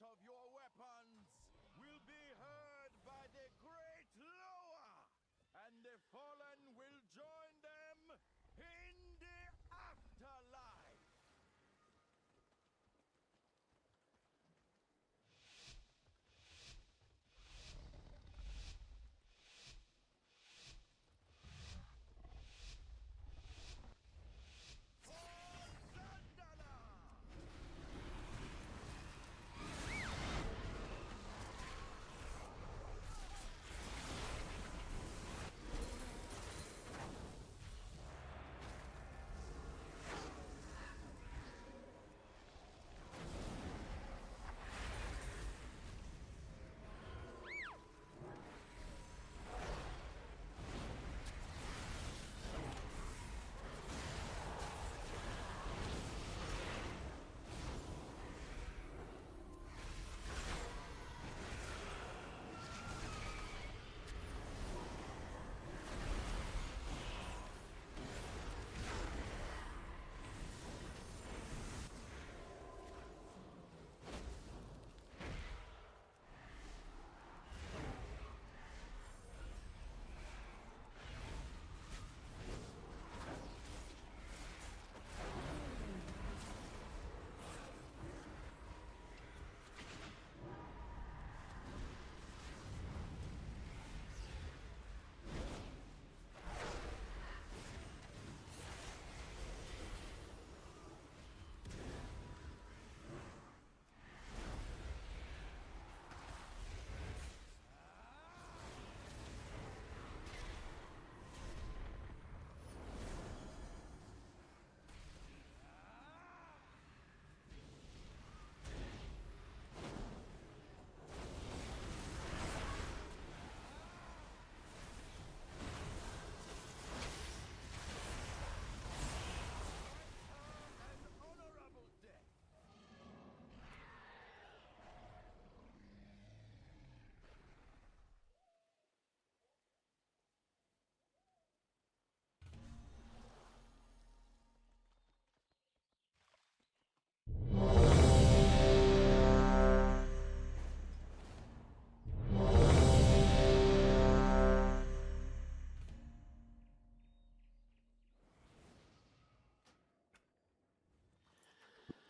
of your weapons will be heard by the great Loa, and the fallen will join them in the afterlife.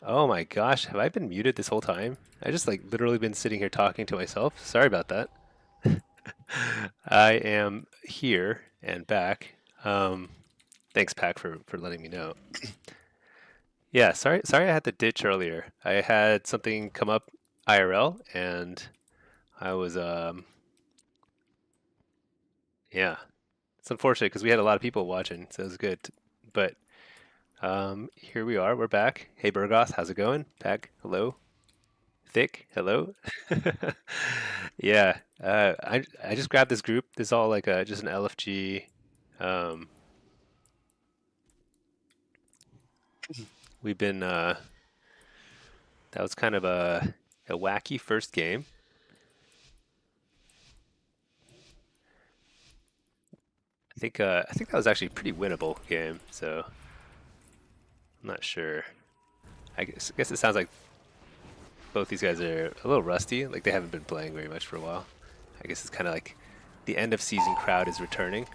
Oh my gosh, have I been muted this whole time? I just like literally been sitting here talking to myself. Sorry about that. I am here and back. Um, Thanks, Pack, for letting me know. Yeah, sorry I had to ditch earlier. I had something come up IRL and I was yeah. It's unfortunate because we had a lot of people watching, so it was good. But here we are. We're back. Hey Burgos, how's it going? Pack, hello. Thick, hello. Yeah, I just grabbed this group. This is all like just an LFG. Um, we've been that was kind of a wacky first game. I think that was actually a pretty winnable game. So I'm not sure. I guess it sounds like both these guys are a little rusty. Like they haven't been playing very much for a while. I guess it's kind of like the end of season crowd is returning.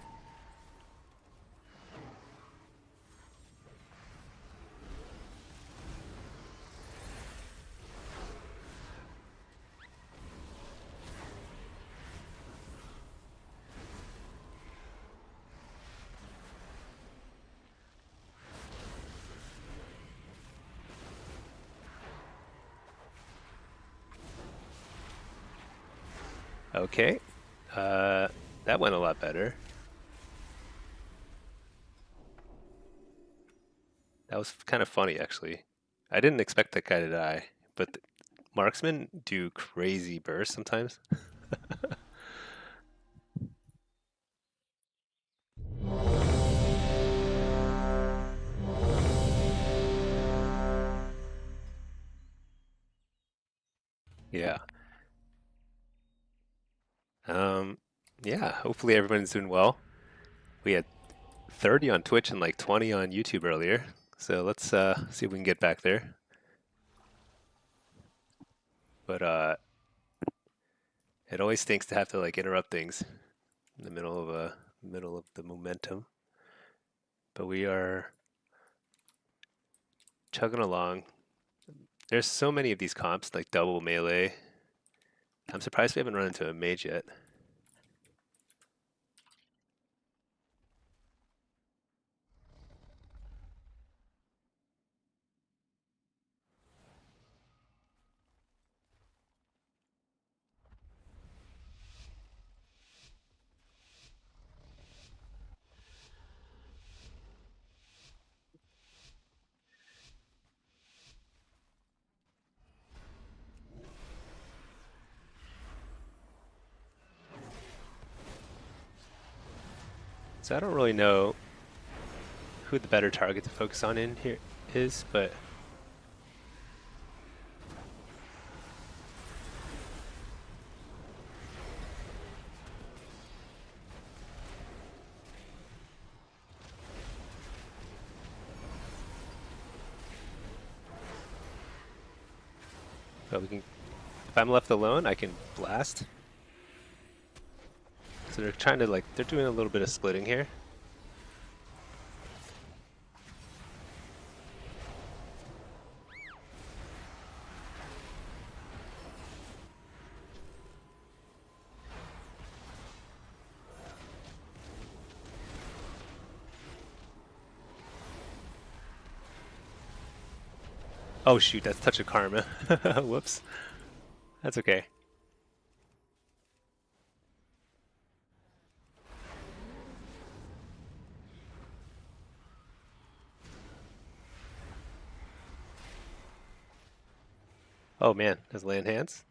Okay, that went a lot better. That was kind of funny, actually. I didn't expect that guy to die, but marksmen do crazy bursts sometimes. Yeah. Um, yeah, hopefully everyone's doing well. We had 30 on Twitch and like 20 on YouTube earlier. So let's see if we can get back there. but it always stinks to have to like interrupt things in the middle of the momentum. But we are chugging along. There's so many of these comps, like double melee. I'm surprised we haven't run into a mage yet. So I don't really know who the better target to focus on in here is, but we can. If I'm left alone, I can blast. So they're trying to they're doing a little bit of splitting here. Oh shoot, that's Touch of Karma. Whoops. That's okay. Oh man, has land hands?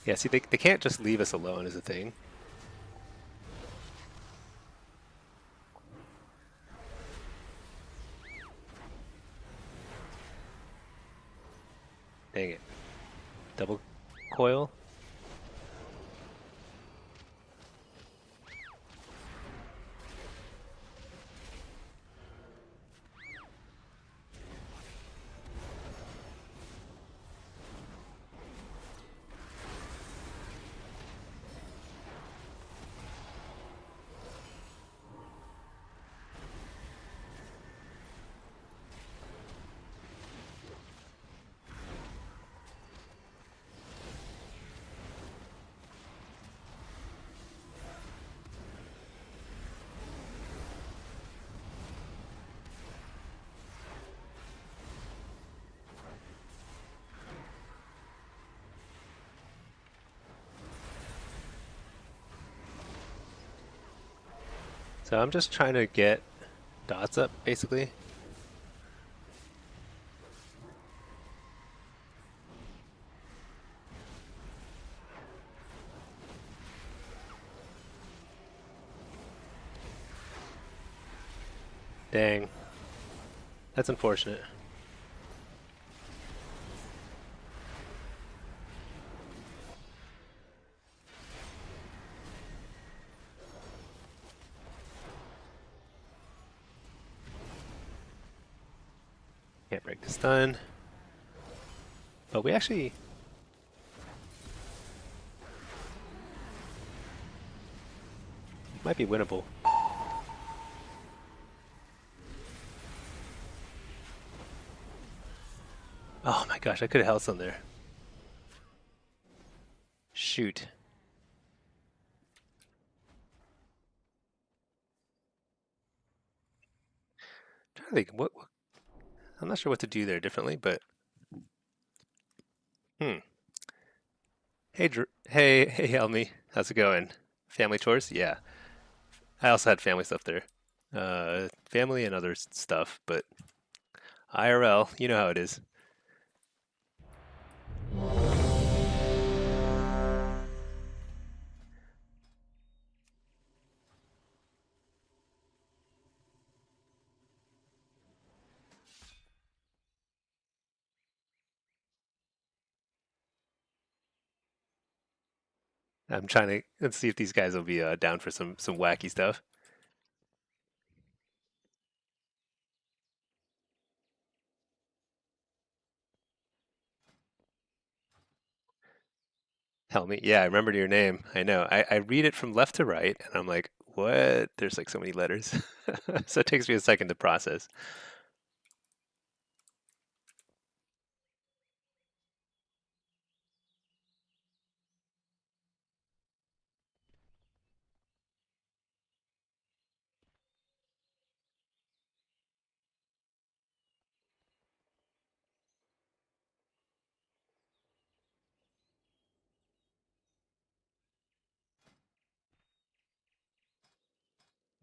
Yeah, see, they can't just leave us alone is a thing. Dang it. Double coil? So I'm just trying to get dots up, basically. Dang. That's unfortunate. Can't break the stun. But we actually... might be winnable. Oh my gosh, I could have held some there. Shoot. I'm trying to think, what I'm not sure what to do there differently, but... Hey, hey, Helmy. How's it going? Family chores? Yeah. I also had family stuff there. Family and other stuff, but IRL, you know how it is. I'm trying to let's see if these guys will be down for some wacky stuff. Helmy. Yeah, I remembered your name. I know. I read it from left to right, and I'm like, what? There's like so many letters. So it takes me a second to process.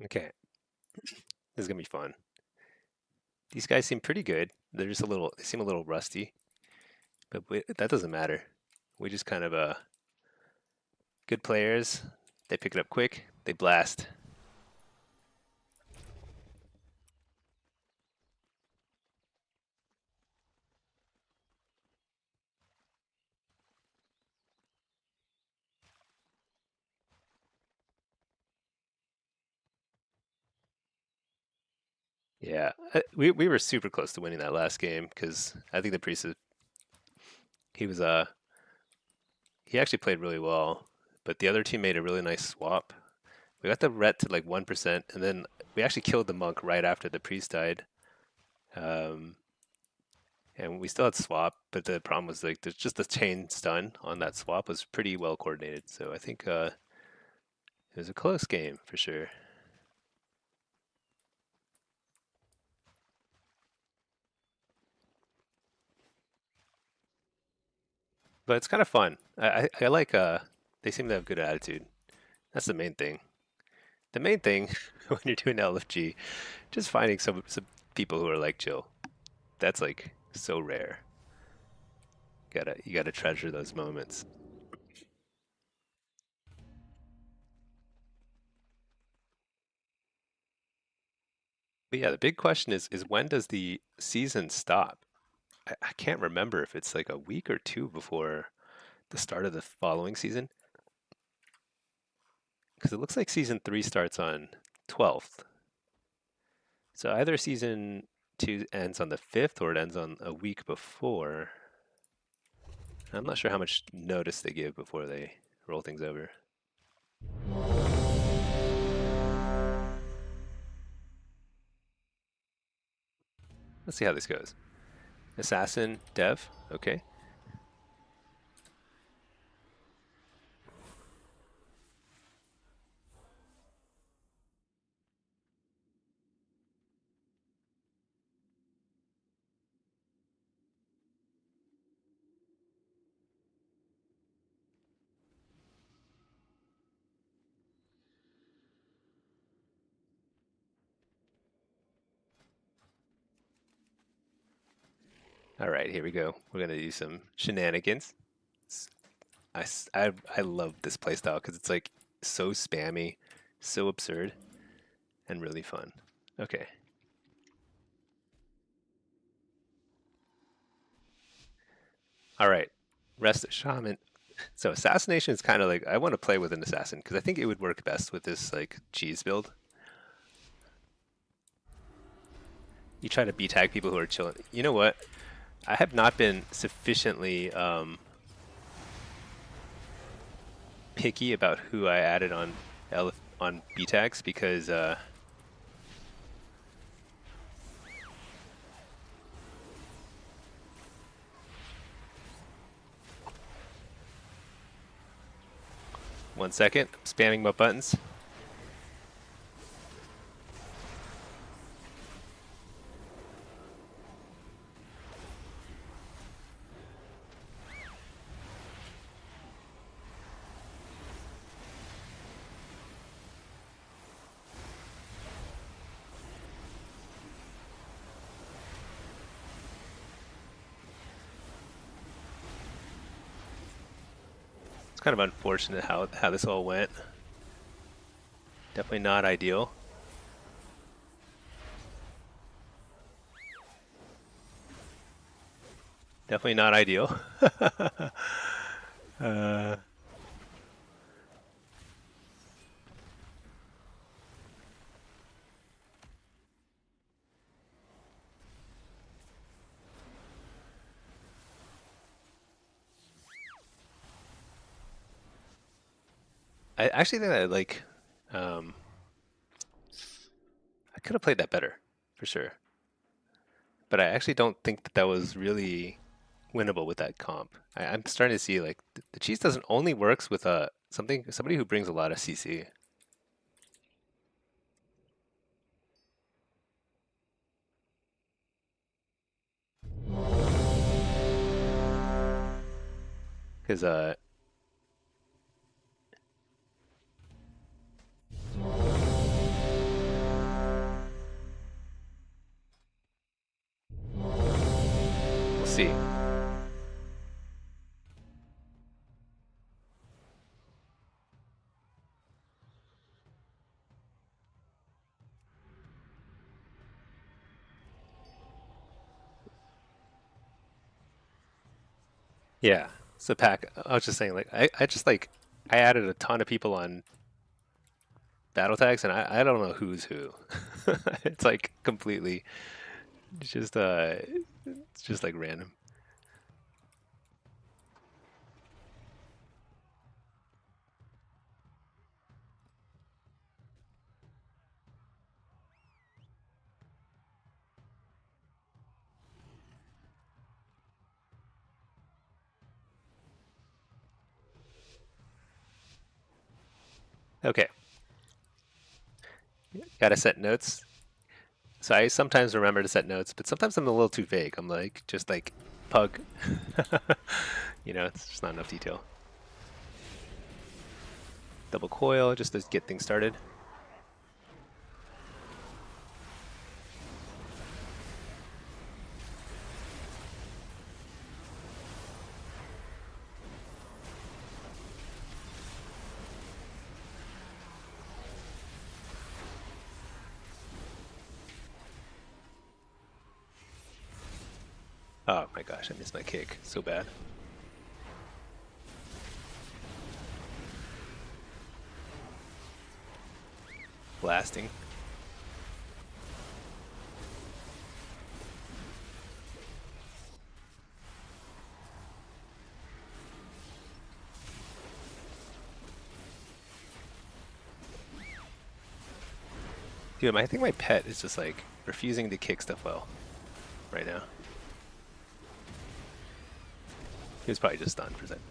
Okay, this is gonna be fun. These guys seem pretty good. They're just a little, they seem a little rusty, but that doesn't matter. We just kind of good players. They pick it up quick. They blast. Yeah, we were super close to winning that last game because I think the priest he was he actually played really well, but the other team made a really nice swap. We got the ret to like 1%, and then we actually killed the monk right after the priest died. Um, and we still had swap, but the problem was like there's just the chain stun on that swap was pretty well coordinated. So I think it was a close game for sure. But it's kind of fun. I like they seem to have good attitude. That's the main thing. The main thing when you're doing LFG, just finding some people who are like chill. That's like so rare. You gotta treasure those moments. But yeah, the big question is when does the season stop? I can't remember if it's like a week or two before the start of the following season, because it looks like season 3 starts on 12th. So either season 2 ends on the 5th or it ends on a week before. I'm not sure how much notice they give before they roll things over. Let's see how this goes. Assassin, Dev, okay. All right, here we go. We're gonna do some shenanigans. I love this playstyle because it's like so spammy, so absurd, and really fun. Okay. All right. Rest of Shaman. So assassination is kind of like I want to play with an assassin because I think it would work best with this like cheese build. You try to B tag people who are chilling. You know what? I have not been sufficiently picky about who I added on on B tags because 1 second, I'm spamming my buttons. It's kind of unfortunate how this all went. Definitely not ideal. Definitely not ideal. uh, I actually think that like um, I could have played that better for sure, but I actually don't think that that was really winnable with that comp. I'm starting to see like the cheese doesn't only works with somebody who brings a lot of CC. Because we'll see. Yeah. So pack. I was just saying like I just like I added a ton of people on battle tags and I don't know who's who. It's like completely it's just like random. Okay. Gotta set notes. So I sometimes remember to set notes, but sometimes I'm a little too vague. I'm like just like pug. It's just not enough detail. Double coil just to get things started. Oh my gosh, I missed my kick so bad. Blasting. Dude, I think my pet is just like refusing to kick stuff well right now. He was probably just stunned for a second.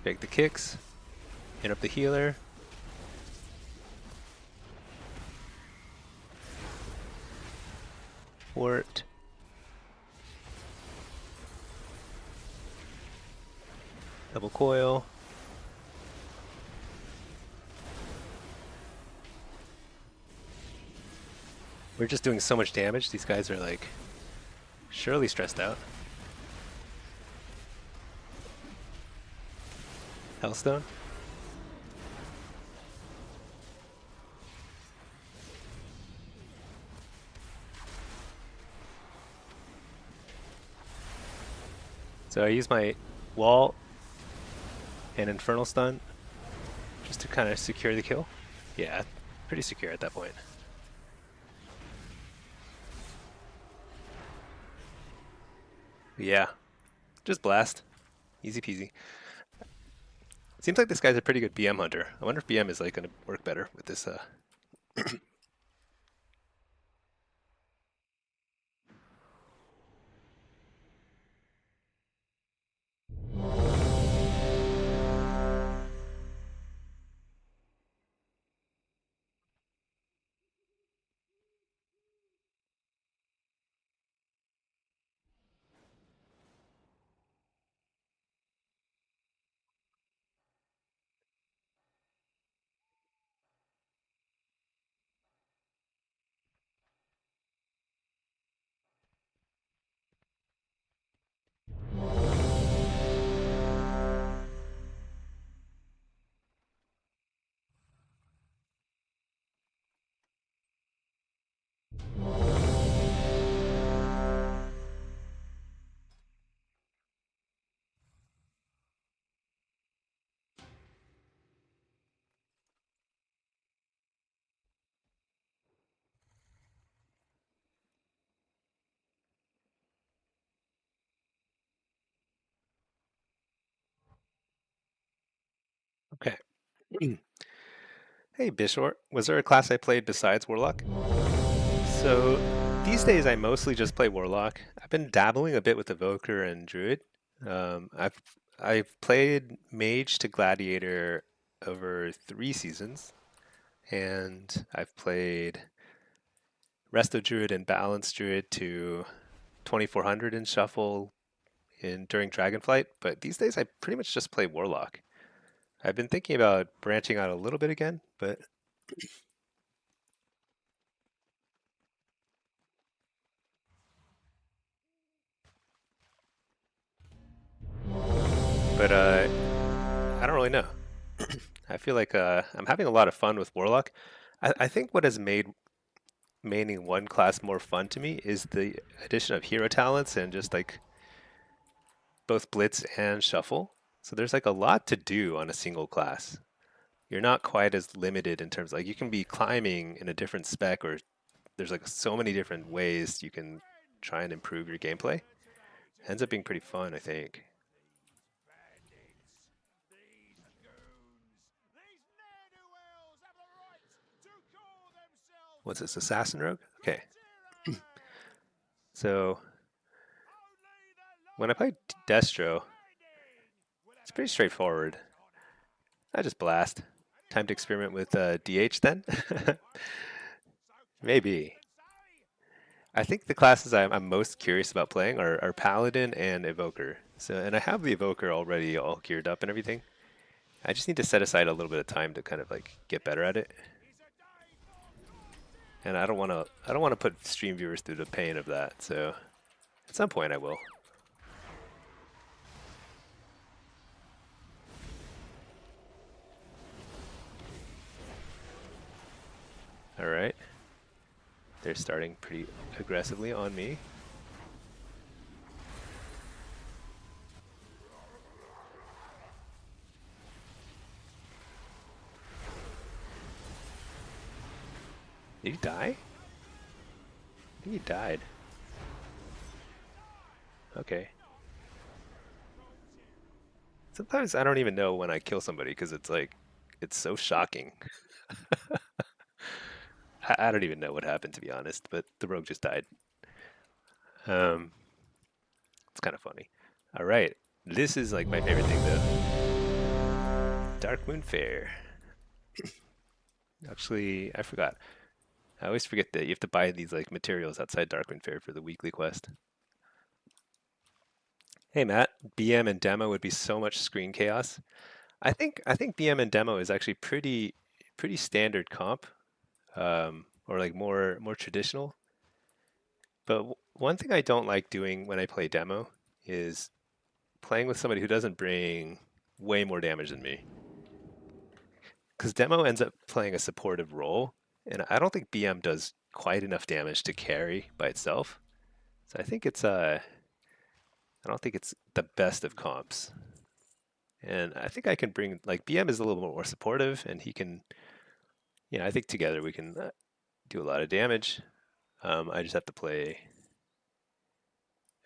Fake the kicks. Interrupt the healer. Fort. Double coil. We're just doing so much damage. These guys are like surely stressed out. Hellstone. So I use my wall and infernal stun just to kind of secure the kill. Yeah, pretty secure at that point. Yeah, just blast. Easy peasy. Seems like this guy's a pretty good BM hunter. I wonder if BM is like going to work better with this. Okay. Hey, Bishor. Was there a class I played besides Warlock? So these days I mostly just play Warlock. I've been dabbling a bit with Evoker and Druid. I've played Mage to Gladiator over 3 seasons, and I've played Resto Druid and Balance Druid to 2400 in Shuffle in during Dragonflight. But these days I pretty much just play Warlock. I've been thinking about branching out a little bit again, but I don't really know. I feel like I'm having a lot of fun with Warlock. I think what has made maining one class more fun to me is the addition of hero talents and just like both Blitz and Shuffle. So there's like a lot to do on a single class. You're not quite as limited in terms like you can be climbing in a different spec, or there's like so many different ways you can try and improve your gameplay. Ends up being pretty fun, I think. What's this, Assassin Rogue? Okay. So when I play Destro, it's pretty straightforward. I just blast. Time to experiment with DH then? Maybe. I think the classes I'm most curious about playing are Paladin and Evoker. So, and I have the Evoker already all geared up and everything. I just need to set aside a little bit of time to kind of like get better at it. And I don't want to put stream viewers through the pain of that. So, at some point I will. All right. They're starting pretty aggressively on me. Did he die? I think he died. Okay. Sometimes I don't even know when I kill somebody because it's like, it's so shocking. I don't even know what happened, to be honest, but the rogue just died. Um, it's kind of funny. All right. This is like my favorite thing, though. Dark Moon Fair. Actually, I forgot. I always forget that you have to buy these like materials outside Darkwind Fair for the weekly quest. Hey Matt, BM and demo would be so much screen chaos. I think BM and demo is actually pretty standard comp, or like more traditional. But one thing I don't like doing when I play demo is playing with somebody who doesn't bring way more damage than me. Because demo ends up playing a supportive role, and I don't think BM does quite enough damage to carry by itself. So I don't think it's the best of comps. And I think I can bring like BM is a little bit more supportive, and he can, I think together we can do a lot of damage. I just have to play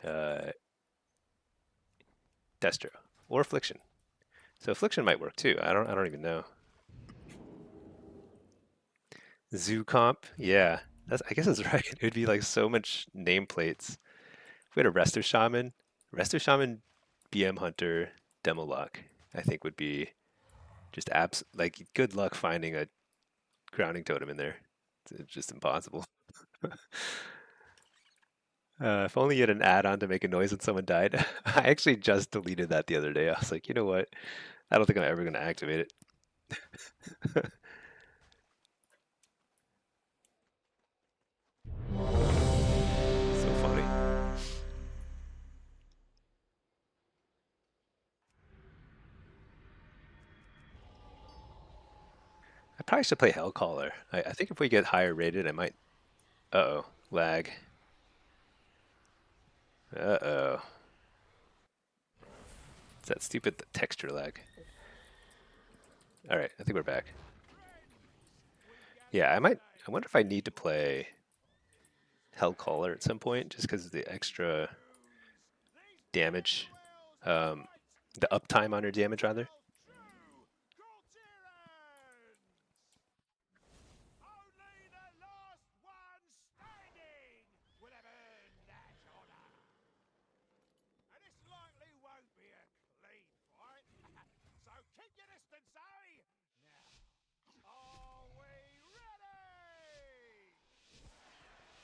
uh, Destro or Affliction. So Affliction might work too. I don't even know. Zoo comp, yeah, I guess that's right. It would be like so much nameplates. If we had a Resto Shaman, BM Hunter, Demolock, I think would be just like good luck finding a grounding totem in there. It's just impossible. If only you had an add-on to make a noise when someone died. I actually just deleted that the other day. I was like, you know what? I don't think I'm ever going to activate it. So funny. I probably should play Hellcaller. I think if we get higher rated, I might. Uh-oh, lag. Uh-oh. It's that stupid texture lag. All right, I think we're back. Yeah, I might. I wonder if I need to play Hellcaller at some point, just because of the extra damage, um, the uptime on her damage rather.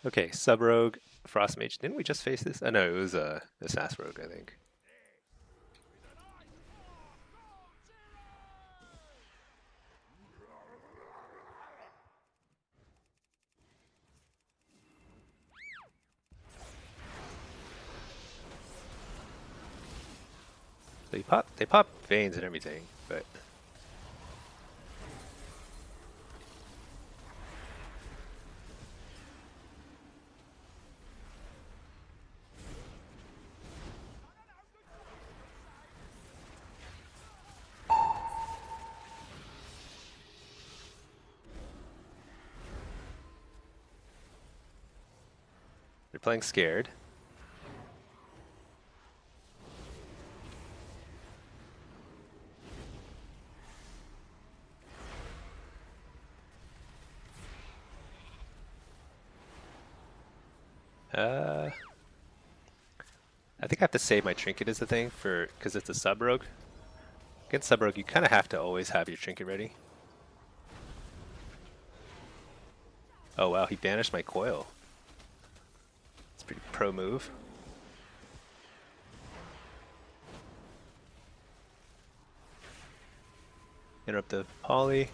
Okay, Sub Rogue, Frost Mage. Didn't we just face this? Oh no, it was Assassin Rogue, I think. They pop veins and everything, but they're playing scared. I think I have to save my trinket as the thing for because it's a sub rogue. Against sub rogue, you kind of have to always have your trinket ready. Oh wow, he banished my coil. It's a pretty pro move. Interrupt the poly.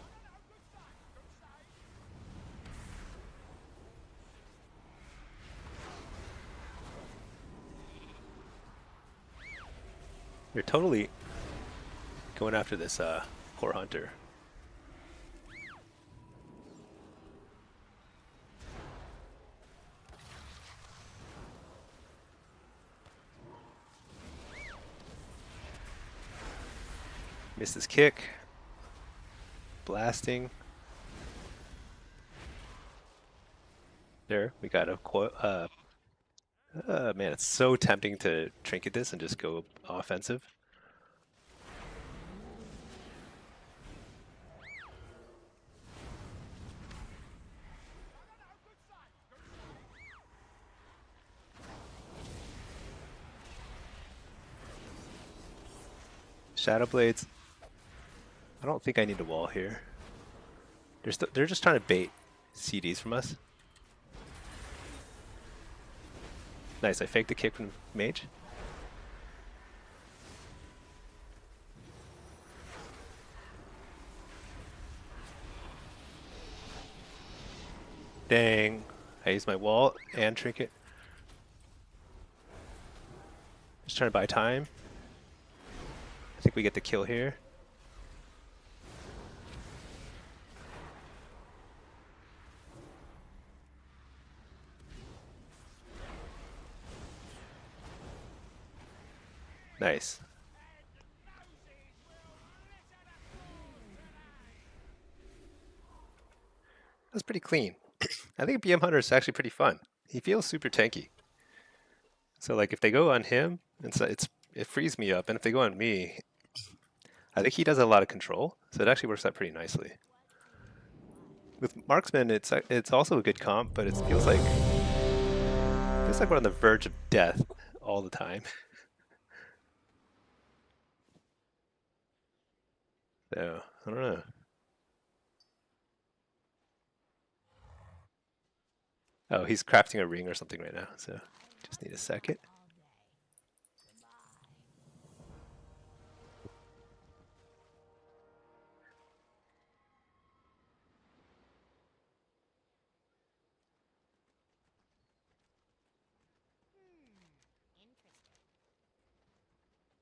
You're totally going after this core hunter. Missed his kick. Blasting. There, we got a coil. Man, it's so tempting to trinket this and just go offensive. Shadow Blades. I don't think I need a wall here. They're just trying to bait CDs from us. Nice, I faked the kick from Mage. Dang. I used my wall and trinket. Just trying to buy time. I think we get the kill here. Nice. That's pretty clean. I think BM Hunter is actually pretty fun. He feels super tanky. So like if they go on him, it frees me up, and if they go on me, I think he does a lot of control, so it actually works out pretty nicely. With Marksman, it's also a good comp, but it feels like we're on the verge of death all the time. So I don't know. Oh, he's crafting a ring or something right now, so just need a second.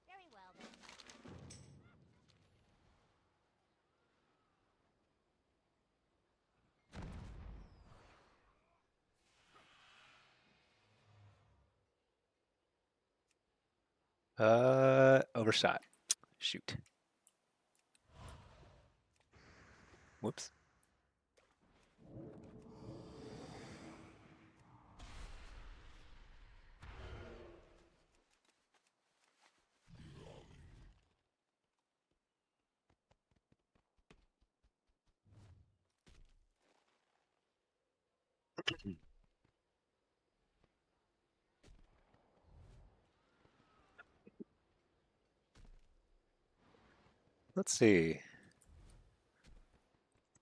Very well then. Overshot. Shoot. Whoops. Let's see.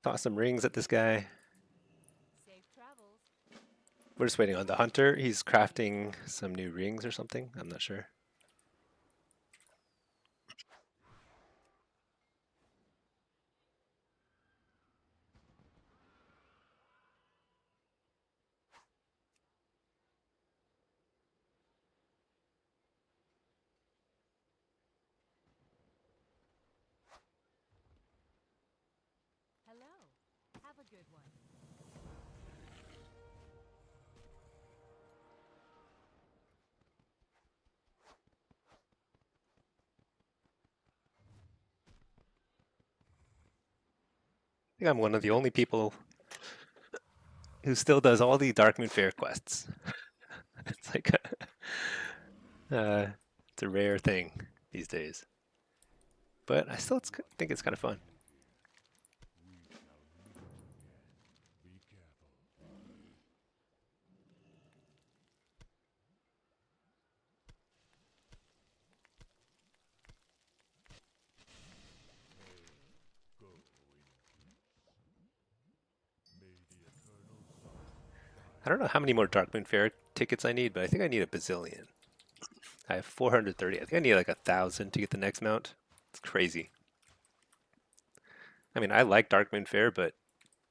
Toss some rings at this guy. Safe travels. We're just waiting on the hunter. He's crafting some new rings or something. I'm not sure. Hello. Have a good one. I think I'm one of the only people who still does all the Darkmoon Fair quests. It's like it's a rare thing these days. But I still think it's kind of fun. I don't know how many more Darkmoon Fair tickets I need, but I think I need a bazillion. I have 430. I think I need like 1,000 to get the next mount. It's crazy. I mean, I like Darkmoon Fair, but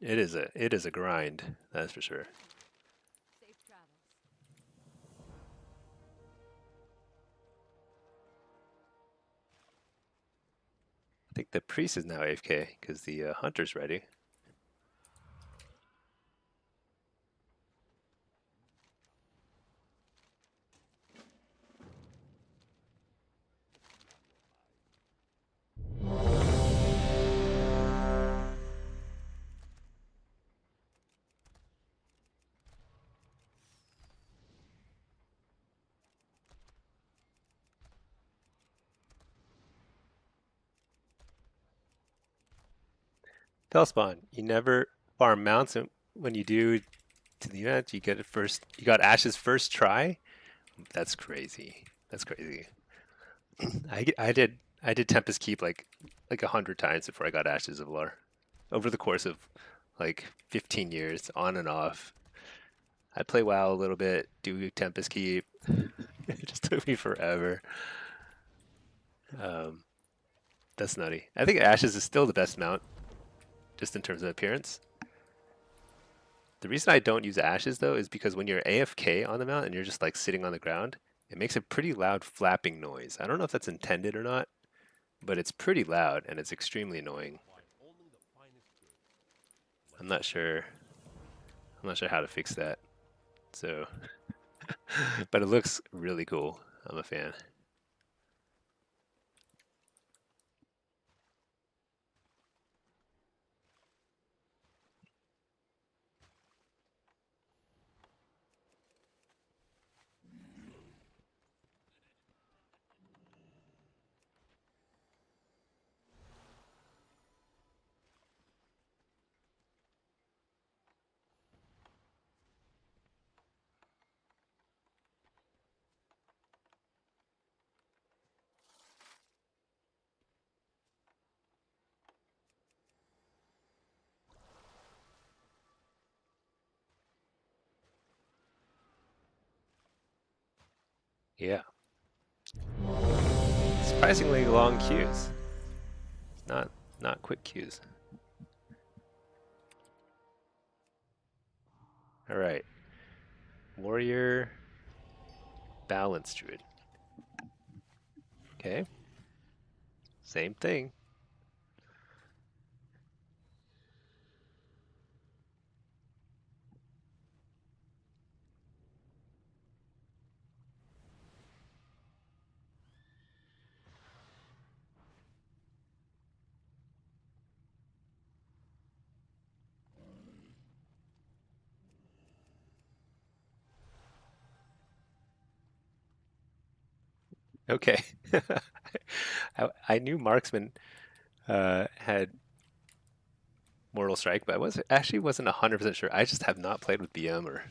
it is a grind, that's for sure. Safe travels. I think the priest is now AFK because the hunter's ready. Fellspawn, you never farm mounts, and when you do to the event, you get it first. You got Ash's first try. That's crazy. That's crazy. I did Tempest Keep like 100 times before I got Ashes of Lore, over the course of like 15 years, on and off. I play WoW a little bit, do Tempest Keep. It just took me forever. Um, that's nutty. I think Ashes is still the best mount, just in terms of appearance. The reason I don't use Ashes though is because when you're AFK on the mount and you're just like sitting on the ground, it makes a pretty loud flapping noise. I don't know if that's intended or not, but it's pretty loud and it's extremely annoying. I'm not sure. I'm not sure how to fix that. So, but it looks really cool. I'm a fan. Yeah. Surprisingly long queues. Not quick queues. All right. Warrior Balance Druid. Okay. Same thing. Okay. I knew Marksman had Mortal Strike, but actually wasn't 100% sure. I just have not played with BM or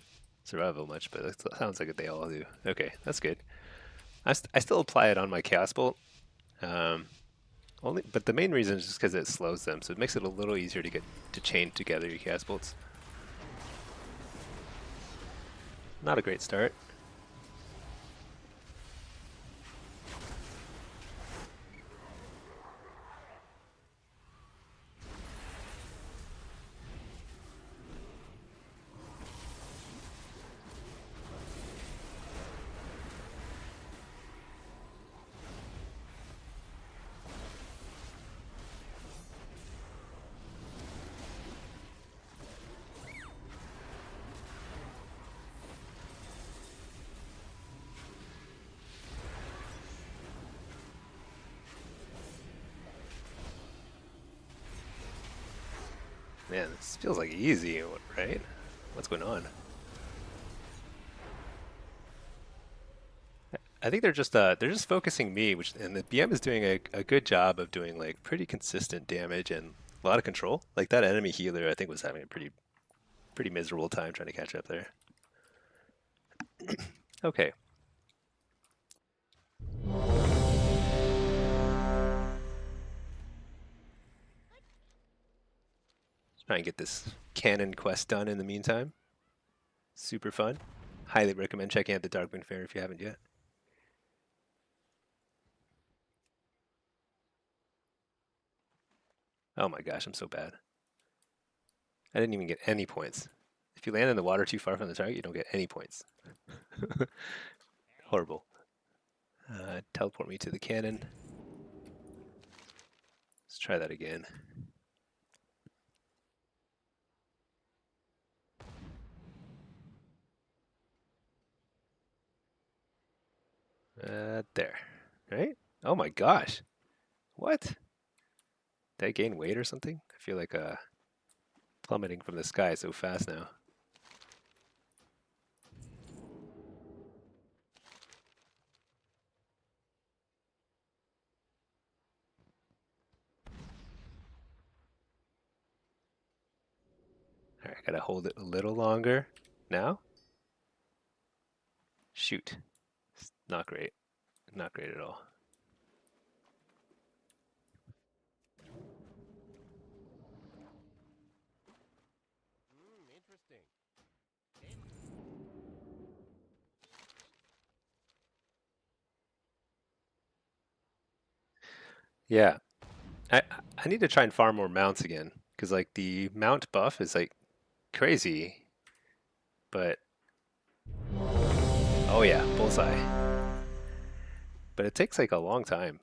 Survival much, but it sounds like they all do. Okay, that's good. I still apply it on my Chaos Bolt. But the main reason is just because it slows them, so it makes it a little easier to get to chain together your Chaos Bolts. Not a great start. Man, this feels like easy, right? What's going on? I think they're just focusing me, and the BM is doing a good job of doing like pretty consistent damage and a lot of control. Like that enemy healer, I think was having a pretty miserable time trying to catch up there. Okay. Let's try and get this cannon quest done in the meantime. Super fun. Highly recommend checking out the Darkwind Fair if you haven't yet. Oh my gosh, I'm so bad. I didn't even get any points. If you land in the water too far from the target, you don't get any points. Horrible. Teleport me to the cannon. Let's try that again. There. Right? Oh my gosh. What? Did I gain weight or something? I feel like plummeting from the sky so fast now. Alright, I gotta hold it a little longer. Now? Shoot. It's not great. Not great at all. Interesting. Yeah. I need to try and farm more mounts again. Because like the mount buff is like crazy. But oh yeah, bullseye. But it takes like a long time.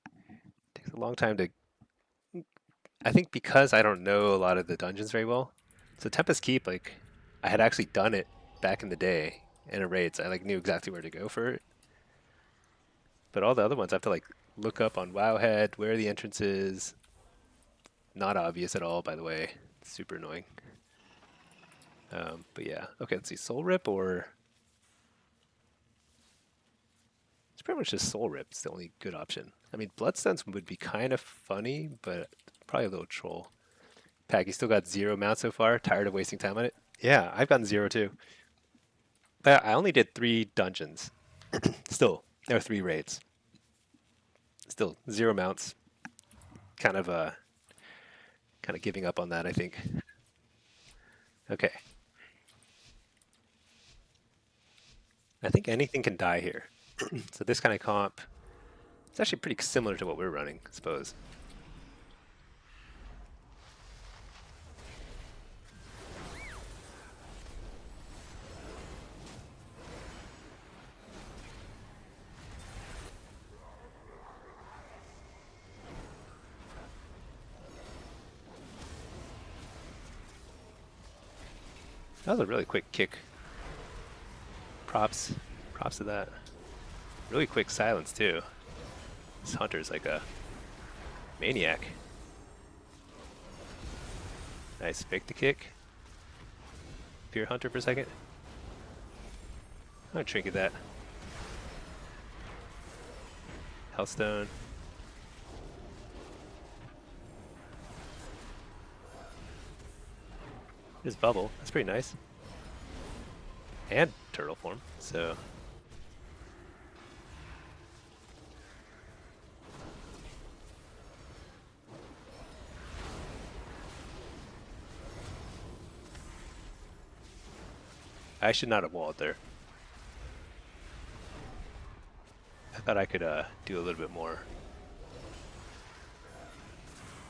It takes a long time to I think because I don't know a lot of the dungeons very well. So Tempest Keep, like I had actually done it back in the day in a raid, so I like knew exactly where to go for it. But all the other ones I have to like look up on Wowhead where the entrance is. Not obvious at all, by the way. It's super annoying. But yeah, okay, let's see. Soul Rip or it's pretty much just Soul Rip. It's the only good option. I mean, Bloodstones would be kind of funny, but probably a little troll. Pack, you still got 0 mounts so far? Tired of wasting time on it? Yeah, I've gotten 0 too. But I only did 3 dungeons. Still, there are 3 raids. Still, 0 mounts. Kind of giving up on that, I think. Okay. I think anything can die here. So this kind of comp, it's actually pretty similar to what we're running, I suppose. That was a really quick kick. Props to that. Really quick silence too. This hunter's like a maniac. Nice, fake the kick. Pure hunter for a second. I'm gonna trinket that. Hellstone. There's bubble. That's pretty nice. And turtle form. So I should not have walled there. I thought I could do a little bit more.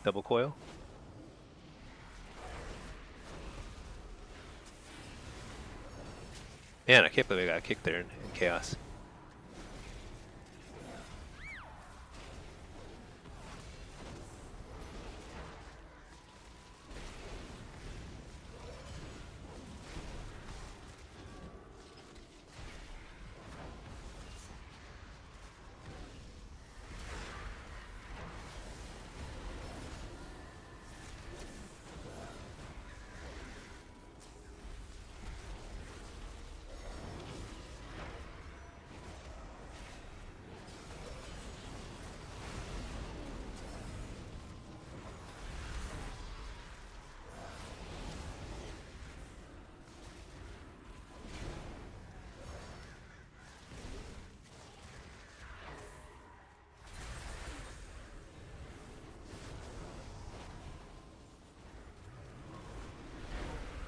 Double coil. Man, I can't believe I got kicked there in chaos.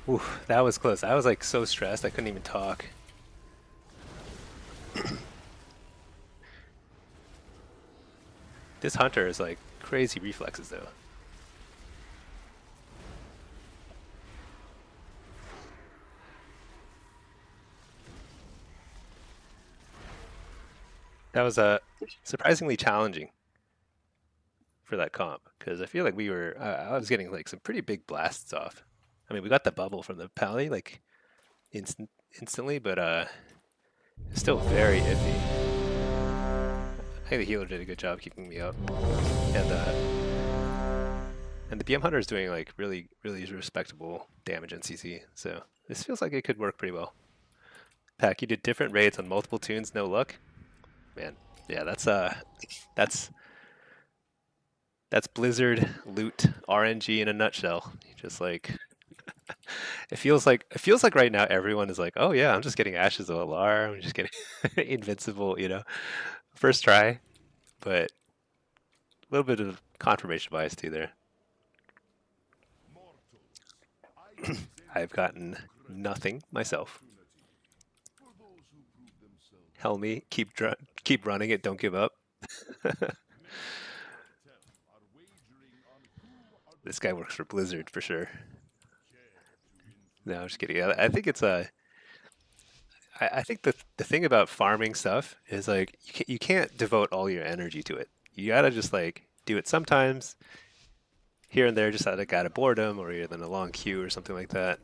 Oof, that was close. I was like so stressed I couldn't even talk. This hunter is like crazy reflexes though. That was surprisingly challenging for that comp because I feel like we were. I was getting like some pretty big blasts off. I mean, we got the bubble from the pally like instantly, but it's still very iffy. I think the healer did a good job keeping me up, and the BM hunter is doing like really respectable damage in CC. So this feels like it could work pretty well. Pack, you did different raids on multiple tunes, no luck. Man, yeah, that's Blizzard loot RNG in a nutshell. You just like it feels like right now everyone is like, oh yeah, I'm just getting Ashes of Alar, I'm just getting invincible, you know, first try, but a little bit of confirmation bias too there. I've gotten nothing myself. Helmy, keep running it, don't give up. This guy works for Blizzard for sure. No, I'm just kidding. I think it's I think the thing about farming stuff is like you can't devote all your energy to it. You gotta just like do it sometimes, here and there, just out of boredom, or you're in a long queue or something like that.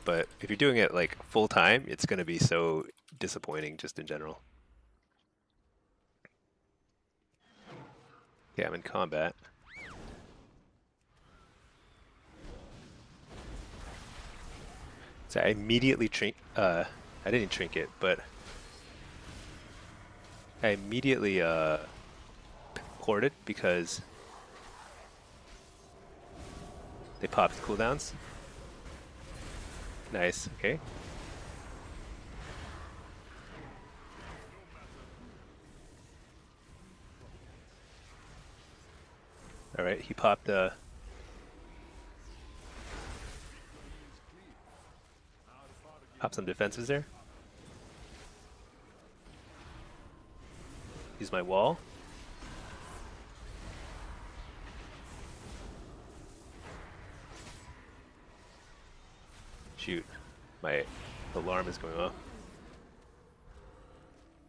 But if you're doing it like full time, it's gonna be so disappointing just in general. Yeah, I'm in combat. So I immediately I didn't trink it, but I immediately poured it because they popped cooldowns. Nice, okay. Alright, he popped some defenses there. Use my wall. Shoot, my alarm is going off.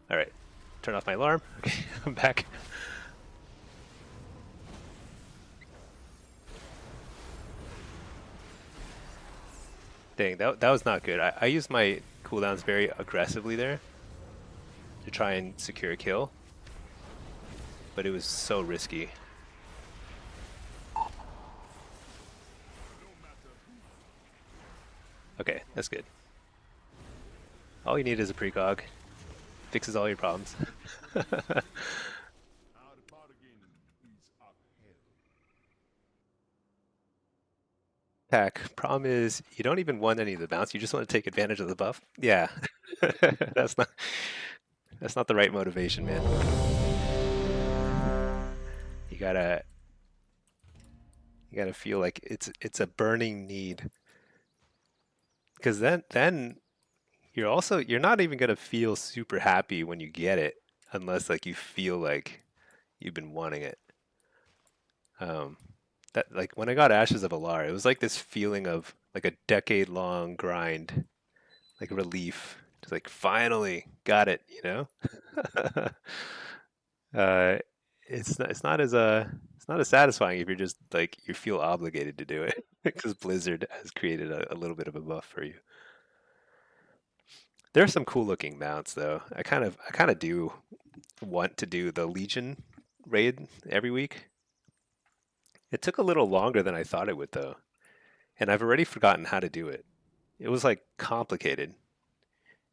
Alright, turn off my alarm. Okay, I'm back. Dang, that was not good. I used my cooldowns very aggressively there to try and secure a kill, but it was so risky. Okay, that's good. All you need is a precog. Fixes all your problems. Pack. Problem is, you don't even want any of the bounce. You just want to take advantage of the buff. Yeah, that's not the right motivation, man. You gotta feel like it's a burning need. Because then you're not even gonna feel super happy when you get it unless like you feel like you've been wanting it. Um, that like when I got Ashes of Alar, it was like this feeling of like a decade long grind, like relief. Just like finally got it, you know? uh, it's not as satisfying if you're just like you feel obligated to do it because Blizzard has created a little bit of a buff for you. There are some cool looking mounts though. I kind of do want to do the Legion raid every week. It took a little longer than I thought it would though, and I've already forgotten how to do it. It was like complicated,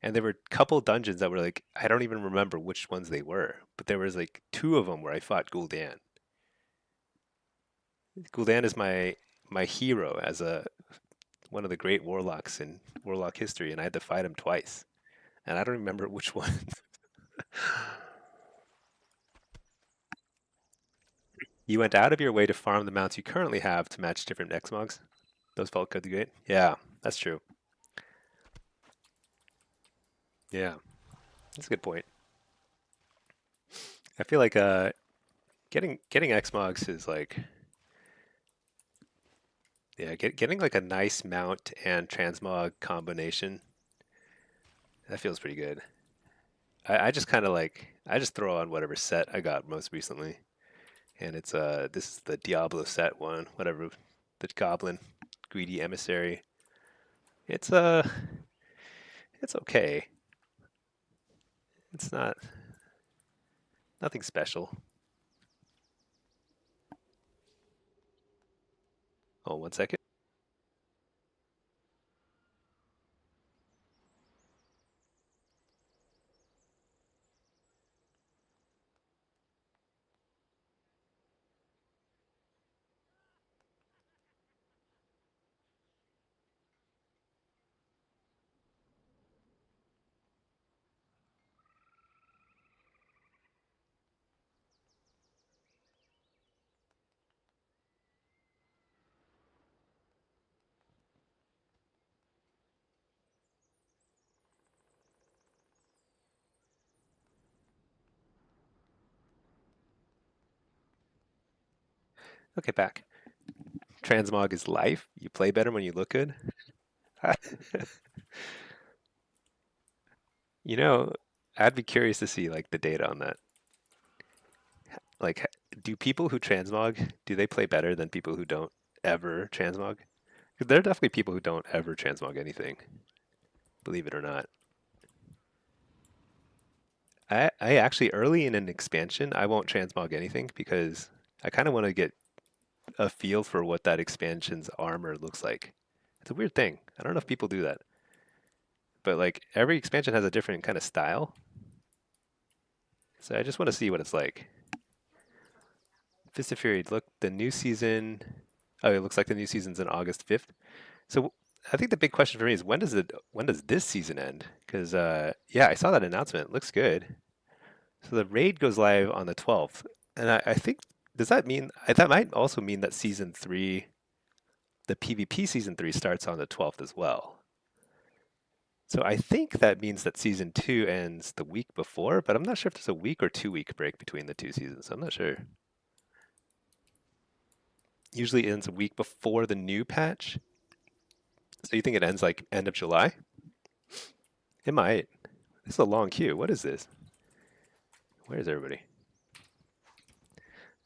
and there were a couple dungeons that were like I don't even remember which ones they were, but there was like two of them where I fought Gul'dan. Gul'dan is my hero as a one of the great warlocks in warlock history, and I had to fight him twice, and I don't remember which one. You went out of your way to farm the mounts you currently have to match different Xmogs. Those felt good to get. Yeah, that's true. Yeah, that's a good point. I feel like getting Xmogs is like yeah, getting like a nice mount and transmog combination. That feels pretty good. I just kind of like I just throw on whatever set I got most recently, and it's this is the Diablo set one, whatever, the Goblin, Greedy Emissary. It's it's okay. It's not nothing special. Oh, 1 second. Okay, back. Transmog is life. You play better when you look good. You know, I'd be curious to see like the data on that. Like, do people who transmog do they play better than people who don't ever transmog? 'Cause there are definitely people who don't ever transmog anything, believe it or not. I actually early in an expansion I won't transmog anything because I kind of want to get a feel for what that expansion's armor looks like. It's a weird thing. I don't know if people do that, but like every expansion has a different kind of style. So I just want to see what it's like. Fist of Fury, look, the new season. Oh, it looks like the new season's on August 5th. So I think the big question for me is when does this season end? Because yeah, I saw that announcement. It looks good. So the raid goes live on the 12th, and I think does that mean that might also mean that season three, the PvP season three starts on the 12th as well. So I think that means that season two ends the week before, but I'm not sure if there's a week or 2 week break between the two seasons. I'm not sure. Usually ends a week before the new patch. So you think it ends like end of July? It might. This is a long queue. What is this? Where is everybody?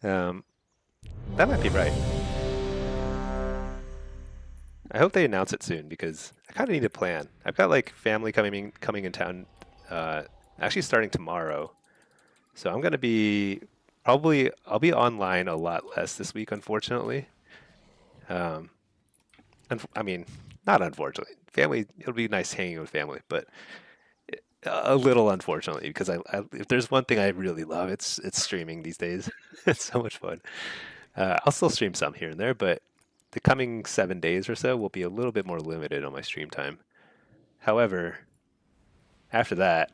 Um, that might be right. I hope they announce it soon because I kind of need a plan. I've got like family coming in town, actually starting tomorrow. So I'm gonna be probably I'll be online a lot less this week, unfortunately. Um, I mean, not unfortunately. Family, it'll be nice hanging with family, but a little unfortunately because if there's one thing I really love, it's streaming these days. It's so much fun. I'll still stream some here and there, but the coming 7 days or so will be a little bit more limited on my stream time. However, after that,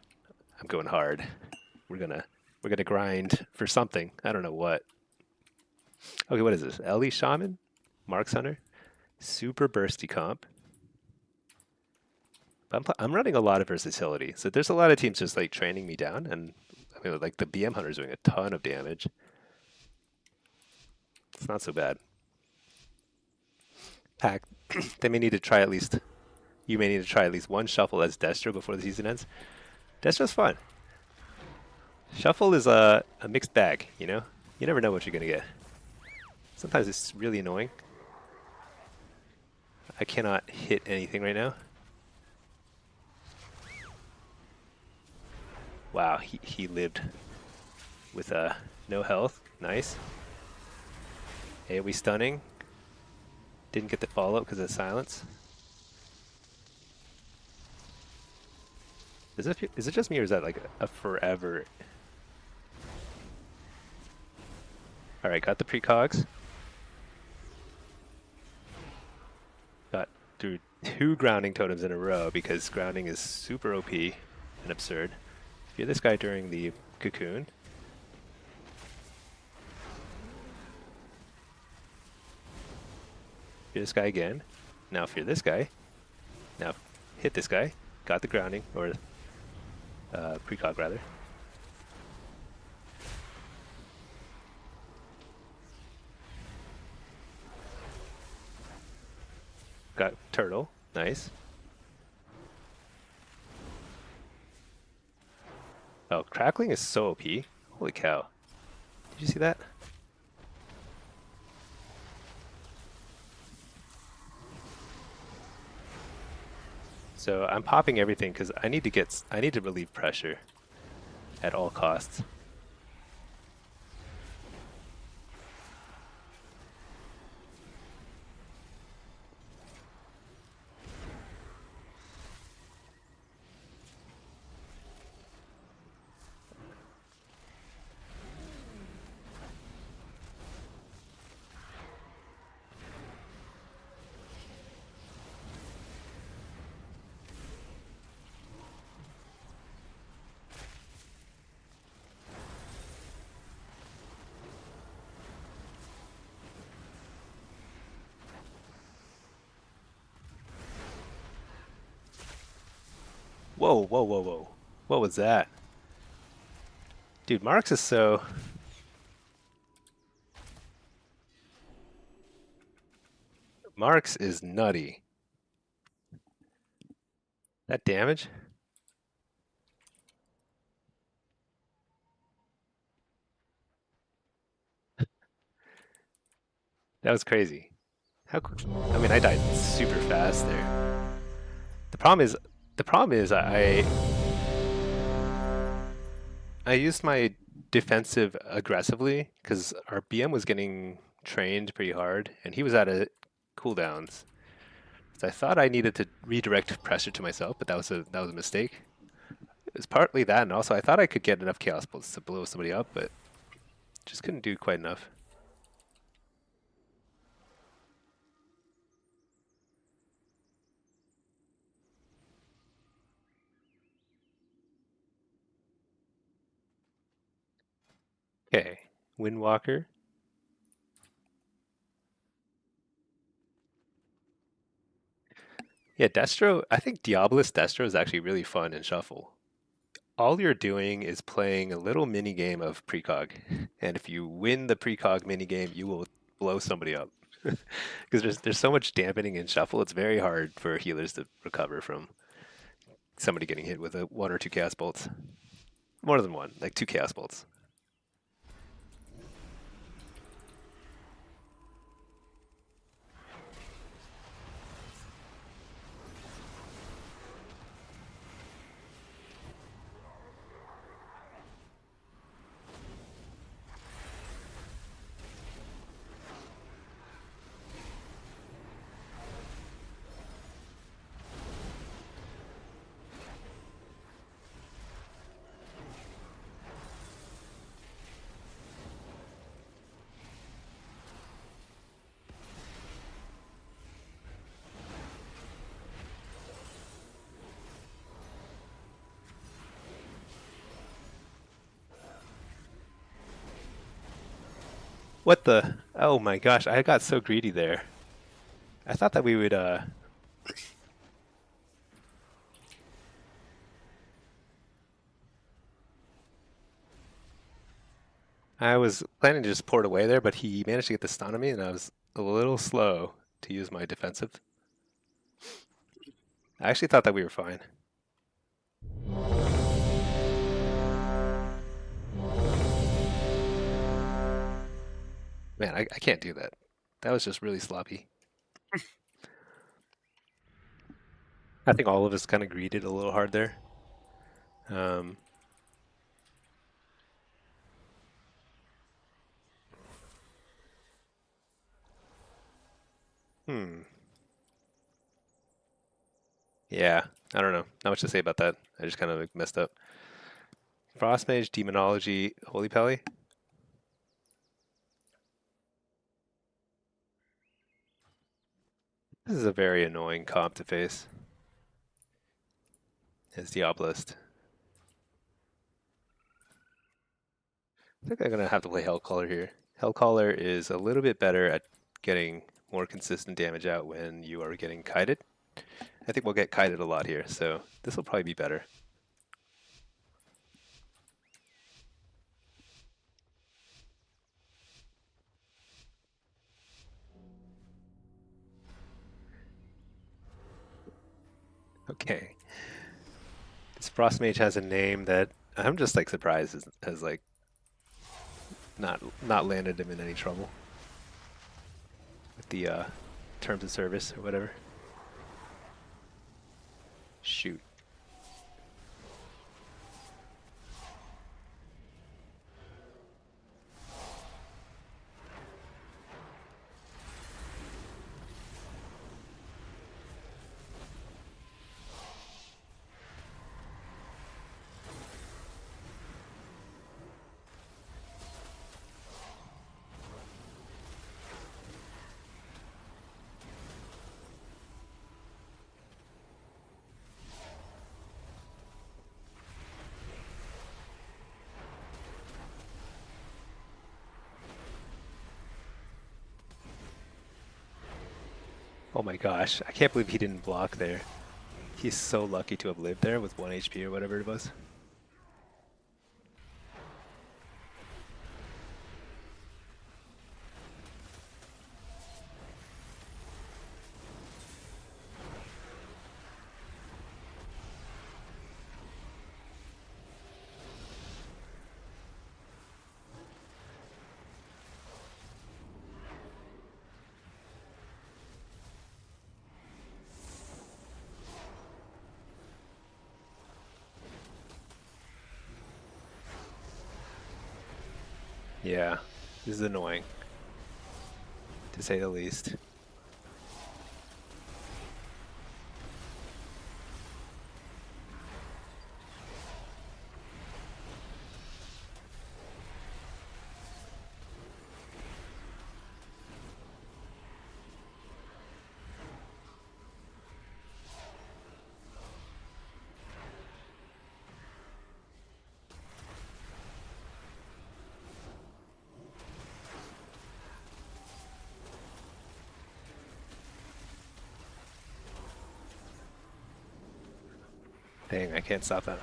I'm going hard. We're gonna we're gonna grind for something. I don't know what. Okay, what is this? Ellie Shaman, Marks Hunter, super bursty comp. I'm running a lot of versatility, so there's a lot of teams just like training me down, and I mean, like the BM Hunter's doing a ton of damage. It's not so bad. Pack, they may need to try at least. You may need to try at least one shuffle as Destro before the season ends. Destro's fun. Shuffle is a mixed bag, you know? You never know what you're gonna get. Sometimes it's really annoying. I cannot hit anything right now. Wow, he lived with no health. Nice. AoE stunning. Didn't get the follow-up because of silence. Is it just me, or is that like a forever? Alright, got the precogs. Got through 2 grounding totems in a row because grounding is super OP and absurd. Fear this guy during the cocoon. Fear this guy again. Now fear this guy. Now hit this guy. Got the grounding, or precog rather. Got turtle. Nice. Oh, crackling is so OP. Holy cow. Did you see that? So I'm popping everything because I need to relieve pressure at all costs. Whoa, whoa, whoa, whoa. What was that? Dude, Marks is so... Marks is nutty. That damage? That was crazy. How quick? I mean, I died super fast there. The problem is I used my defensive aggressively because our BM was getting trained pretty hard and he was out of cooldowns. So I thought I needed to redirect pressure to myself, but that was a mistake. It was partly that, and also I thought I could get enough chaos bolts to blow somebody up, but just couldn't do quite enough. Okay, Windwalker. Yeah, Destro, I think Diabolus Destro is actually really fun in Shuffle. All you're doing is playing a little mini game of precog, and if you win the precog mini game, you will blow somebody up. Because there's so much dampening in Shuffle, it's very hard for healers to recover from somebody getting hit with 1 or 2 chaos bolts. More than one, like 2 chaos bolts. What the? Oh my gosh, I got so greedy there. I thought that we would, I was planning to just port away there, but he managed to get the stun on me, and I was a little slow to use my defensive. I actually thought that we were fine. Man, I can't do that. That was just really sloppy. I think all of us kind of greeted a little hard there. Um, hmm. Yeah, I don't know. Not much to say about that. I just kind of like, messed up. Frost Mage, Demonology, Holy Pally. This is a very annoying comp to face. As Diabolist. I think I'm going to have to play Hellcaller here. Hellcaller is a little bit better at getting more consistent damage out when you are getting kited. I think we'll get kited a lot here, so this will probably be better. Okay. This Frost Mage has a name that I'm just like surprised has like not landed him in any trouble with the terms of service or whatever. Shoot. Oh my gosh, I can't believe he didn't block there. He's so lucky to have lived there with 1 HP or whatever it was. Yeah, this is annoying, to say the least. Dang, I can't stop that.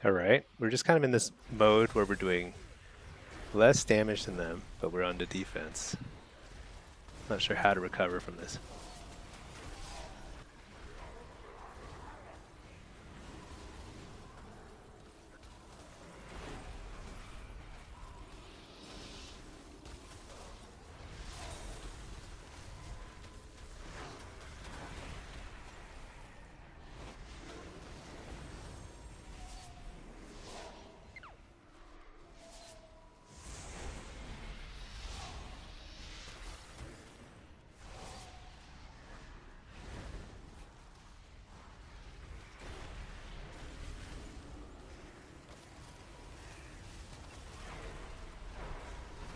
Alright, we're just kind of in this mode where we're doing less damage than them, but we're on the defense. Not sure how to recover from this.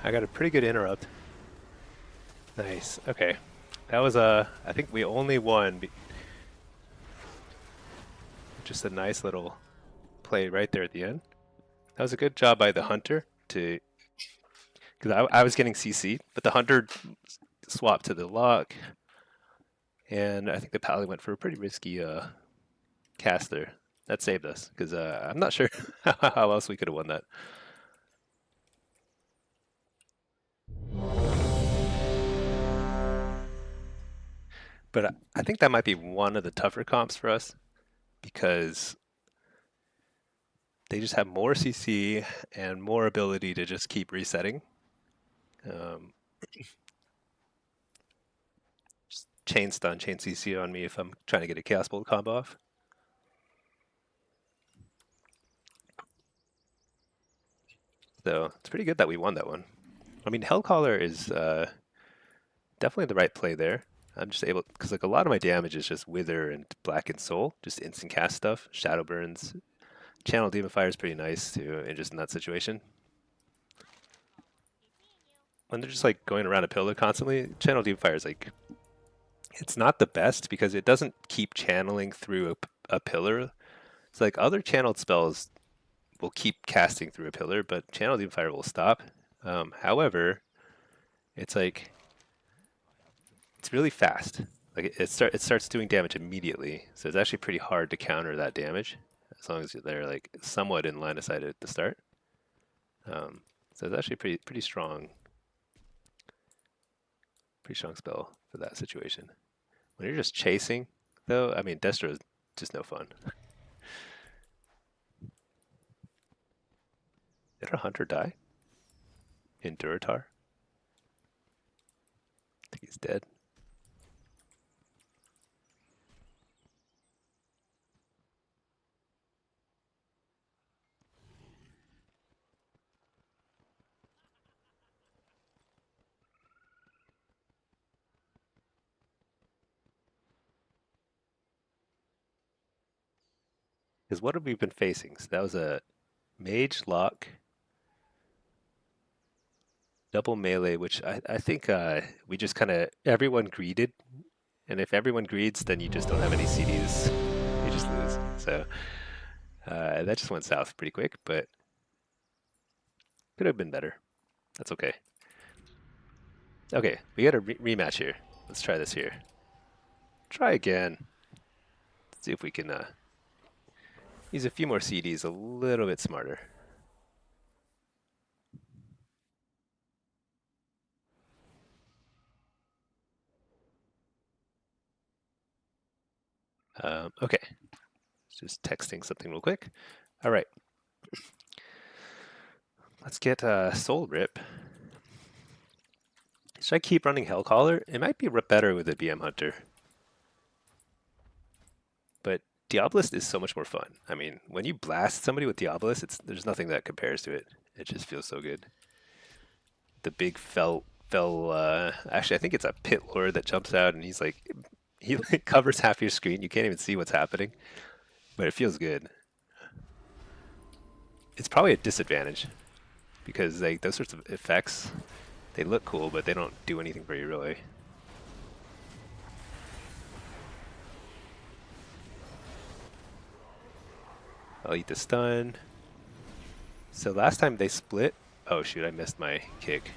I got a pretty good interrupt. Nice. Okay. That was I think we only won. Just a nice little play right there at the end. That was a good job by the hunter to, because I was getting CC, but the hunter swapped to the lock, and I think the paladin went for a pretty risky cast there. That saved us, because I'm not sure how else we could have won that. But I think that might be one of the tougher comps for us, because they just have more CC and more ability to just keep resetting. Just chain stun, chain CC on me if I'm trying to get a Chaos Bolt combo off. So it's pretty good that we won that one. I mean, Hellcaller is definitely the right play there. I'm just able, because like a lot of my damage is just Wither and Blackened Soul, just instant cast stuff. Shadow Burns, Channel Demon Fire is pretty nice too, and just in that situation. When they're just like going around a pillar constantly, Channel Demon Fire is like, it's not the best because it doesn't keep channeling through a pillar. It's like other channeled spells will keep casting through a pillar, but Channel Demon Fire will stop. However, it's like, it's really fast. Like it starts doing damage immediately, so it's actually pretty hard to counter that damage as long as they're like somewhat in line of sight at the start. So it's actually pretty strong spell for that situation. When you're just chasing, though, I mean, Destro is just no fun. Did our hunter die? In Duratar? I think he's dead. Because what have we been facing? So that was a mage lock, double melee, which I think we just kind of, everyone greeded. And if everyone greeds, then you just don't have any CDs. You just lose. So that just went south pretty quick, but could have been better. That's okay. Okay, we got a rematch here. Let's try this here. Try again. Let's see if we can use a few more CDs a little bit smarter. Okay, just texting something real quick. All right, let's get Soul Rip. Should I keep running Hellcaller? It might be better with the BM Hunter. But Diabolist is so much more fun. I mean, when you blast somebody with Diabolist, there's nothing that compares to it. It just feels so good. The big fell. Actually, I think it's a Pit Lord that jumps out, and he's like, he like covers half your screen. You can't even see what's happening, but it feels good. It's probably a disadvantage because like those sorts of effects, they look cool, but they don't do anything for you really. I'll eat the stun. So last time they split. Oh shoot, I missed my kick.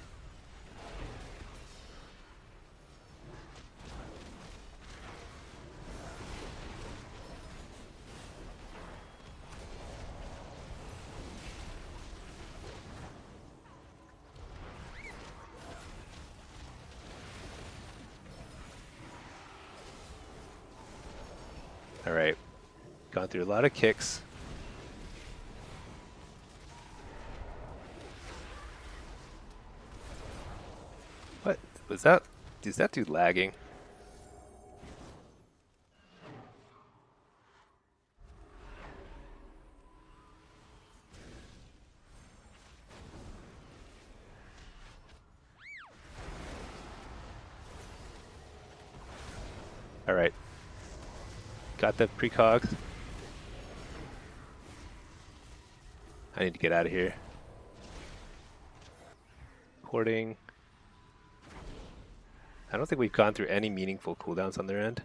All right, gone through a lot of kicks. What was that? Is that dude lagging? All right. Got the precogs. I need to get out of here. Porting. I don't think we've gone through any meaningful cooldowns on their end.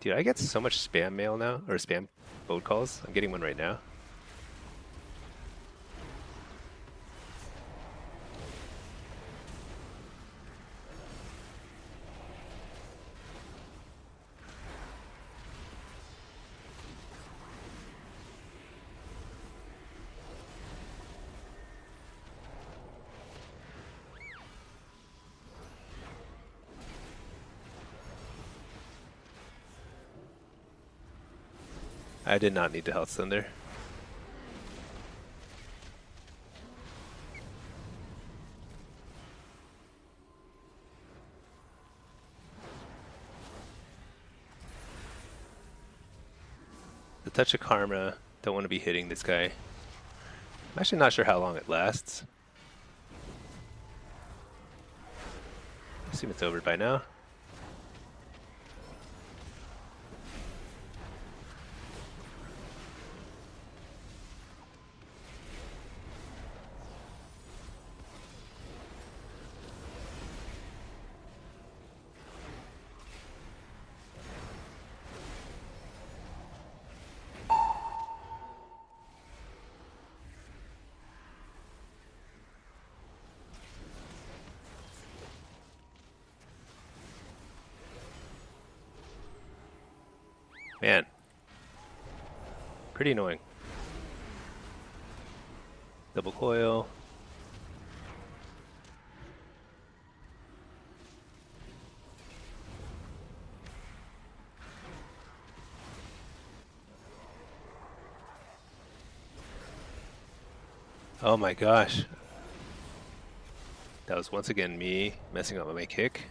Dude, I get so much spam mail now, or spam boat calls. I'm getting one right now. I did not need to health stun there. The touch of karma. Don't want to be hitting this guy. I'm actually not sure how long it lasts. I assume it's over by now. Man. Pretty annoying. Double coil. Oh my gosh. That was once again me messing up my kick.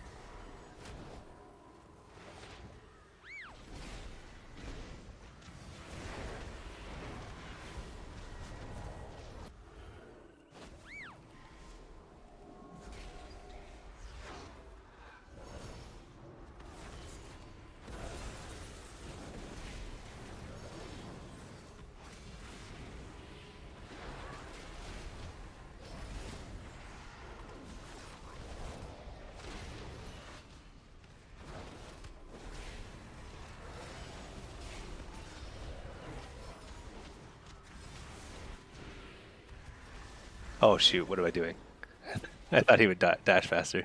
Oh shoot, what am I doing? I thought he would dash faster.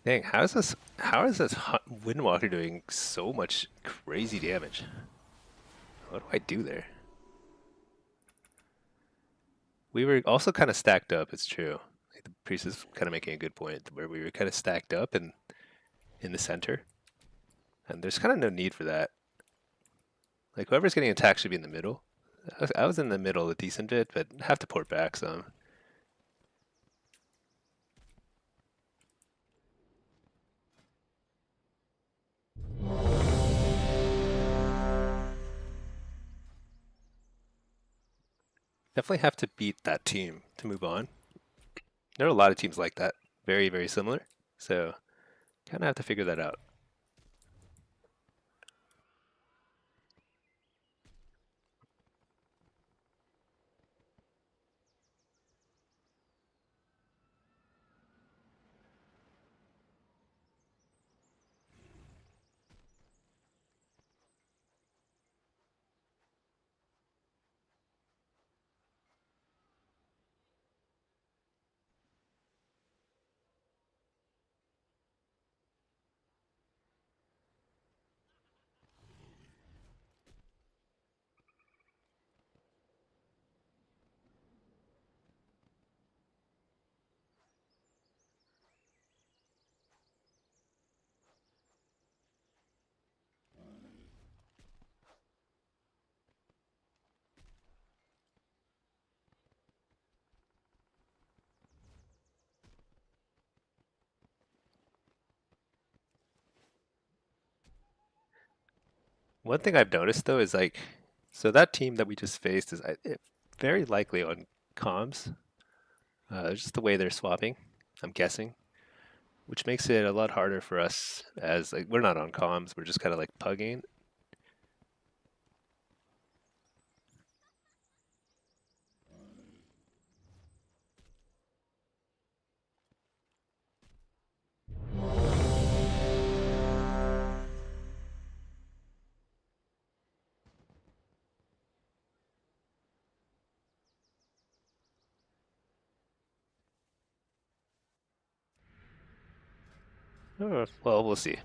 Dang, how is this Windwalker doing so much crazy damage? What do I do there? We were also kind of stacked up, it's true. Like the priest is kind of making a good point where we were kind of stacked up and in the center. And there's kind of no need for that. Like whoever's getting attacked should be in the middle. I was in the middle a decent bit, but I have to port back some. Definitely have to beat that team to move on. There are a lot of teams like that. Very, very similar. So kind of have to figure that out. One thing I've noticed though is like, so that team that we just faced is very likely on comms. Just the way they're swapping, I'm guessing, which makes it a lot harder for us as like we're not on comms. We're just kind of like pugging. Well, we'll see.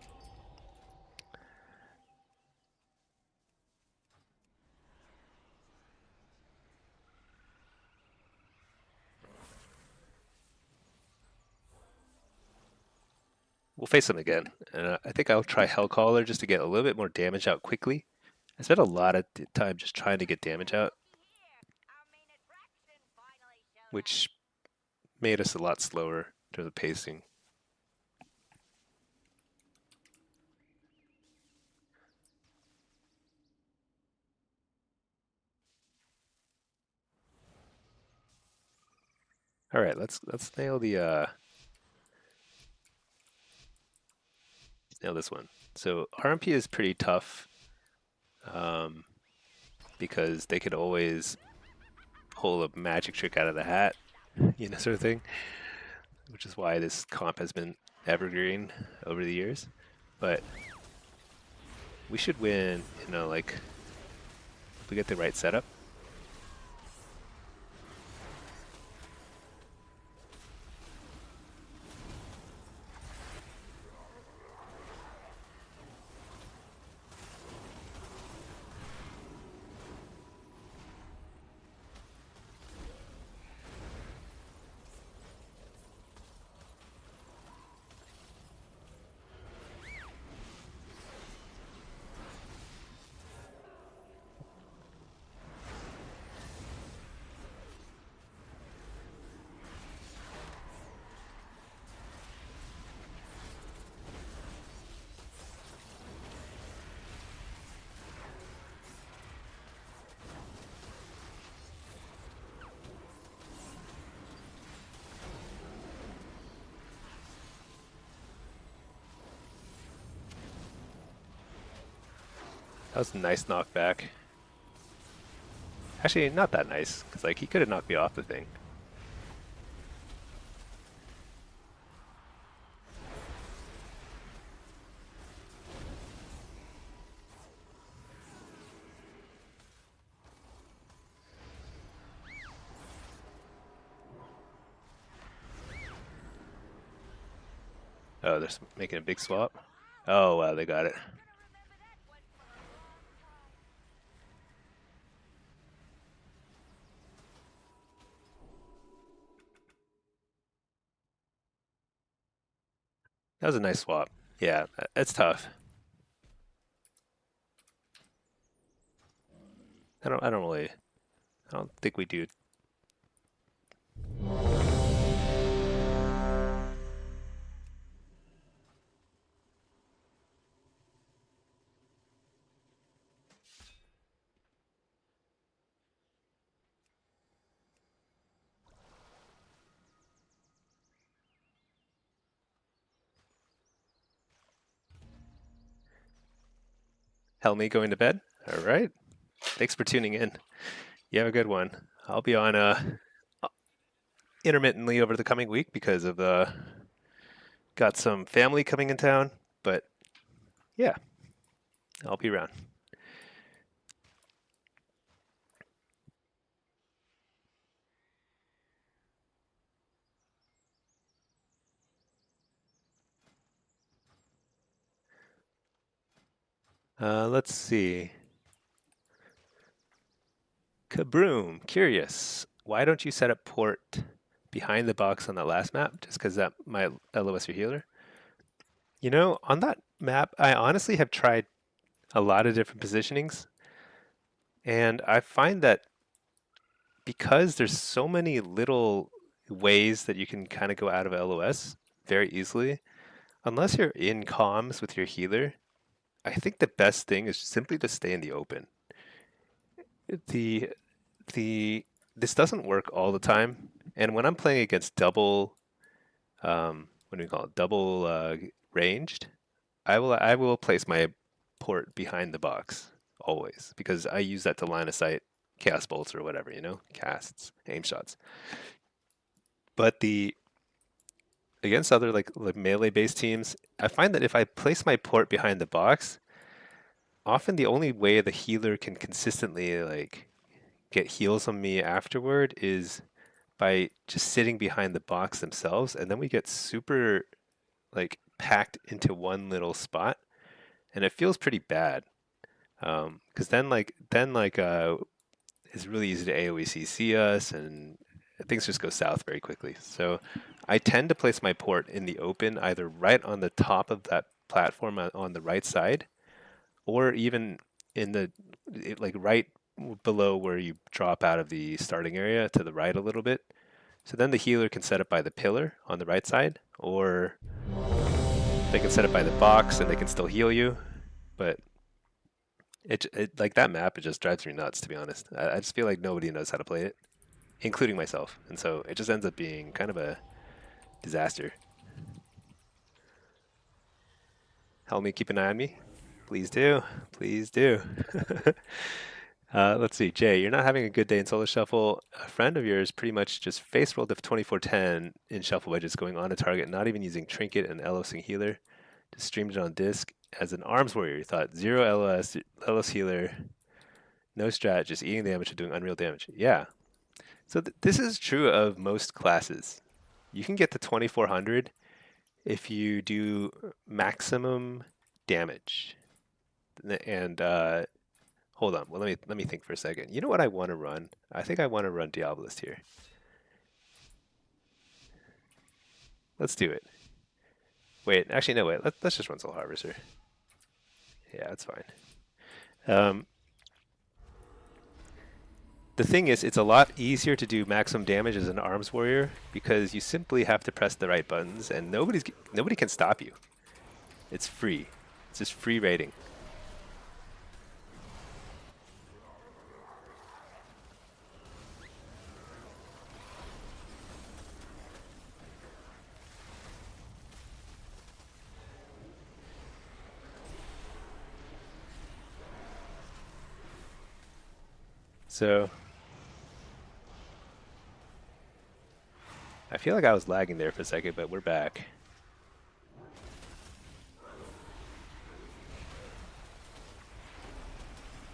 We'll face him again, and I think I'll try Hellcaller just to get a little bit more damage out quickly. I spent a lot of time just trying to get damage out, which made us a lot slower in terms of pacing. All right, let's nail the nail this one. So RMP is pretty tough because they could always pull a magic trick out of the hat, sort of thing. Which is why this comp has been evergreen over the years. But we should win, like if we get the right setup. That was a nice knockback. Actually, not that nice, because like he could have knocked me off the thing. Oh, they're making a big swap. Oh wow, they got it. That was a nice swap. Yeah, it's tough. I don't think we do. Helmy going to bed. All right. Thanks for tuning in. You have a good one. I'll be on intermittently over the coming week because of got some family coming in town, but yeah, I'll be around. Let's see. Kabroom, curious. Why don't you set up port behind the box on that last map? Just because that might LOS your healer? On that map, I honestly have tried a lot of different positionings, and I find that because there's so many little ways that you can kind of go out of LOS very easily, unless you're in comms with your healer, I think the best thing is simply to stay in the open. The this doesn't work all the time, and when I'm playing against double, what do we call it, double ranged, I will place my port behind the box always because I use that to line of sight cast bolts or whatever, casts, aim shots. But against other like melee based teams, I find that if I place my port behind the box, often the only way the healer can consistently like get heals on me afterward is by just sitting behind the box themselves, and then we get super like packed into one little spot, and it feels pretty bad. Because it's really easy to AoE CC us, and things just go south very quickly. So I tend to place my port in the open, either right on the top of that platform on the right side, or even in like right below where you drop out of the starting area to the right a little bit. So then the healer can set up by the pillar on the right side, or they can set up by the box and they can still heal you. But it like that map, it just drives me nuts, to be honest. I just feel like nobody knows how to play it, including myself, and so it just ends up being kind of a disaster. Help me, keep an eye on me. Please do. Please do. Let's see, Jay, you're not having a good day in solo shuffle. A friend of yours pretty much just face rolled a 2410 in shuffle wedges going on a target, not even using trinket and LOSing healer. Just streamed it on disc as an arms warrior. He thought 0 LOS healer, no strat, just eating damage and doing unreal damage. Yeah. So this is true of most classes. You can get to 2400 if you do maximum damage. And hold on. Well, let me think for a second. You know what I want to run? I think I want to run Diabolist here. Let's do it. Wait, actually no. Wait. Let's just run Soul Harvester. Yeah, that's fine. The thing is, it's a lot easier to do maximum damage as an arms warrior because you simply have to press the right buttons, and nobody can stop you. It's free. It's just free raiding. So I feel like I was lagging there for a second, but we're back.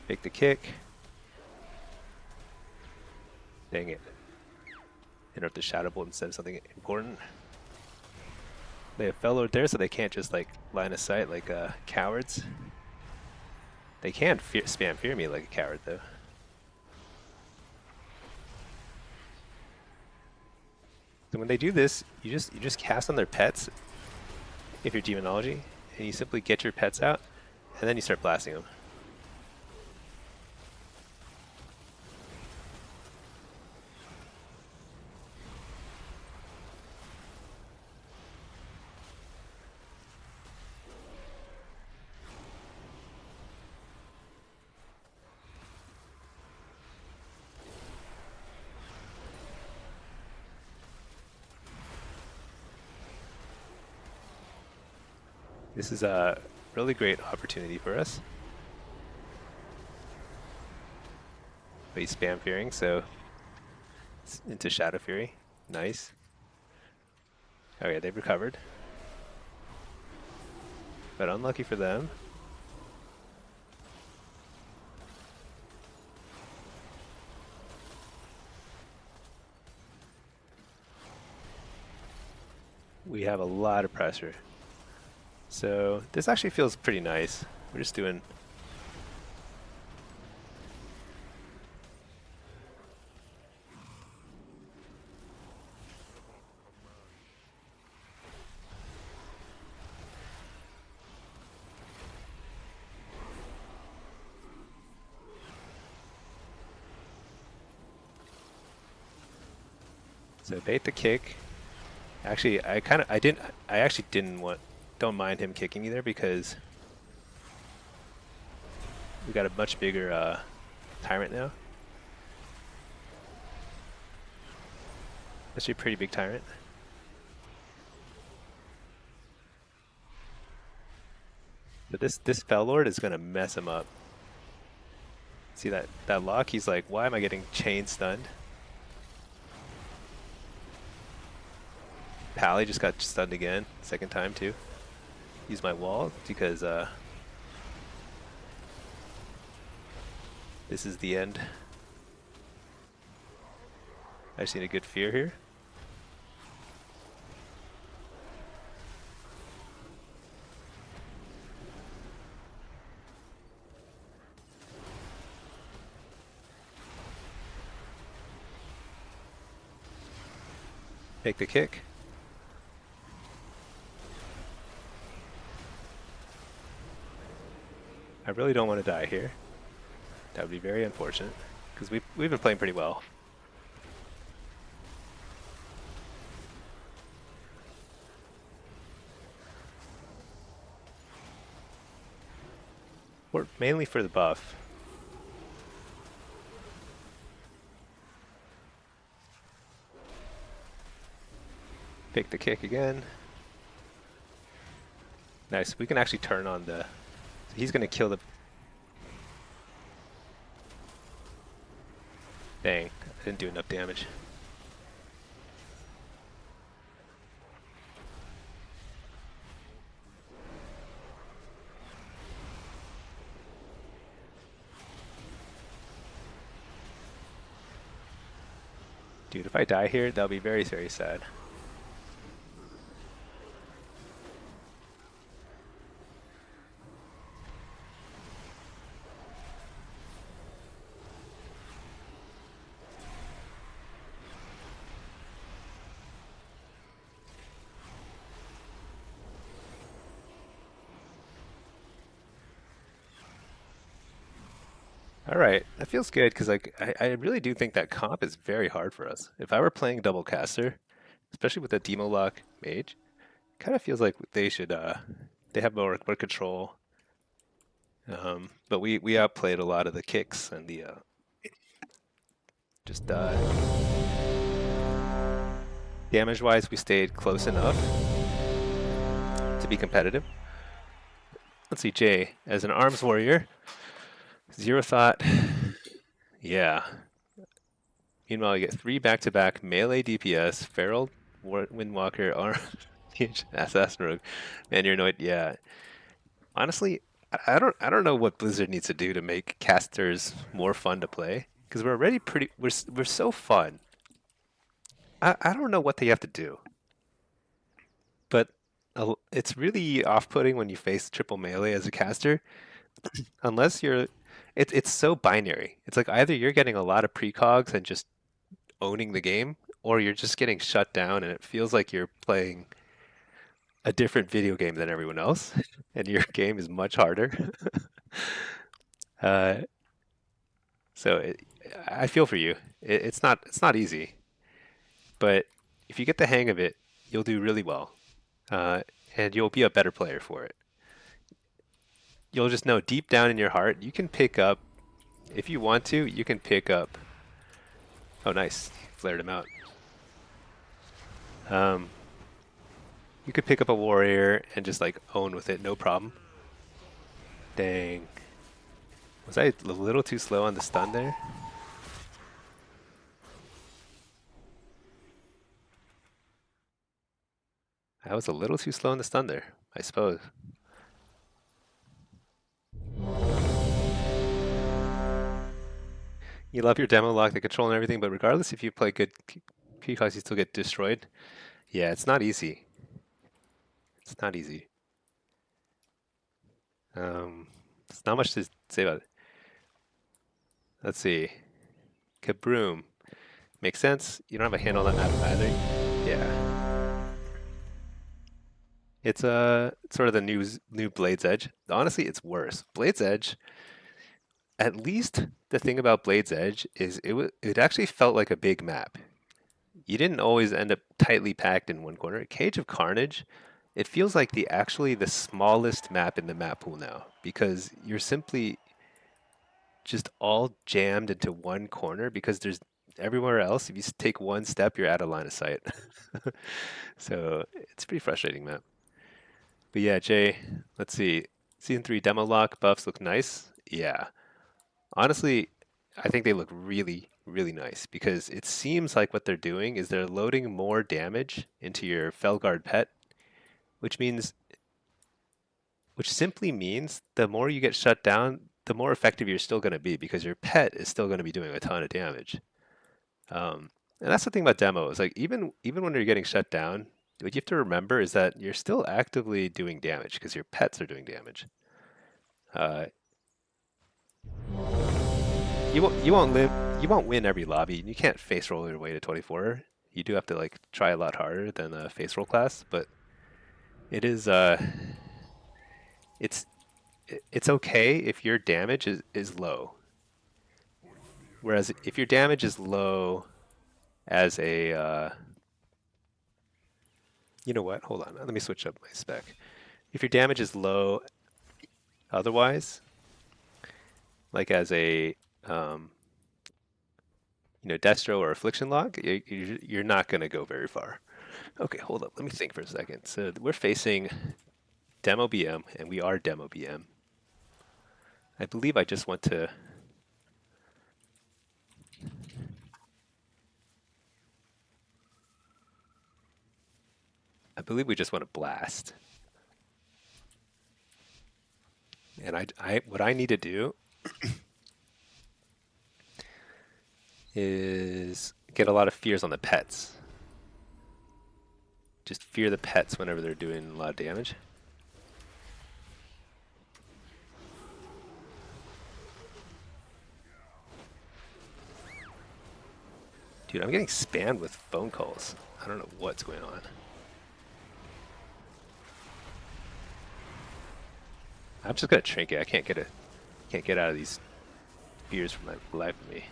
Make the kick. Dang it. Interrupt the Shadow Bolt instead of something important. They have Fellowed there, so they can't just like line of sight like cowards. They can spam fear me like a coward though. So when they do this, you just cast on their pets if you're demonology, and you simply get your pets out, and then you start blasting them. This is a really great opportunity for us. But he's spam fearing, so it's into Shadow Fury. Nice. Okay, they've recovered. But unlucky for them. We have a lot of pressure. So this actually feels pretty nice. We're just doing so bait the kick. Actually, I actually don't mind him kicking me there because we got a much bigger tyrant now. Actually a pretty big tyrant. But this Fellord is gonna mess him up. See that lock? He's like, why am I getting chain stunned? Pally just got stunned again, second time too. Use my wall because this is the end. I've seen a good fear here. Fake the kick. I really don't want to die here. That would be very unfortunate, because we've been playing pretty well. We're mainly for the buff. Pick the kick again. Nice. We can actually turn on the... So he's going to kill the... Dang. I didn't do enough damage. Dude, if I die here, that'll be very, very sad. All right, that feels good because like I really do think that comp is very hard for us. If I were playing double caster, especially with a demo lock mage, kind of feels like they should they have more control. But we outplayed a lot of the kicks and the just damage wise we stayed close enough to be competitive. Let's see, Jay, as an arms warrior. Zero thought. Yeah. Meanwhile, you get 3 back-to-back melee DPS, Feral, Windwalker, Arm, Assassin Rogue. Man, you're annoyed. Yeah. Honestly, I don't know what Blizzard needs to do to make casters more fun to play, because we're already pretty. We're so fun. I don't know what they have to do, but it's really off-putting when you face triple melee as a caster, unless you're. It's so binary. It's like either you're getting a lot of precogs and just owning the game, or you're just getting shut down and it feels like you're playing a different video game than everyone else, and your game is much harder. So I feel for you. It's not easy, but if you get the hang of it, you'll do really well, and you'll be a better player for it. You'll just know deep down in your heart, you can pick up, if you want to, you can pick up. Oh, nice. Flared him out. You could pick up a warrior and just like own with it, no problem. Dang. Was I a little too slow on the stun there? I was a little too slow on the stun there, I suppose. You love your demo lock, the control and everything, but regardless if you play good precogs, you still get destroyed. Yeah, it's not easy. It's not easy. There's not much to say about it. Let's see. Kabroom. Makes sense. You don't have a handle on that map either. Yeah. It's sort of the new Blade's Edge. Honestly, it's worse. Blade's Edge, at least the thing about Blade's Edge is it actually felt like a big map. You didn't always end up tightly packed in one corner. Cage of Carnage, it feels like the smallest map in the map pool now, because you're simply just all jammed into one corner, because there's everywhere else, if you take one step, you're out of line of sight. So it's a pretty frustrating map. But yeah, Jay, let's see. Season 3 demo lock buffs look nice. Yeah. Honestly, I think they look really, really nice, because it seems like what they're doing is they're loading more damage into your Felguard pet, which simply means the more you get shut down, the more effective you're still going to be, because your pet is still going to be doing a ton of damage. And that's the thing about demo, is like even when you're getting shut down, what you have to remember is that you're still actively doing damage, because your pets are doing damage. You won't win every lobby, and you can't face roll your way to 24. You do have to like try a lot harder than a face roll class, but it is it's it's okay if your damage is low. Whereas if your damage is low as a you know what? Hold on. Let me switch up my spec. If your damage is low otherwise, like as a Destro or Affliction lock, you're not going to go very far. Okay, hold up. Let me think for a second. So we're facing Demo BM, and we are Demo BM. I believe I just want to... I believe we just want to blast. And what I need to do is get a lot of fears on the pets. Just fear the pets whenever they're doing a lot of damage. Dude, I'm getting spammed with phone calls. I don't know what's going on. I'm just gonna trinket. I can't get out of these fears for my life of me.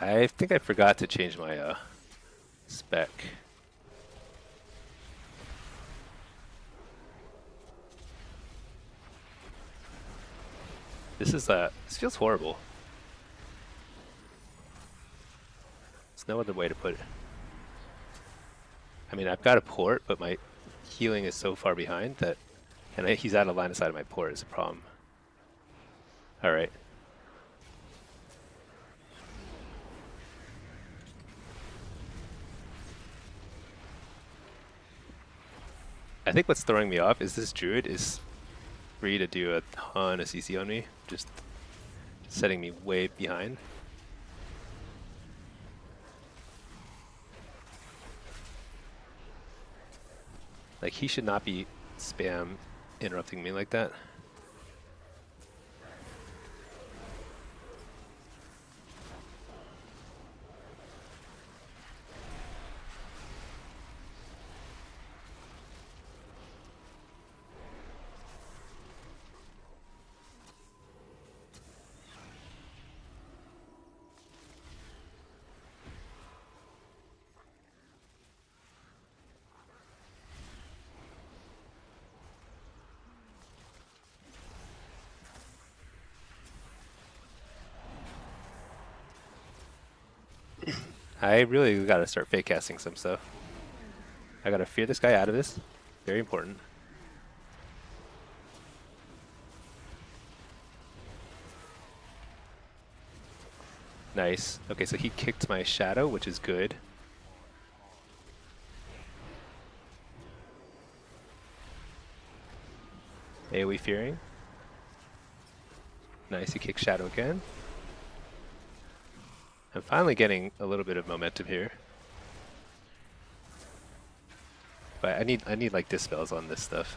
I think I forgot to change my spec. This feels horrible. There's no other way to put it. I mean, I've got a port, but my healing is so far behind that, and he's out of line of sight of my port is a problem. All right. I think what's throwing me off is this druid is free to do a ton of CC on me, just setting me way behind. Like, he should not be spam interrupting me like that. I really gotta start fake casting some stuff. I gotta fear this guy out of this. Very important. Nice. Okay, so he kicked my shadow, which is good. AoE fearing. Nice, he kicked shadow again. I'm finally getting a little bit of momentum here. But I need like dispels on this stuff.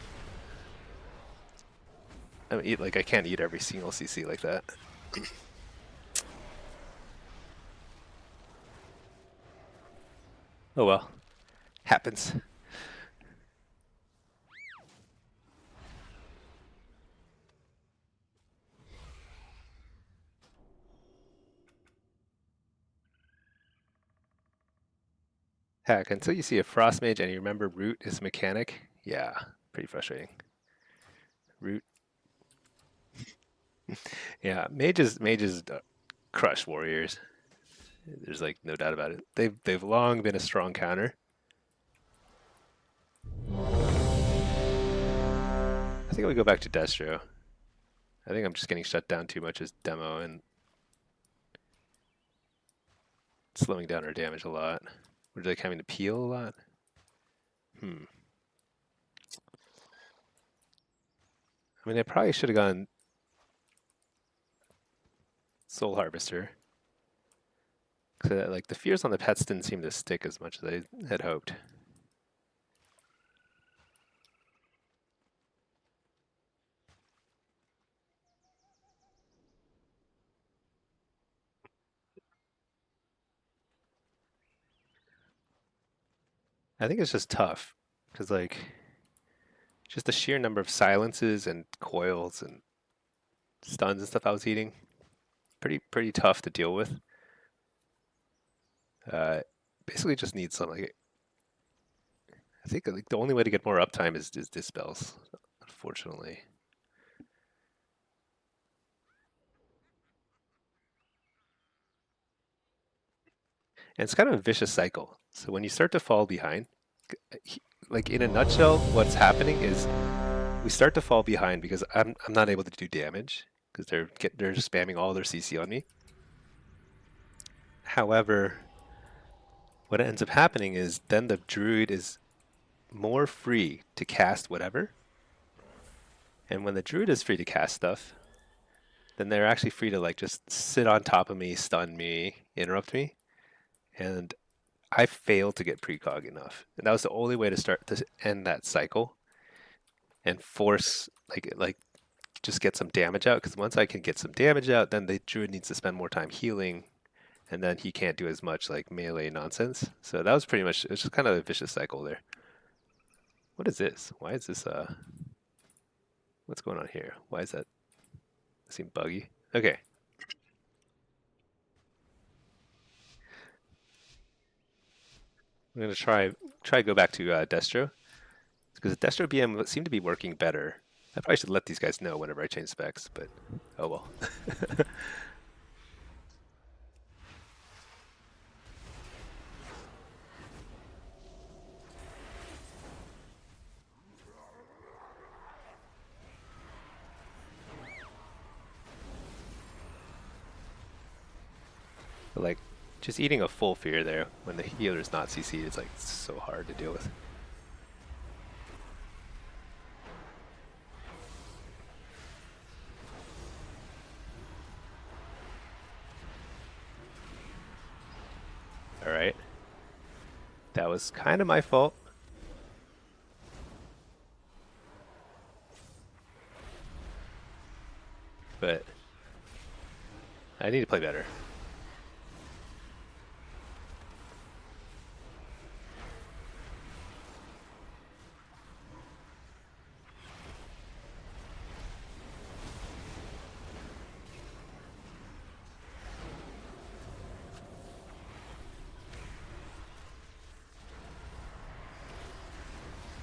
I mean, I can't eat every single CC like that. Oh well. Happens. Heck, until you see a frost mage and you remember root is mechanic, yeah, pretty frustrating. Root. Yeah, mages crush warriors. There's like no doubt about it. They've long been a strong counter. I think we go back to Destro. I think I'm just getting shut down too much as demo and slowing down our damage a lot. We're like having to peel a lot. I mean, I probably should have gone Soul Harvester. So, like, the fears on the pets didn't seem to stick as much as I had hoped. I think it's just tough because, like, just the sheer number of silences and coils and stuns and stuff I was eating, pretty tough to deal with. Basically, just need some, like, I think, like, the only way to get more uptime is dispels, unfortunately. And it's kind of a vicious cycle. So when you start to fall behind, like, in a nutshell, what's happening is we start to fall behind because I'm not able to do damage because they're just spamming all their CC on me. However, what ends up happening is then the druid is more free to cast whatever. And when the druid is free to cast stuff, then they're actually free to, like, just sit on top of me, stun me, interrupt me. And I failed to get precog enough. And that was the only way to start to end that cycle and force, like just get some damage out. Because once I can get some damage out, then the druid needs to spend more time healing, and then he can't do as much, like, melee nonsense. So that was pretty much, it was just kind of a vicious cycle there. What is this? Why is this, what's going on here? Why is that seem buggy? Okay. I'm gonna try go back to Destro, because Destro BM seemed to be working better. I probably should let these guys know whenever I change specs, but oh well. But, like, just eating a full fear there when the healer's not CC'd is, like, so hard to deal with. Alright. That was kind of my fault. But I need to play better.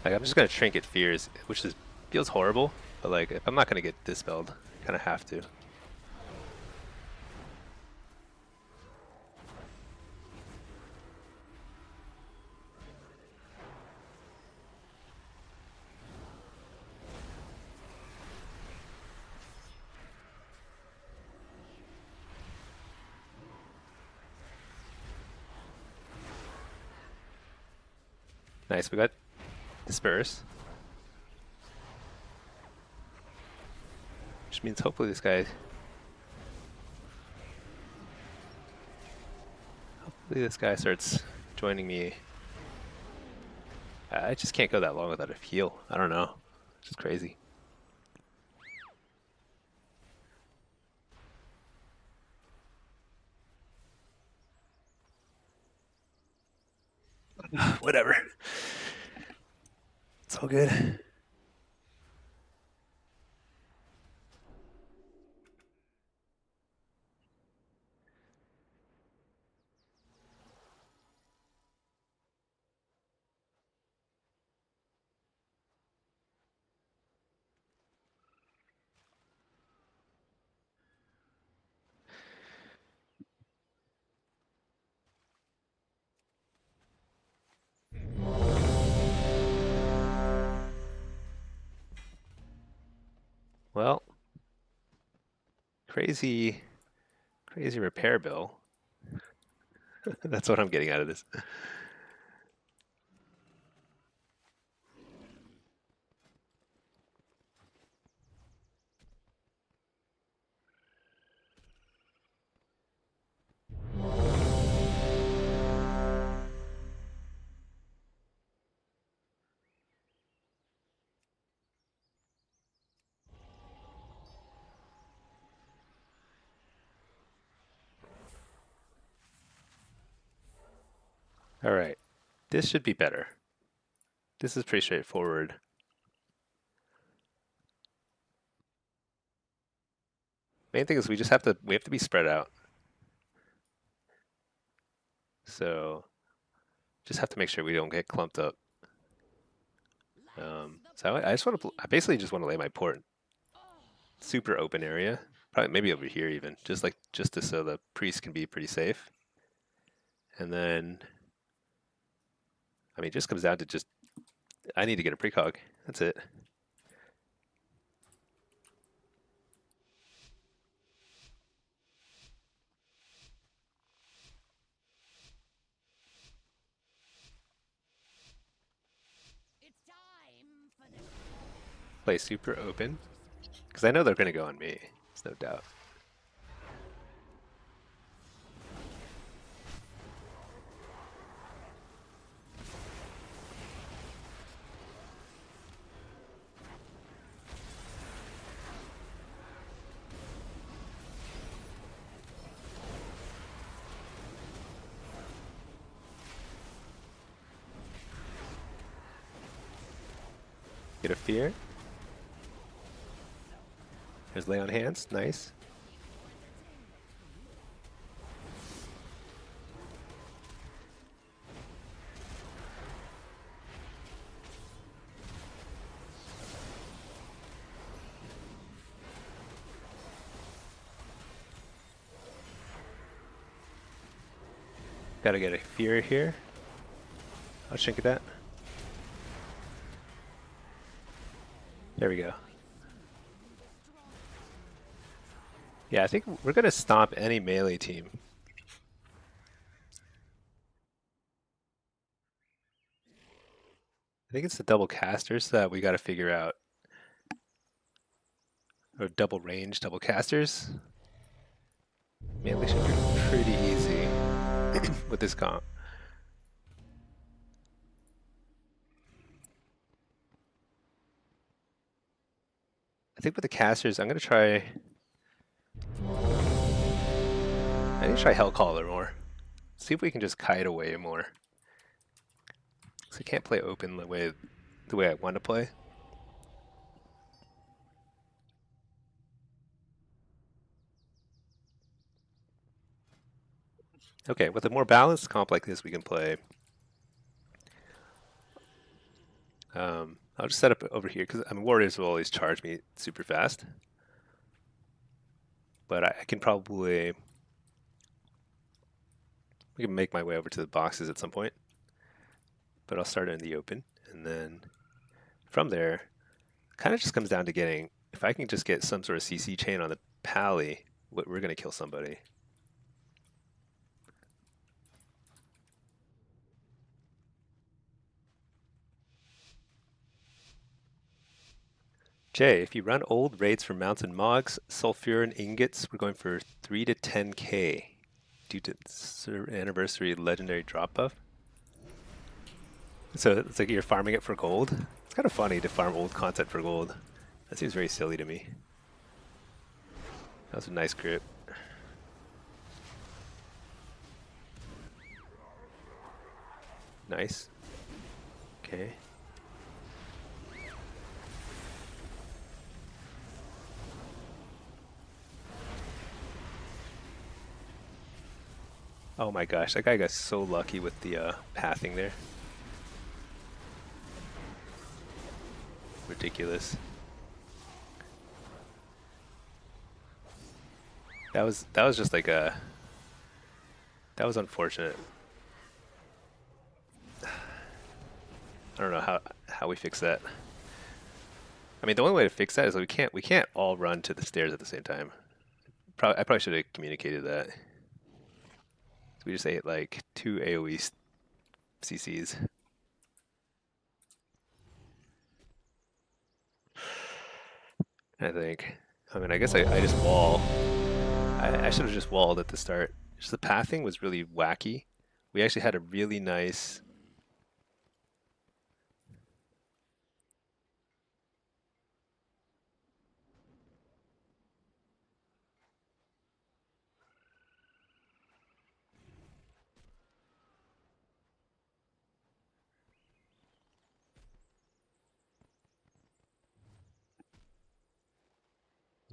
Like, I'm just gonna trinket fears, which feels horrible, but, like, if I'm not gonna get dispelled, I kind of have to. Nice, we got disperse. Which means hopefully this guy... Hopefully this guy starts joining me. I just can't go that long without a heal. I don't know. It's just crazy. Whatever. It's all good. Well, crazy repair bill. That's what I'm getting out of this. All right, this should be better. This is pretty straightforward. Main thing is we have to be spread out. So just have to make sure we don't get clumped up. So I basically just want to lay my port super open area, probably maybe over here even, just so the priest can be pretty safe. And then, I mean, it just comes down to I need to get a precog. That's it. It's time for the Play super open, because I know they're going to go on me. There's no doubt. Get a fear. There's lay on hands. Nice. Gotta get a fear here. I'll shrink that. There we go. Yeah, I think we're gonna stomp any melee team. I think it's the double casters that we gotta figure out. Or double range, double casters. Melee should be pretty easy with this comp. I think with the casters, I need to try Hellcaller more. See if we can just kite away more. So I can't play open the way I want to play. Okay, with a more balanced comp like this, we can play. I'll just set up over here because warriors will always charge me super fast. But I can probably we can make my way over to the boxes at some point. But I'll start in the open, and then from there, kind of just comes down to getting. If I can just get some sort of CC chain on the pally, we're gonna kill somebody. Jay, if you run old rates for mounts and mogs, sulfurin ingots, we're going for 3 to 10k due to anniversary legendary drop buff. So it's like you're farming it for gold. It's kind of funny to farm old content for gold. That seems very silly to me. That was a nice grip. Nice. Okay. Oh my gosh, that guy got so lucky with the pathing there. Ridiculous. That was just like that was unfortunate. I don't know how we fix that. I mean, the only way to fix that is we can't all run to the stairs at the same time. I probably should have communicated that. So we just ate like 2 AoE CCs. I think. I mean, I guess I just wall. I should have just walled at the start. Just the pathing was really wacky. We actually had a really nice.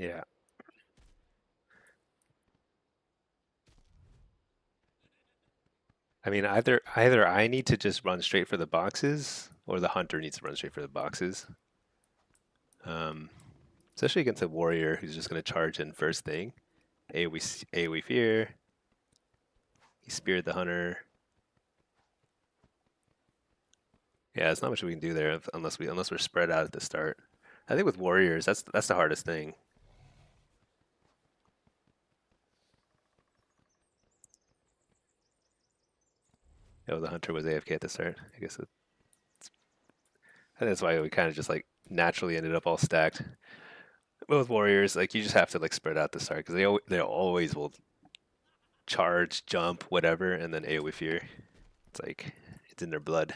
Yeah. I mean, either I need to just run straight for the boxes, or the hunter needs to run straight for the boxes. Um, Especially against a warrior who's just going to charge in first thing. AoE fear. He speared the hunter. Yeah, there's not much we can do there unless we're spread out at the start. I think with warriors, that's the hardest thing. Oh, the hunter was AFK at the start. I guess I think that's why we kind of just like naturally ended up all stacked. But with warriors, like you just have to like spread out the start because they always will charge, jump, whatever, and then AoE fear. It's like it's in their blood.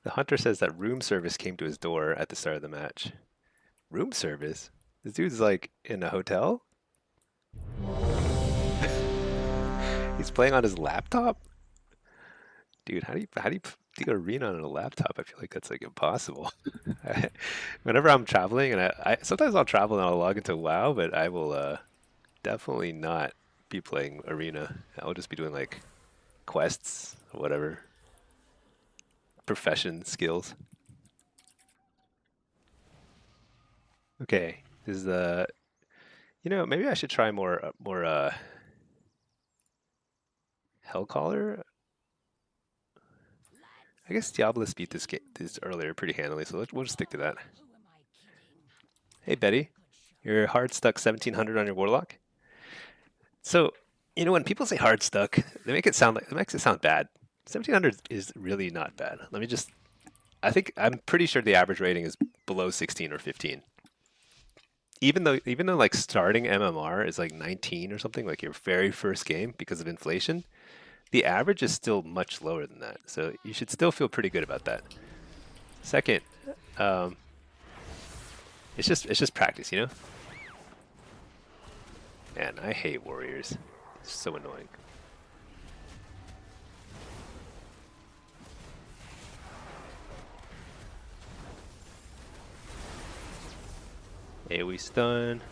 The hunter says that room service came to his door at the start of the match. Room service? This dude's like in a hotel? He's playing on his laptop? Dude, how do you do arena on a laptop? I feel like that's like impossible. Whenever I'm traveling, and I sometimes I'll travel and I'll log into WoW, but I will definitely not be playing arena. I'll just be doing like quests or whatever, profession skills. Okay, this is maybe I should try more Hellcaller. I guess Diablos beat this earlier pretty handily, so we'll just stick to that. Hey Betty, you're hard stuck 1700 on your Warlock. So, when people say hard stuck, it makes it sound bad. 1700 is really not bad. I'm pretty sure the average rating is below 16 or 15. Even though like starting MMR is like 19 or something, like your very first game because of inflation, the average is still much lower than that. So you should still feel pretty good about that. Second, it's just practice, Man, I hate warriors. It's so annoying. AoE stun.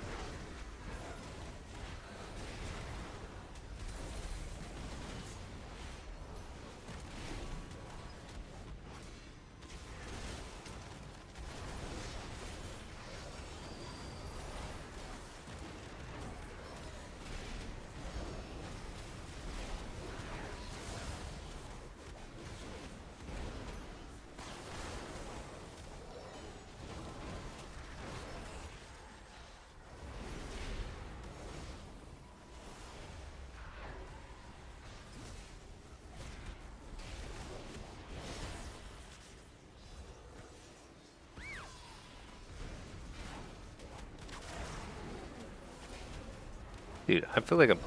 Dude, I feel like I'm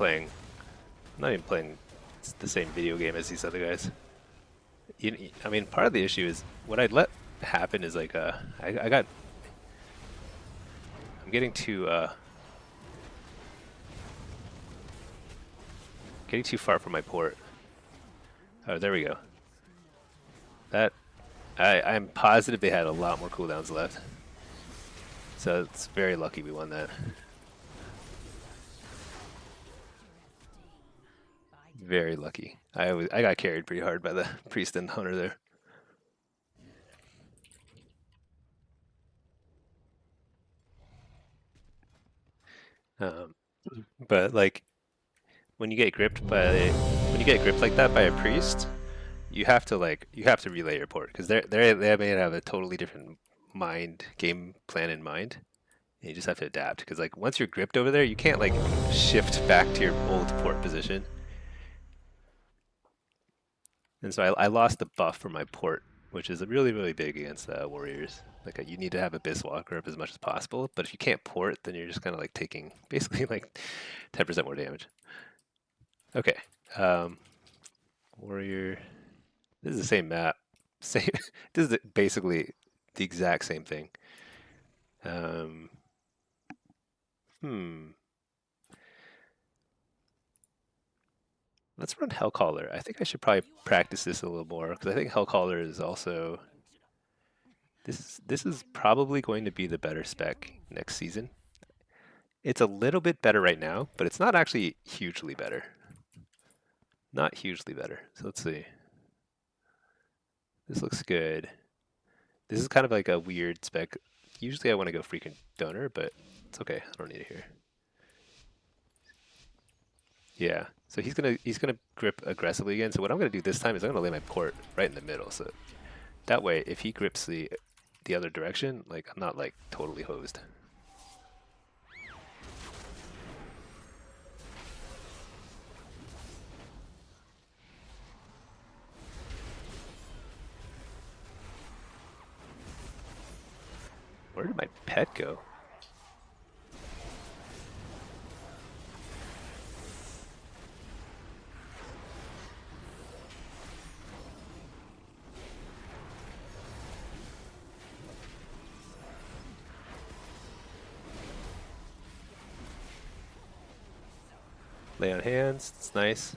not even playing the same video game as these other guys. I mean, part of the issue is what I'd let happen is like, I'm getting too far from my port. Oh, there we go. I'm positive they had a lot more cooldowns left. So it's very lucky we won that. Very lucky. I got carried pretty hard by the priest and hunter there. But like when you get gripped like that by a priest, you have to relay your port because they may have a totally different game plan in mind. And you just have to adapt because like once you're gripped over there, you can't like shift back to your old port position. And so I lost the buff for my port which is really, really big against warriors. Like you need to have Abyss Walker up as much as possible, but if you can't port, then you're just kind of like taking basically like 10% more damage. Okay, warrior. This is the same map. Same. This is basically the exact same thing. Um, hmm. Let's run Hellcaller. I think I should probably practice this a little more because I think Hellcaller is also this is probably going to be the better spec next season. It's a little bit better right now, but it's not actually hugely better. Not hugely better. So let's see. This looks good. This is kind of like a weird spec. Usually I want to go freaking donor, but it's okay. I don't need it here. Yeah. So he's gonna grip aggressively again. So what I'm gonna do this time is I'm gonna lay my port right in the middle. So that way, if he grips the other direction, like I'm not like totally hosed. Where did my pet go? Lay on hands. It's nice.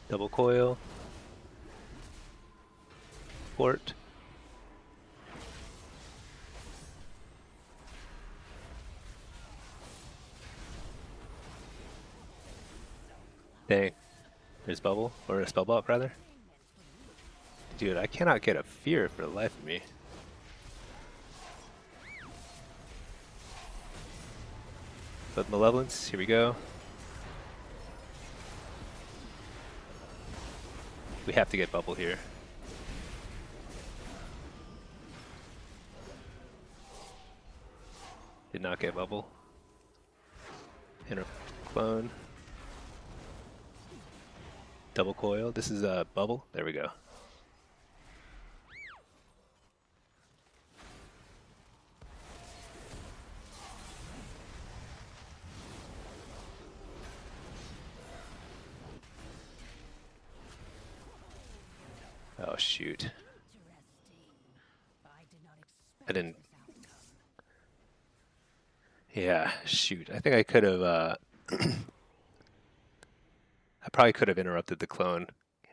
Double coil. Port. Dang. There's bubble, or a spell bot rather. Dude, I cannot get a fear for the life of me. But Malevolence, here we go. We have to get bubble here. Did not get bubble. Inner clone. Double coil. This is a bubble. There we go. Oh shoot. I didn't. Yeah, shoot. I think I could have. I probably could have interrupted the clone,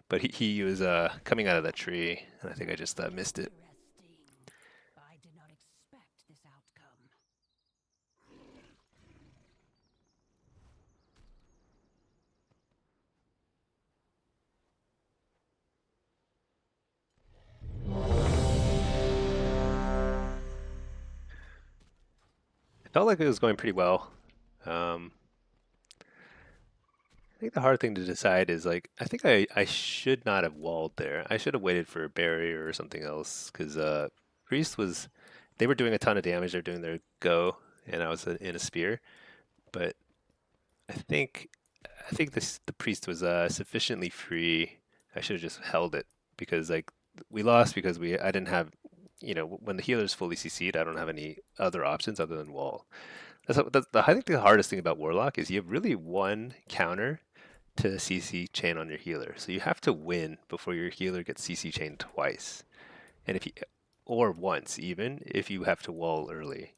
but he was coming out of that tree, and I think I just missed it. I did not expect this outcome. It felt like it was going pretty well. I think the hard thing to decide is like I think I should not have walled there. I should have waited for a barrier or something else because priest was they were doing a ton of damage. They're doing their go, and I was in a spear. But I think the priest was sufficiently free. I should have just held it because like we lost because I didn't have when the healer's fully CC'd, I don't have any other options other than wall. I think the hardest thing about Warlock is you have really one counter to CC chain on your healer. So you have to win before your healer gets CC chained twice. And or once even, if you have to wall early.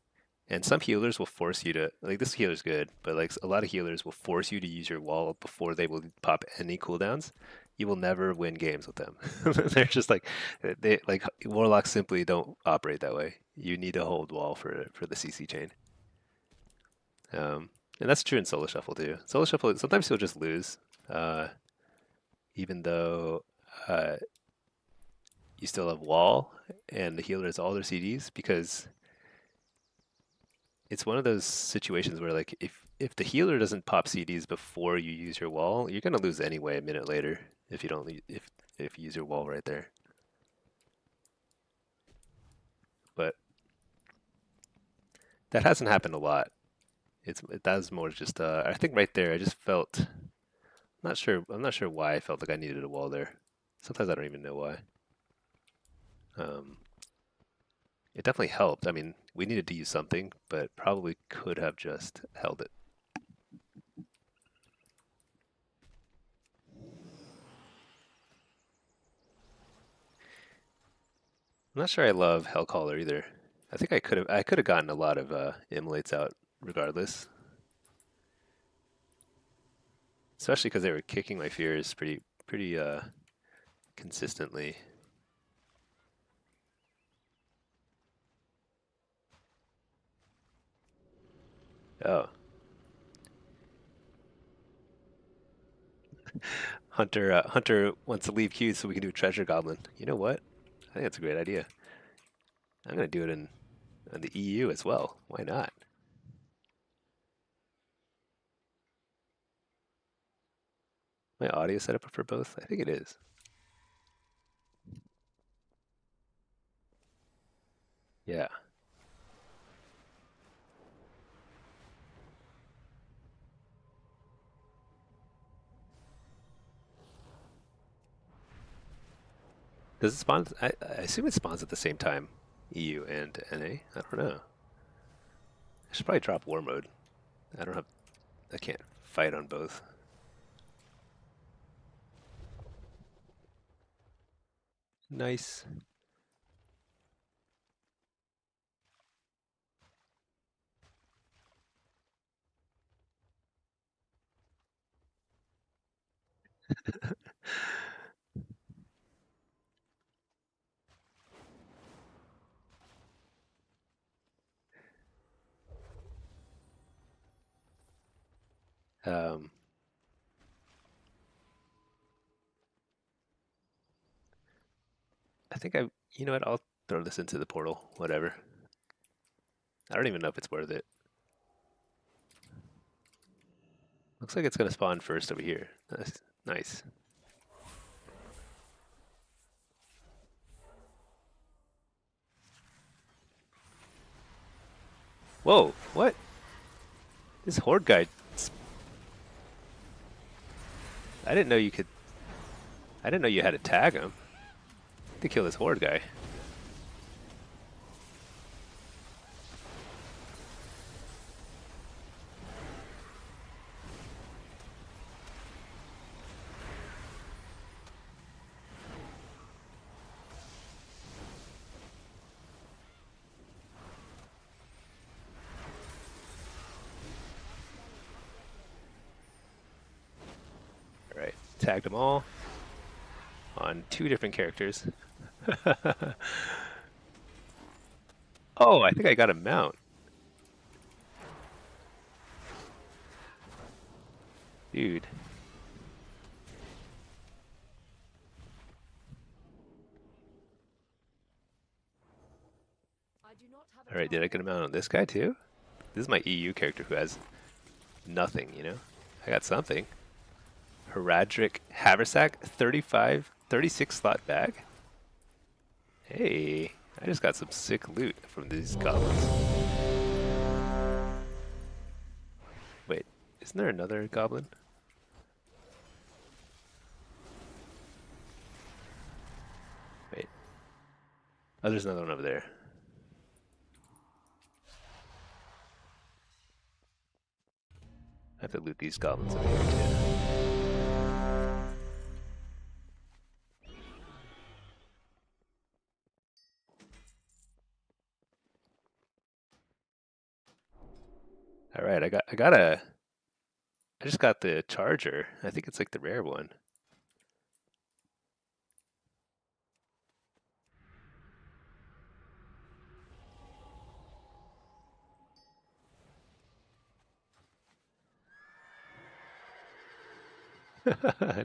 And some healers will force you to, like this healer's good, but like a lot of healers will force you to use your wall before they will pop any cooldowns. You will never win games with them. They're just like Warlocks simply don't operate that way. You need to hold wall for the CC chain. And that's true in Solo Shuffle too. Solo Shuffle, sometimes you'll just lose, even though you still have wall and the healer has all their CDs, because it's one of those situations where like if the healer doesn't pop CDs before you use your wall, you're gonna lose anyway a minute later. if you don't if you use your wall right there. But that hasn't happened a lot. That was more just I think right there I just felt I'm not sure why I felt like I needed a wall there. Sometimes I don't even know why. Um, it definitely helped. I mean, we needed to use something, but probably could have just held it. I'm not sure I love Hellcaller either. I think I could have gotten a lot of immolates out regardless. Especially because they were kicking my fears pretty consistently. Oh, Hunter wants to leave queues so we can do a treasure goblin. You know what? I think that's a great idea. I'm gonna do it in the EU as well. Why not? My audio set up for both? I think it is. Yeah. Does it spawn? I assume it spawns at the same time, EU and NA. I don't know. I should probably drop war mode. I don't have. I can't fight on both. Nice. Um, I think I. You know what? I'll throw this into the portal. Whatever. I don't even know if it's worth it. Looks like it's gonna spawn first over here. That's nice. Whoa! What? This horde guy. I didn't know you could. I didn't know you had to tag him to kill this horde guy. All right, tagged them all on 2 different characters. Oh, I think I got a mount. Dude. I do not have a Alright, did I get a mount on this guy too? This is my EU character who has nothing, you know? I got something. Heradric Haversack, 36 slot bag. Hey, I just got some sick loot from these goblins. Wait, isn't there another goblin? Wait. Oh, there's another one over there. I have to loot these goblins over here too. Alright, I just got the charger. I think it's like the rare one.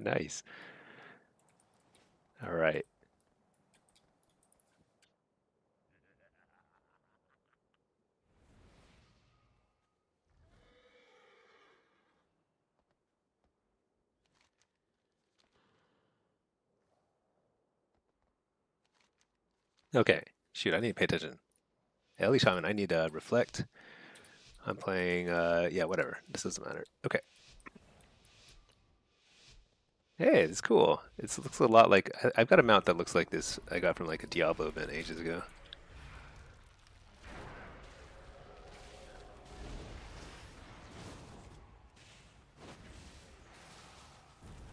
Nice. Alright. Okay. Shoot, I need to pay attention. Ellie Shaman, I need to reflect. I'm playing, yeah, whatever. This doesn't matter. Okay. Hey, it's cool. It looks a lot like, I've got a mount that looks like this I got from like a Diablo event ages ago.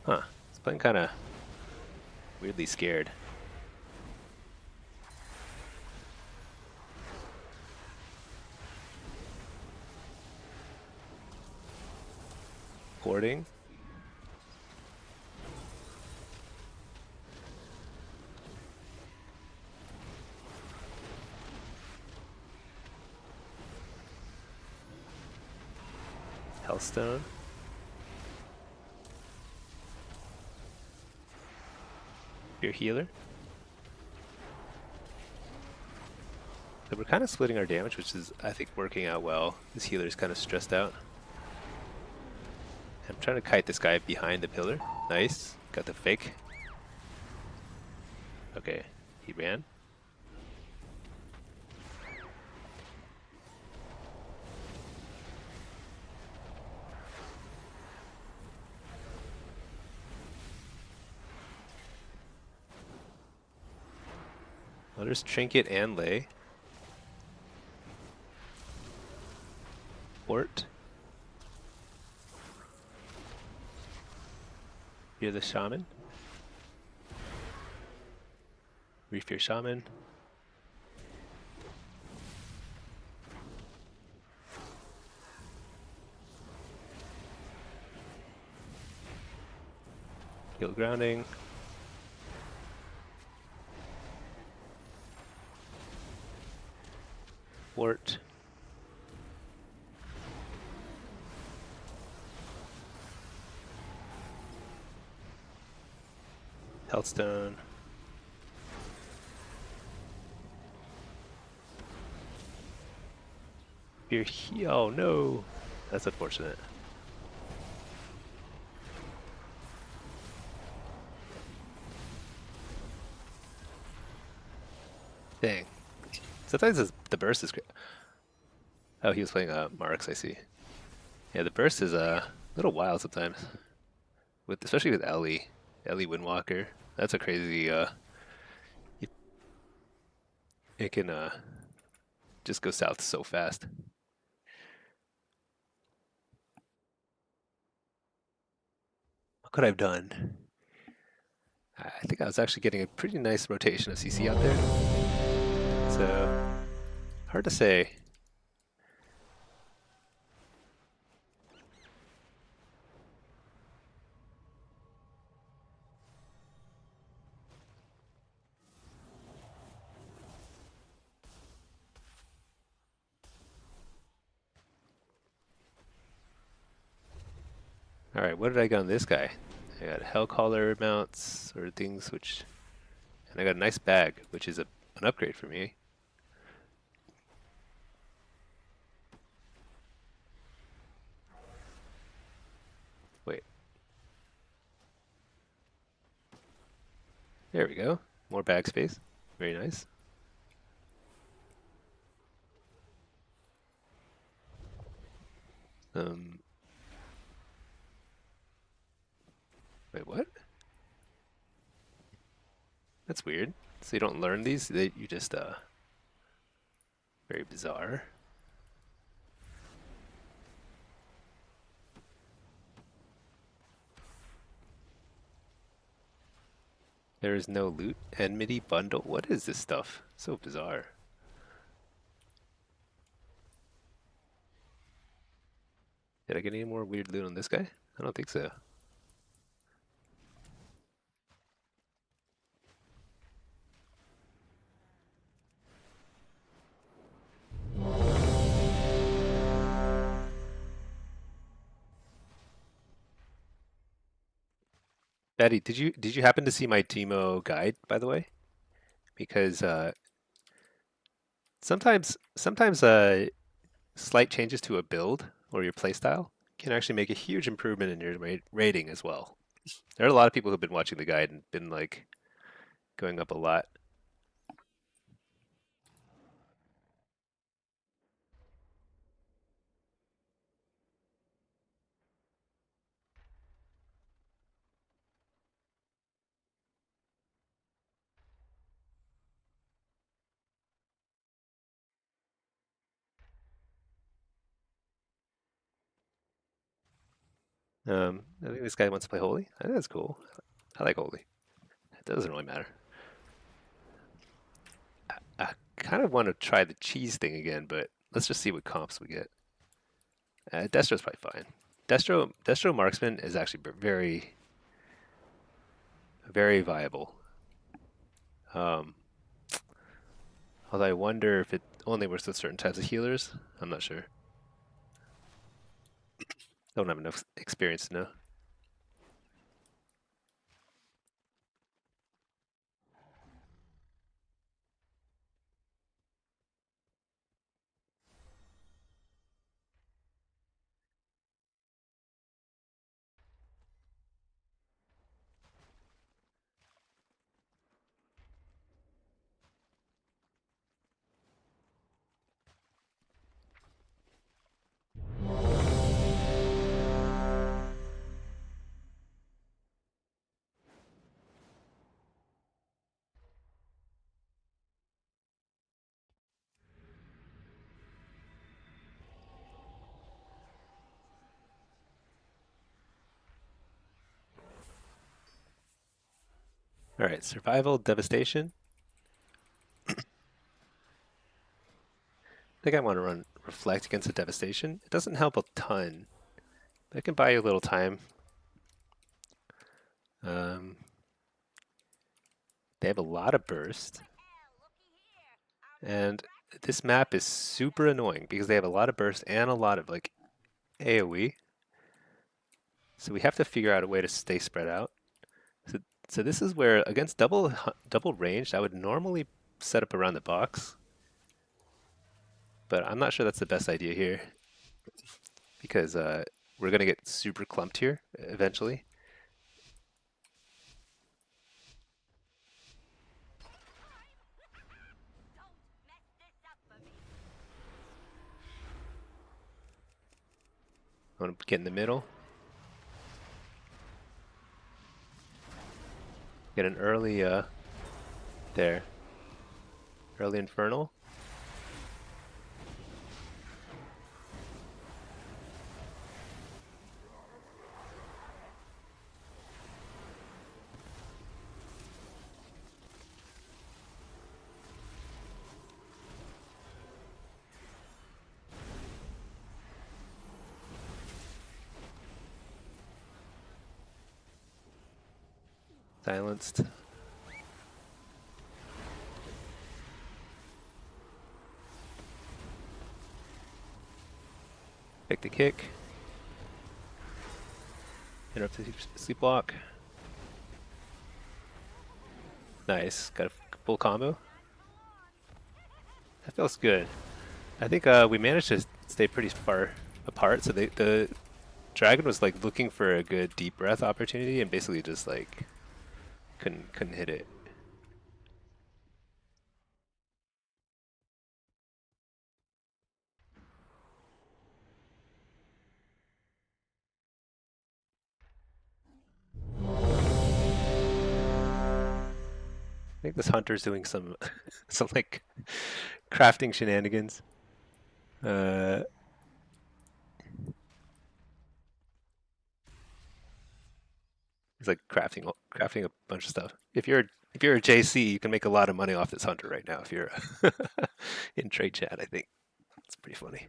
Huh. It's playing kind of weirdly scared. Hoarding. Hellstone. Your healer. So we're kind of splitting our damage, which is, I think, working out well. This healer's kind of stressed out. I'm trying to kite this guy behind the pillar. Nice. Got the fake. Okay, he ran. Oh, there's Trinket and Lay. Port. You're the Shaman. Reef your Shaman. Heal grounding. Wart. Healthstone. You're oh no, that's unfortunate. Dang. Sometimes the burst is great. Oh, he was playing Marks, I see. Yeah, the burst is a little wild sometimes. Especially with Ellie Windwalker. That's a crazy it can just go south so fast. What could I have done? I think I was actually getting a pretty nice rotation of CC out there. So hard to say. Alright, what did I get on this guy? I got Hellcaller mounts or things which... And I got a nice bag, which is an upgrade for me. Wait. There we go. More bag space. Very nice. Wait, what? That's weird. So you don't learn these? You just, very bizarre. There is no loot enmity bundle. What is this stuff? So bizarre. Did I get any more weird loot on this guy? I don't think so. Betty, did you happen to see my Demo guide, by the way? Because sometimes slight changes to a build or your playstyle can actually make a huge improvement in your rating as well. There are a lot of people who've been watching the guide and been like going up a lot. I think this guy wants to play Holy. I think that's cool. I like Holy. It doesn't really matter. I kind of want to try the cheese thing again, but let's just see what comps we get. Destro's probably fine. Destro Marksman is actually very, very viable. Um, Although I wonder if it only works with certain types of healers. I'm not sure. Don't have enough experience to know. All right, survival, devastation. I think I want to run reflect against the devastation. It doesn't help a ton, but it can buy you a little time. Um, they have a lot of burst, and this map is super annoying because they have a lot of burst and a lot of like AoE. So we have to figure out a way to stay spread out. So this is where against double ranged, I would normally set up around the box, but I'm not sure that's the best idea here because we're gonna get super clumped here eventually. I want to get in the middle, get an early there, early infernal. Silenced. Pick the kick. Interrupt the sleep walk. Nice. Got a full combo. That feels good. I think we managed to stay pretty far apart. So the dragon was like looking for a good deep breath opportunity and basically just like couldn't hit it. I think this hunter's doing some some like crafting shenanigans. He's like crafting a bunch of stuff. If you're a JC, you can make a lot of money off this hunter right now. If you're in trade chat, I think it's pretty funny.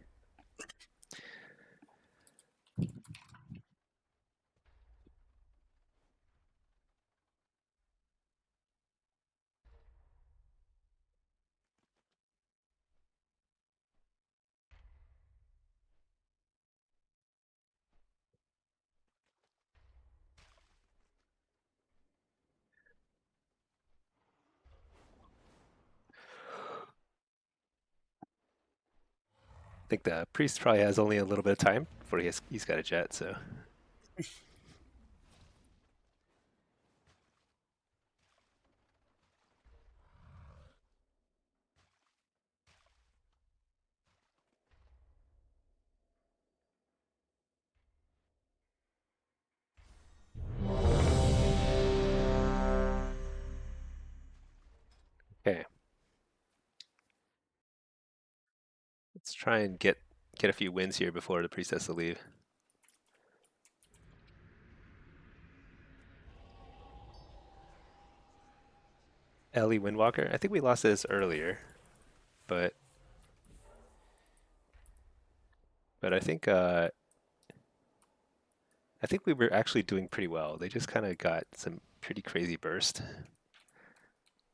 I think the priest probably has only a little bit of time before he's got a jet. So okay, let's try and get a few wins here before the priest has to leave. Ellie Windwalker. I think we lost this earlier, but I think we were actually doing pretty well. They just kind of got some pretty crazy burst,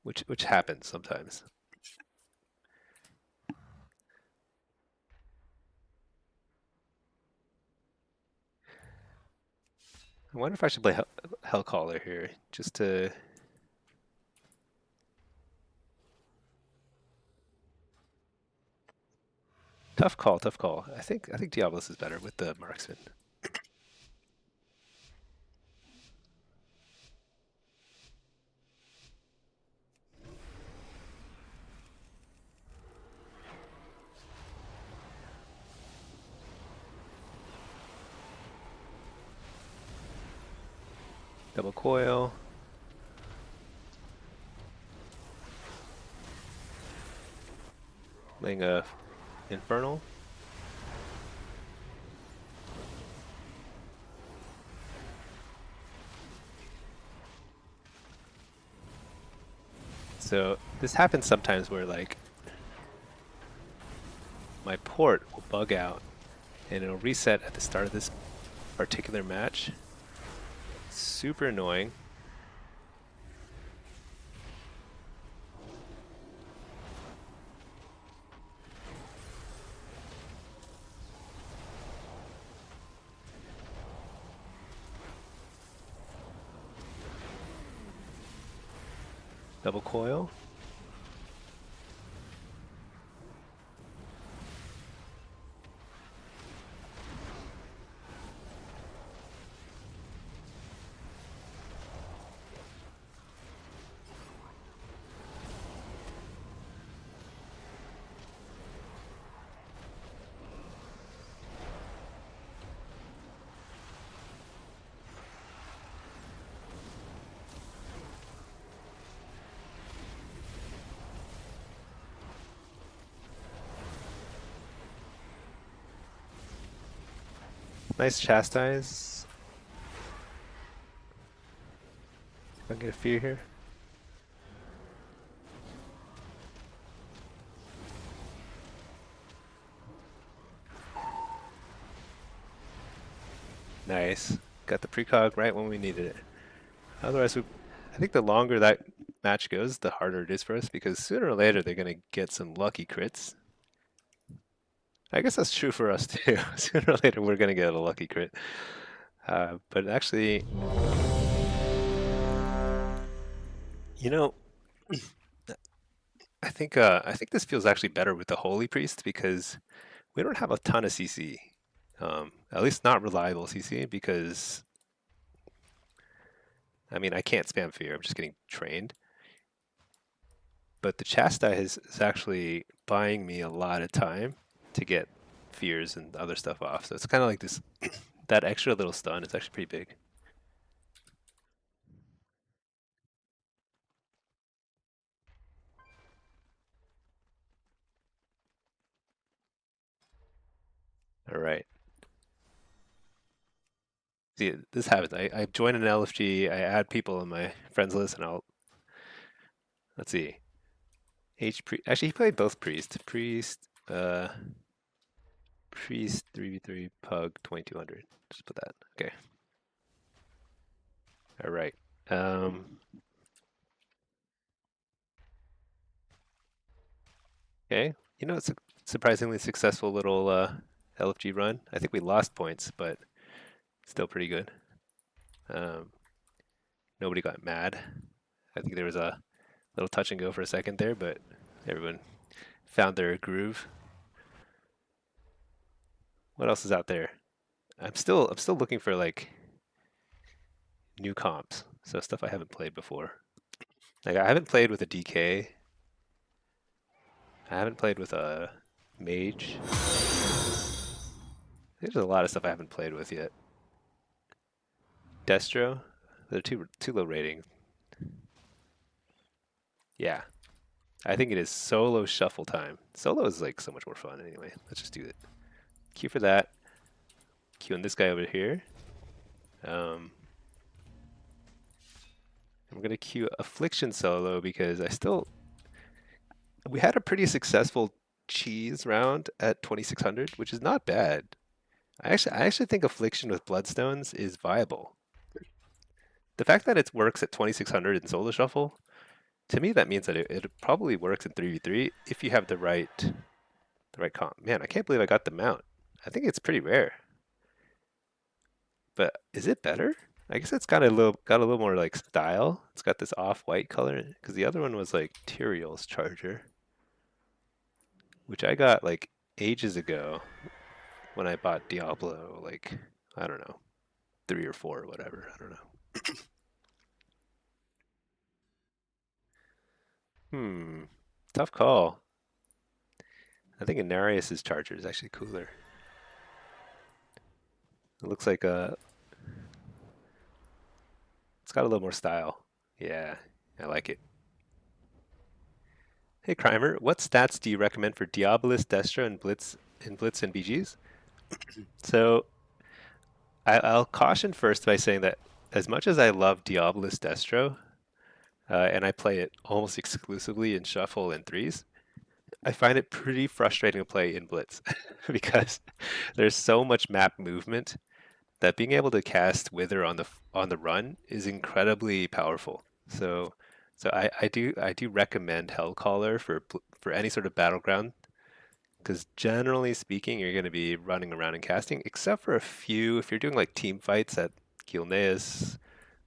which happens sometimes. I wonder if I should play Hellcaller here, just to. Tough call, tough call. I think Diablos is better with the marksman. Double coil. Laying a infernal. So this happens sometimes where like my port will bug out and it'll reset at the start of this particular match. Super annoying. Double coil. Nice chastise. If I can get a fear here. Nice. Got the precog right when we needed it. Otherwise, I think the longer that match goes, the harder it is for us because sooner or later they're going to get some lucky crits. I guess that's true for us too. Sooner or later we're going to get a lucky crit. But actually, you know, I think this feels actually better with the Holy Priest because we don't have a ton of CC. At least not reliable CC because I mean I can't spam fear. I'm just getting trained. But the chastise is actually buying me a lot of time to get fears and other stuff off. So it's kind of like this, that extra little stun is actually pretty big. All right. See, this happens. I join an LFG, I add people on my friends list, and let's see. Actually, he played both Priest. Priest 3v3, Pug 2200. Just put that. Okay. All right. Okay. You know, it's a surprisingly successful little LFG run. I think we lost points, but still pretty good. Nobody got mad. I think there was a little touch and go for a second there, but everyone found their groove. What else is out there? I'm still looking for like new comps, so stuff I haven't played before. Like I haven't played with a DK. I haven't played with a mage. There's a lot of stuff I haven't played with yet. Destro, they're too low rating. Yeah, I think it is solo shuffle time. Solo is like so much more fun anyway. Let's just do it. Q for that. Q on this guy over here. I'm gonna queue Affliction solo because we had a pretty successful cheese round at 2600, which is not bad. I actually think Affliction with Bloodstones is viable. The fact that it works at 2600 in solo shuffle, to me that means that it probably works in 3v3 if you have the right comp. Man, I can't believe I got the mount. I think it's pretty rare. But is it better? I guess it's got a little more like style. It's got this off-white color because the other one was like Tyrael's Charger, which I got like ages ago when I bought Diablo, like I don't know, 3 or 4 or whatever. I don't know. Tough call. I think Inarius's Charger is actually cooler. It looks like it's got a little more style. Yeah, I like it. Hey Crimer, what stats do you recommend for Diabolus, Destra, and Blitz and BGs? So I'll caution first by saying that as much as I love Diabolus Destro, and I play it almost exclusively in shuffle and threes, I find it pretty frustrating to play in Blitz because there's so much map movement that being able to cast Wither on the run is incredibly powerful. So I do recommend Hellcaller for any sort of battleground because generally speaking, you're going to be running around and casting, except for a few. If you're doing like team fights at Gilneas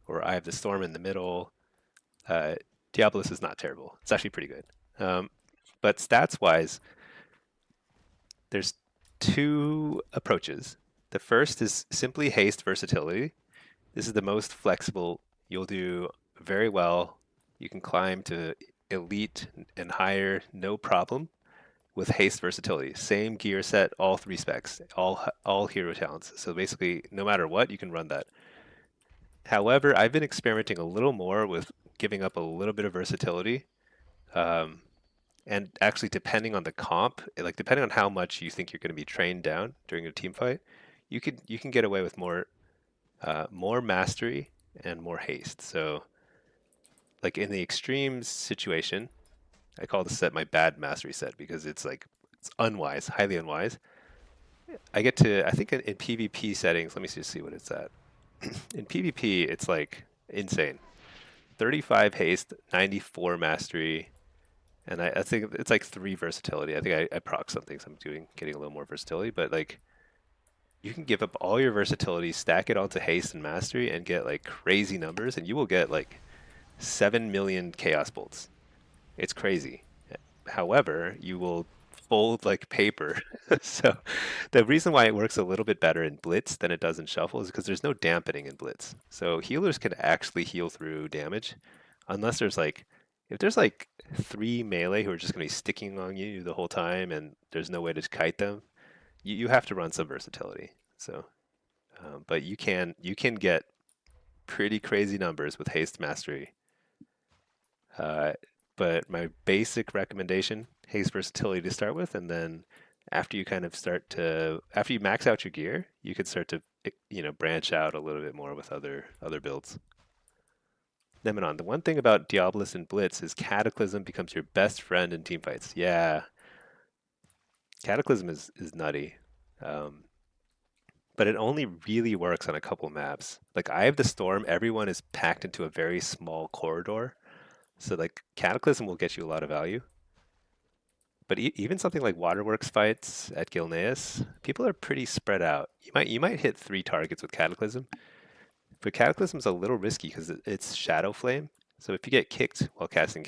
or Eye of the Storm in the middle, Diabolus is not terrible. It's actually pretty good. But stats-wise, there's 2 approaches. The first is simply haste versatility. This is the most flexible. You'll do very well. You can climb to elite and higher, no problem, with haste versatility. Same gear set, all 3 specs, all hero talents. So basically, no matter what, you can run that. However, I've been experimenting a little more with giving up a little bit of versatility. And actually, depending on the comp, like depending on how much you think you're going to be trained down during a team fight, you can get away with more mastery and more haste. So, like in the extreme situation, I call the set my bad mastery set because it's unwise, highly unwise. I think in PvP settings, let me just see what it's at. In PvP, it's like insane. 35 haste, 94 mastery, and I think it's like 3 versatility. I think I proc something, so I'm getting a little more versatility, but like you can give up all your versatility, stack it onto haste and mastery, and get like crazy numbers, and you will get like 7 million chaos bolts. It's crazy. However, you will fold like paper. So the reason why it works a little bit better in Blitz than it does in Shuffle is because there's no dampening in Blitz. So healers can actually heal through damage unless if there's like 3 melee who are just going to be sticking on you the whole time and there's no way to kite them, you have to run some versatility. So, but you can get pretty crazy numbers with haste mastery. But my basic recommendation, haste versatility to start with, and then after you after you max out your gear, you can start to branch out a little bit more with other builds. Nemenon, the one thing about Diabolus and Blitz is Cataclysm becomes your best friend in teamfights. Yeah, Cataclysm is nutty, but it only really works on a couple maps. Like Eye of the Storm, everyone is packed into a very small corridor. So like Cataclysm will get you a lot of value. But even something like Waterworks fights at Gilneas, people are pretty spread out. You might hit 3 targets with Cataclysm, but Cataclysm's a little risky because it's Shadow Flame. So if you get kicked while casting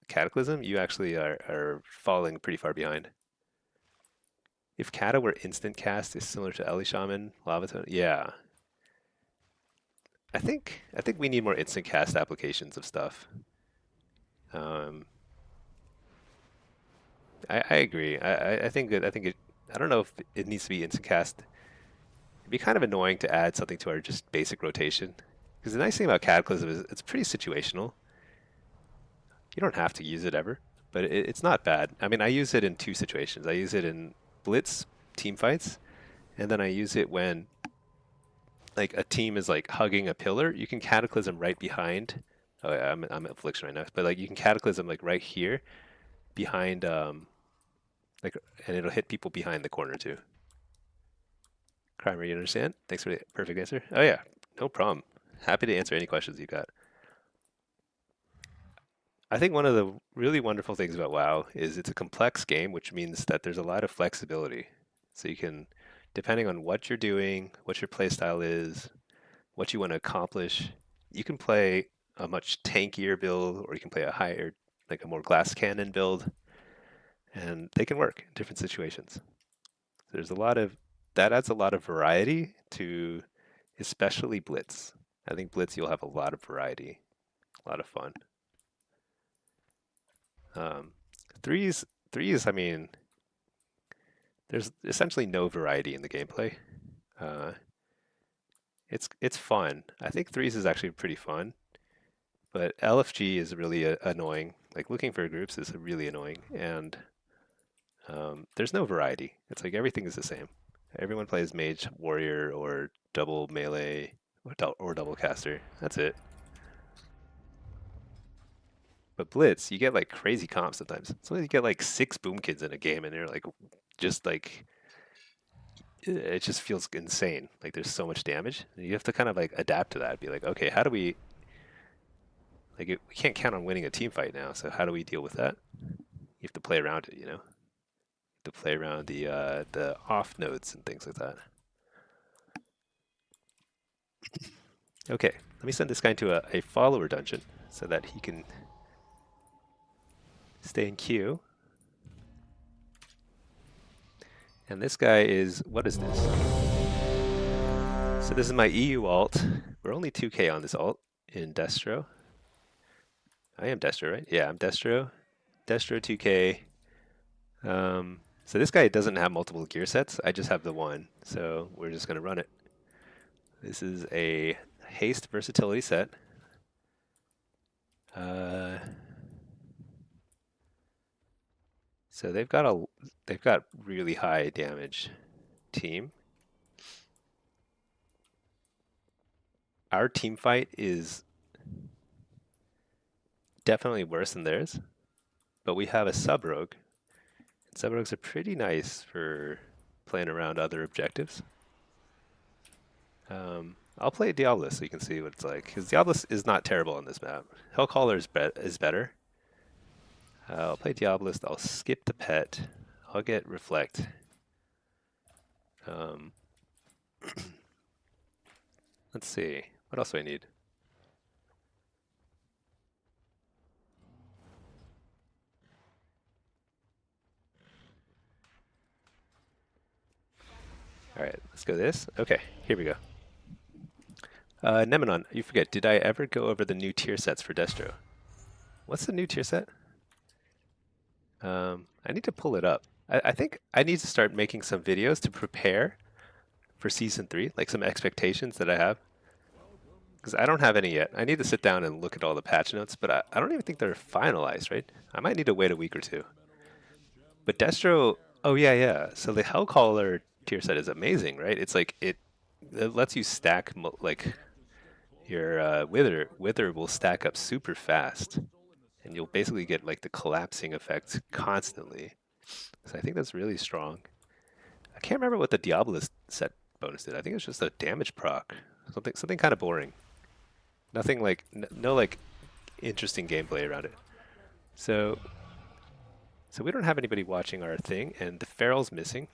Cataclysm, you actually are falling pretty far behind. If Kata were instant cast, is similar to Eli Shaman, Lavaton. Yeah. I think we need more instant cast applications of stuff. I agree. I think I don't know if it needs to be instant cast. It'd be kind of annoying to add something to our just basic rotation. Because the nice thing about Cataclysm is it's pretty situational. You don't have to use it ever, but it's not bad. I mean, I use it in 2 situations. I use it in Blitz team fights, and then I use it when like a team is like hugging a pillar. You can Cataclysm right behind Oh yeah, I'm at affliction right now. But like you can cataclysm like right here behind like, and it'll hit people behind the corner too. Crimer, you understand? Thanks for the perfect answer. Oh yeah, no problem. Happy to answer any questions you got. I think one of the really wonderful things about WoW is it's a complex game, which means that there's a lot of flexibility. So you can, depending on what you're doing, what your playstyle is, what you want to accomplish, you can play a much tankier build, or you can play a higher, like a more glass cannon build, and they can work in different situations. There's a lot of that adds a lot of variety to, especially Blitz. I think Blitz you'll have a lot of variety, a lot of fun. Um, threes, threes. I mean, there's essentially no variety in the gameplay. Uh, it's fun. I think threes is actually pretty fun, but LFG is really annoying. Like looking for groups is really annoying, and there's no variety. It's like everything is the same. Everyone plays mage, warrior, or double melee, or double caster. That's it. But Blitz, you get like crazy comps sometimes. Sometimes you get like 6 boom kids in a game, and they're like, just like, it just feels insane. Like there's so much damage. And you have to kind of like adapt to that. Be like, okay, how do we, like, we can't count on winning a team fight now. So how do we deal with that? You have to play around it, you know. To play around the off nodes and things like that. Okay, let me send this guy into a follower dungeon so that he can stay in queue. And this guy is, what is this? So this is my EU alt. We're only 2k on this alt in Destro. I am Destro, right? Yeah, I'm Destro. Destro 2k. So this guy doesn't have multiple gear sets. I just have the one. So we're just going to run it. This is a haste versatility set. So they've got really high damage team. Our team fight is definitely worse than theirs, but we have a sub rogue. Sub rogues are pretty nice for playing around other objectives. I'll play Diablos so you can see what it's like, because Diablos is not terrible on this map. Hellcaller is better. I'll play Diablos. I'll skip the pet. I'll get Reflect. Let's see. What else do I need? All right, let's go this. Okay, here we go. Nemenon, you forget, did I ever go over the new tier sets for Destro? What's the new tier set? I need to pull it up. I think I need to start making some videos to prepare for Season 3, like some expectations that I have. Because I don't have any yet. I need to sit down and look at all the patch notes, but I don't even think they're finalized, right? I might need to wait a week or two. But Destro, oh yeah. So the Hellcaller tier set is amazing, right? It's like, it lets you stack, like, your Wither will stack up super fast. And you'll basically get like the collapsing effect constantly. So I think that's really strong. I can't remember what the Diablos set bonus did. I think it's just a damage proc. Something kind of boring. Nothing like, no like interesting gameplay around it. So we don't have anybody watching our thing, and the Feral's missing.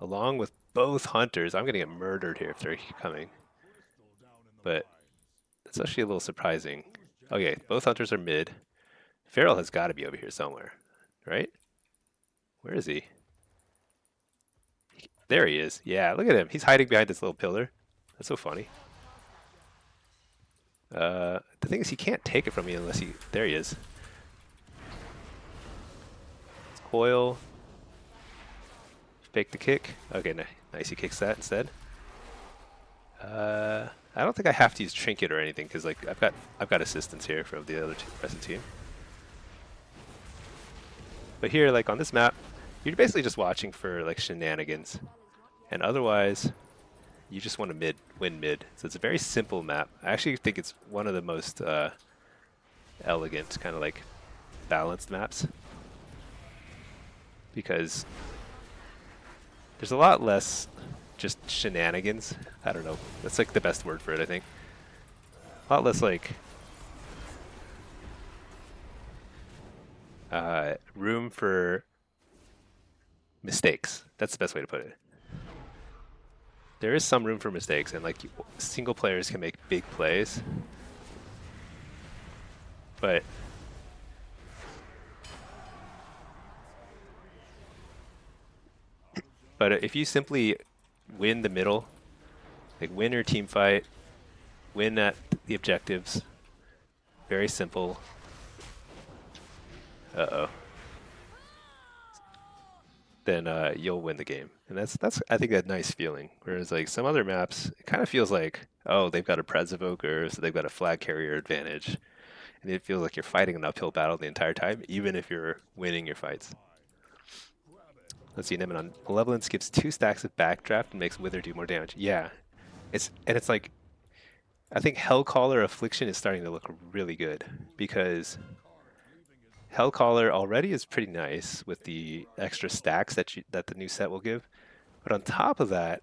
Along with both hunters. I'm gonna get murdered here if they're coming. But it's actually a little surprising. Okay, both hunters are mid. Feral has got to be over here somewhere, right? Where is he? There he is. Yeah, look at him. He's hiding behind this little pillar. That's so funny. The thing is, he can't take it from me unless he... There he is. Coil. Fake the kick. Okay, nice. He kicks that instead. I don't think I have to use trinket or anything because like I've got assistance here from the rest of the team. But here, like on this map, you're basically just watching for like shenanigans, and otherwise, you just want to win mid. So it's a very simple map. I actually think it's one of the most elegant, kind of like balanced maps, because there's a lot less just shenanigans. I don't know. That's like the best word for it, I think. A lot less like room for mistakes. That's the best way to put it. There is some room for mistakes, and like single players can make big plays, but if you simply win the middle, like win your team fight, win at the objectives, very simple. Uh-oh. Then you'll win the game, and that's I think a nice feeling. Whereas like some other maps, it kind of feels like, oh, they've got a Pres Evoker, so they've got a flag carrier advantage, and it feels like you're fighting an uphill battle the entire time, even if you're winning your fights. Let's see, Nemenon. Malevolence gives 2 stacks of backdraft and makes Wither do more damage. Yeah, it's like I think Hellcaller Affliction is starting to look really good, because Hellcaller already is pretty nice with the extra stacks that the new set will give, but on top of that,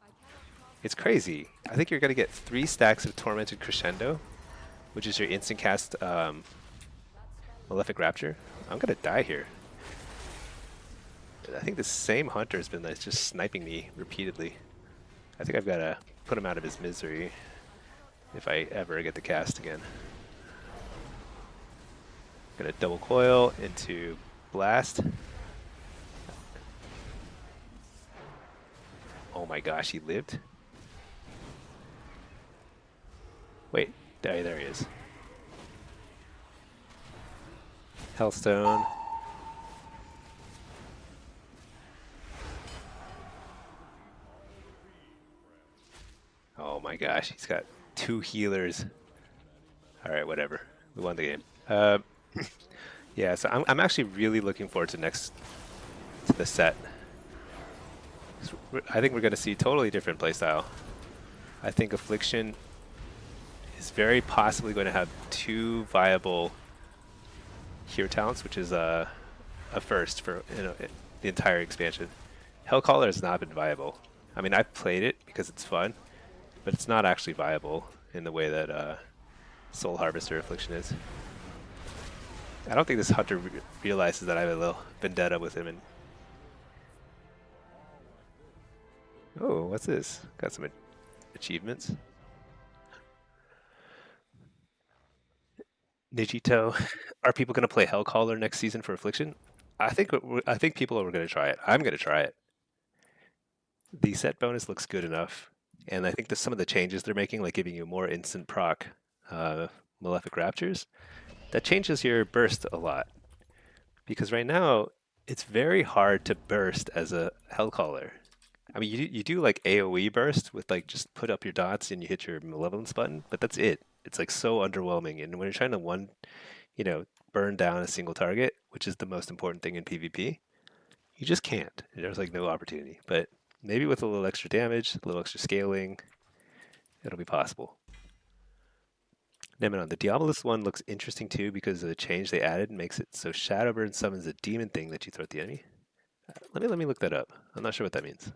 it's crazy. I think you're going to get 3 stacks of Tormented Crescendo, which is your instant cast Malefic Rapture. I'm going to die here. I think the same hunter has been just sniping me repeatedly. I think I've got to put him out of his misery if I ever get the cast again. Gonna double coil into blast. Oh my gosh, he lived? Wait, there he is. Hellstone. Oh my gosh, he's got 2 healers. Alright, whatever. We won the game. Yeah, so I'm actually really looking forward to the set. I think we're going to see totally different playstyle. I think Affliction is very possibly going to have 2 viable hero talents, which is a first for the entire expansion. Hellcaller has not been viable. I mean, I've played it because it's fun, but it's not actually viable in the way that Soul Harvester Affliction is. I don't think this hunter realizes that I have a little vendetta with him. And oh, what's this? Got some achievements. Nijito, are people going to play Hellcaller next season for Affliction? I think people are going to try it. I'm going to try it. The set bonus looks good enough, and I think that some of the changes they're making, like giving you more instant proc Malefic Raptures, that changes your burst a lot. Because right now, it's very hard to burst as a Hellcaller. I mean, you do like AoE burst with like just put up your dots and you hit your Malevolence button, but that's it. It's like so underwhelming. And when you're trying to burn down a single target, which is the most important thing in PvP, you just can't. There's like no opportunity. But maybe with a little extra damage, a little extra scaling, it'll be possible. Nemenon, the Diabolus one looks interesting too because of the change they added makes it so Shadowburn summons a demon thing that you throw at the enemy. Let me look that up. I'm not sure what that means.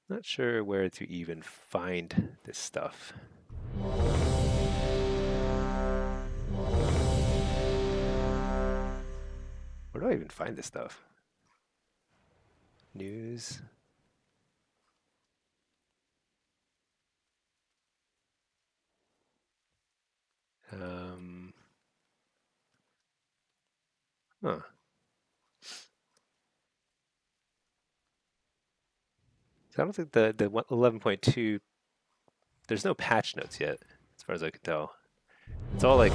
Not sure where to even find this stuff. Where do I even find this stuff? News. Huh. So I don't think the 11.2, there's no patch notes yet, as far as I can tell. It's all like,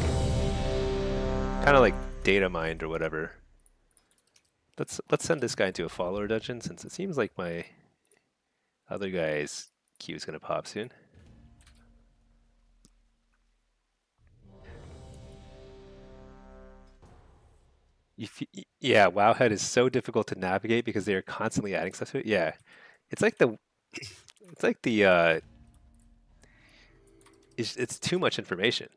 kind of like data mined or whatever. Let's send this guy into a follower dungeon, since it seems like my other guy's queue is going to pop soon. Yeah, Wowhead is so difficult to navigate because they are constantly adding stuff to it. Yeah, it's like the it's too much information.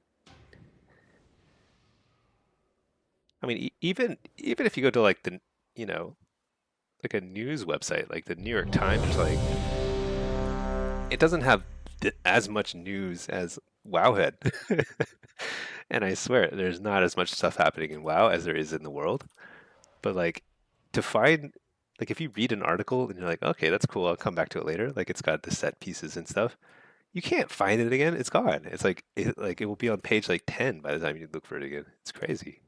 I mean, even if you go to like the, you know, like a news website like the New York Times, like it doesn't have as much news as Wowhead. And I swear, there's not as much stuff happening in WoW as there is in the world. But like to find, like if you read an article and you're like, okay, that's cool, I'll come back to it later. Like it's got the set pieces and stuff. You can't find it again. It's gone. It's like it will be on page like 10 by the time you look for it again. It's crazy.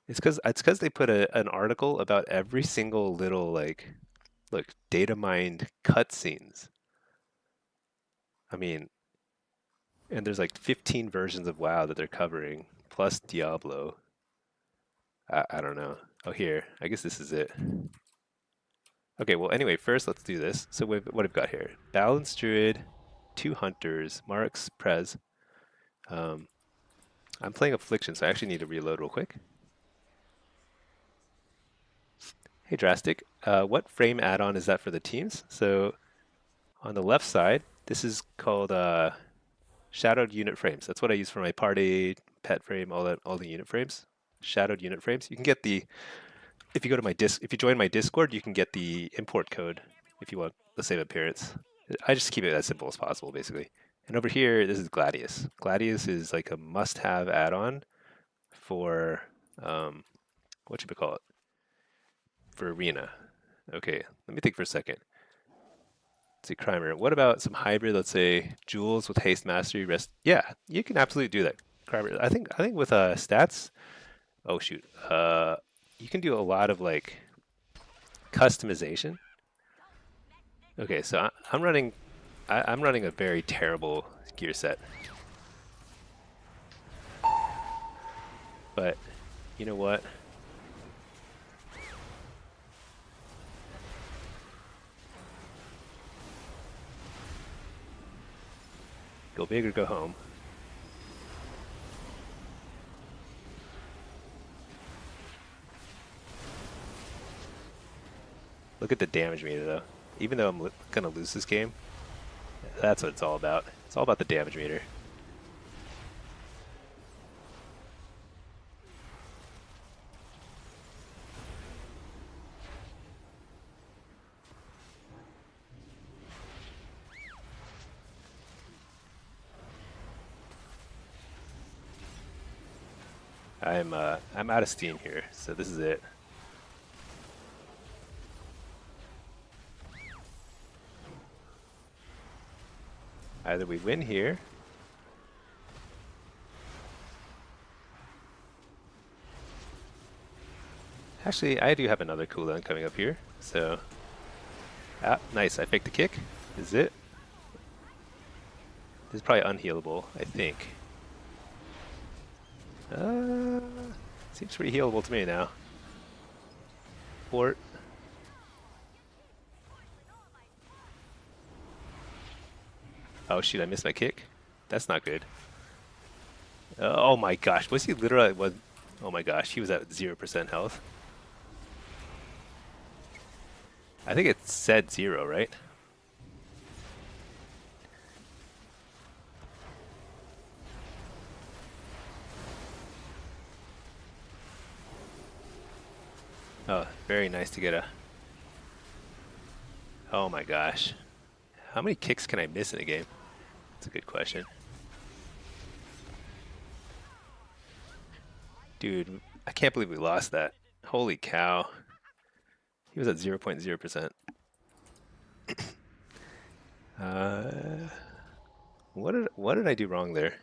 It's because they put an article about every single little like look data mined cutscenes. I mean, and there's like 15 versions of WoW that they're covering, plus Diablo. I don't know. Oh, here. I guess this is it. Okay, well, anyway, first let's do this. So what I've got here. Balanced Druid, 2 Hunters, Marks, Prez. I'm playing Affliction, so I actually need to reload real quick. Hey, Drastic. What frame add-on is that for the teams? So on the left side, this is called shadowed unit frames. That's what I use for my party, pet frame, all the unit frames. Shadowed unit frames. You can get the, if you go to my if you join my Discord, you can get the import code if you want the same appearance. I just keep it as simple as possible, basically. And over here, this is Gladius. Gladius is like a must-have add-on for what should we call it? For Arena. Okay, let me think for a second. Let's see, Crimer. What about some hybrid? Let's say Jules with Haste Mastery. Rest. Yeah, you can absolutely do that, Crimer. I think with stats. Oh shoot. You can do a lot of like customization. Okay, so I'm running. I'm running a very terrible gear set. But you know what? Go big or go home. Look at the damage meter though. Even though I'm gonna lose this game, that's what it's all about. It's all about the damage meter. I'm out of steam here, so this is it. Either we win here. Actually, I do have another cooldown coming up here, so nice. I faked the kick. This is it. This is probably unhealable, I think. Seems pretty healable to me now. Port. Oh shoot, I missed my kick. That's not good. Oh my gosh, was he literally oh my gosh, he was at 0% health. I think it said 0, right? Oh, very nice to get a... Oh my gosh. How many kicks can I miss in a game? That's a good question. Dude, I can't believe we lost that. Holy cow. He was at 0.0%. What did I do wrong there?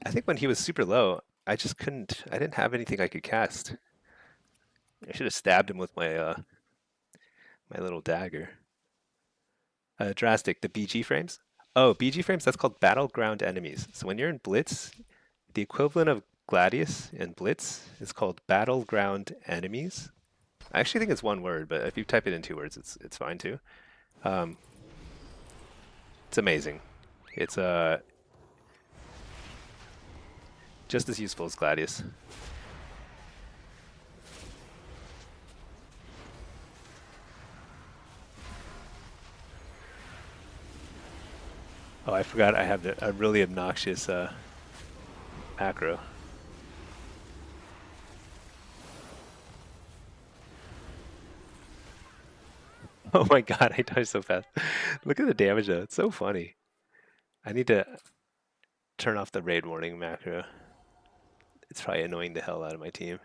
I think when he was super low, I just couldn't... I didn't have anything I could cast. I should have stabbed him with my my little dagger. Drastic, the BG frames? Oh, BG frames, that's called Battleground Enemies. So when you're in Blitz, the equivalent of Gladius in Blitz is called Battleground Enemies. I actually think it's one word, but if you type it in 2 words, it's fine too. It's amazing. It's just as useful as Gladius. Oh, I forgot I have a really obnoxious macro. Oh my god, I died so fast. Look at the damage though. It's so funny. I need to turn off the raid warning macro. It's probably annoying the hell out of my team.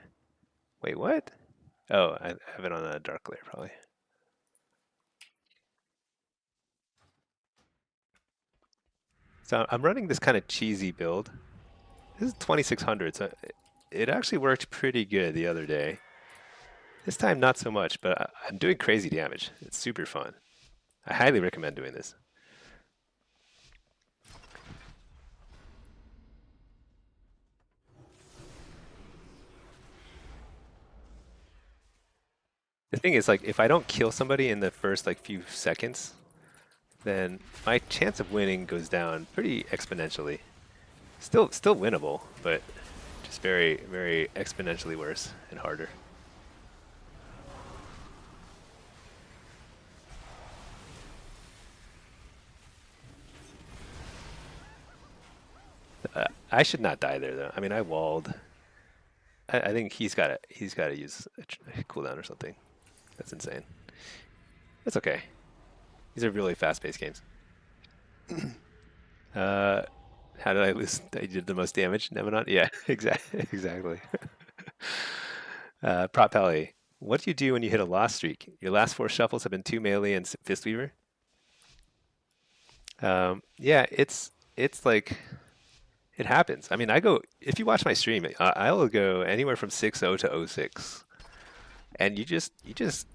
Wait, what? Oh, I have it on a dark layer probably. So I'm running this kind of cheesy build. This is 2600, so it actually worked pretty good the other day. This time not so much, but I'm doing crazy damage. It's super fun. I highly recommend doing this. The thing is, like, if I don't kill somebody in the first like few seconds, then my chance of winning goes down pretty exponentially. Still winnable, but just very, very exponentially worse and harder. I should not die there though. I mean, I walled. I think he's got to use a cooldown or something. That's insane. That's okay. These are really fast-paced games. How did I lose? I did the most damage. Nemenon? Yeah, exactly. Prop Pally, what do you do when you hit a loss streak? Your last 4 shuffles have been 2 melee and Fistweaver. Yeah, it's like it happens. I mean, if you watch my stream, I'll go anywhere from 6-0 to 0-6, and you just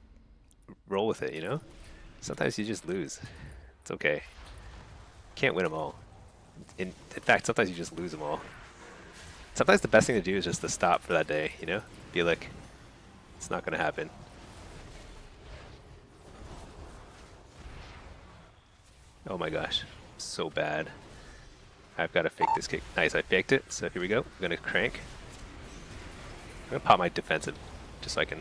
roll with it. You know, sometimes you just lose. It's okay. Can't win them all. In fact, sometimes you just lose them all. Sometimes the best thing to do is just to stop for that day, you know? Be like, it's not going to happen. Oh my gosh, so bad. I've got to fake this kick. Nice, I faked it, so here we go. I'm going to crank. I'm going to pop my defensive, just so I can...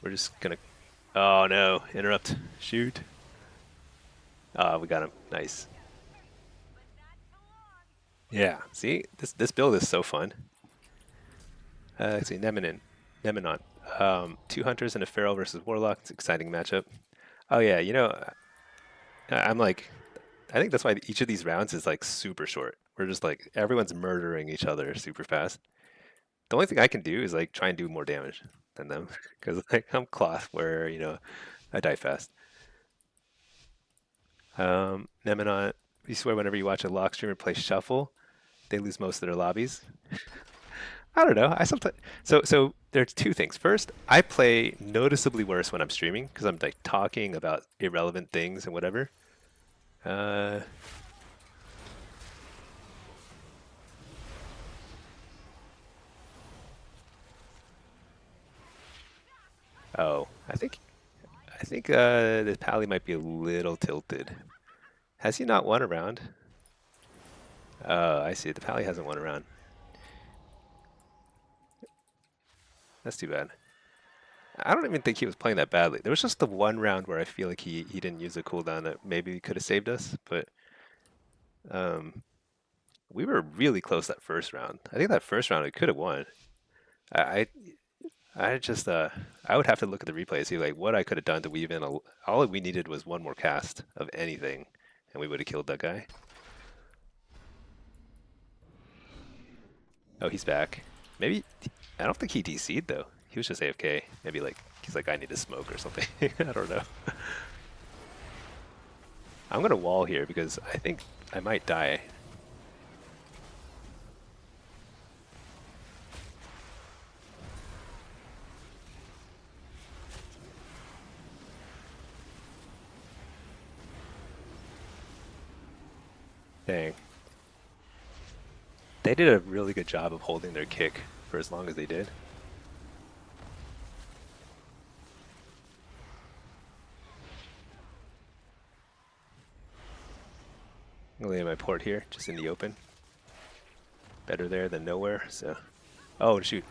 We're just going to... Oh no, interrupt. Shoot. We got him. Nice. Yeah, see? This build is so fun. Let's see, Nemenon. 2 hunters and a feral versus warlock. It's an exciting matchup. Oh yeah, you know, I'm like, I think that's why each of these rounds is like super short. We're just like, everyone's murdering each other super fast. The only thing I can do is like try and do more damage than them, because like I'm cloth where, you know, I die fast. Nemenon, you swear whenever you watch a lock streamer play shuffle, they lose most of their lobbies. I don't know. I sometimes so there's 2 things. First, I play noticeably worse when I'm streaming because I'm like talking about irrelevant things and whatever. Oh, I think the Pally might be a little tilted. Has he not won a round? Oh, I see. The Pally hasn't won a round. That's too bad. I don't even think he was playing that badly. There was just the one round where I feel like he didn't use a cooldown that maybe could have saved us, but we were really close that first round. I think that first round we could have won. I just I would have to look at the replay and see like what I could have done to weave in all we needed was one more cast of anything, and we would have killed that guy. Oh, he's back. Maybe I don't think he DC'd though. He was just AFK. Maybe like he's like I need to smoke or something. I don't know. I'm gonna wall here because I think I might die. Dang. They did a really good job of holding their kick for as long as they did. I'm gonna lay my port here, just in the open. Better there than nowhere, so Oh, shoot.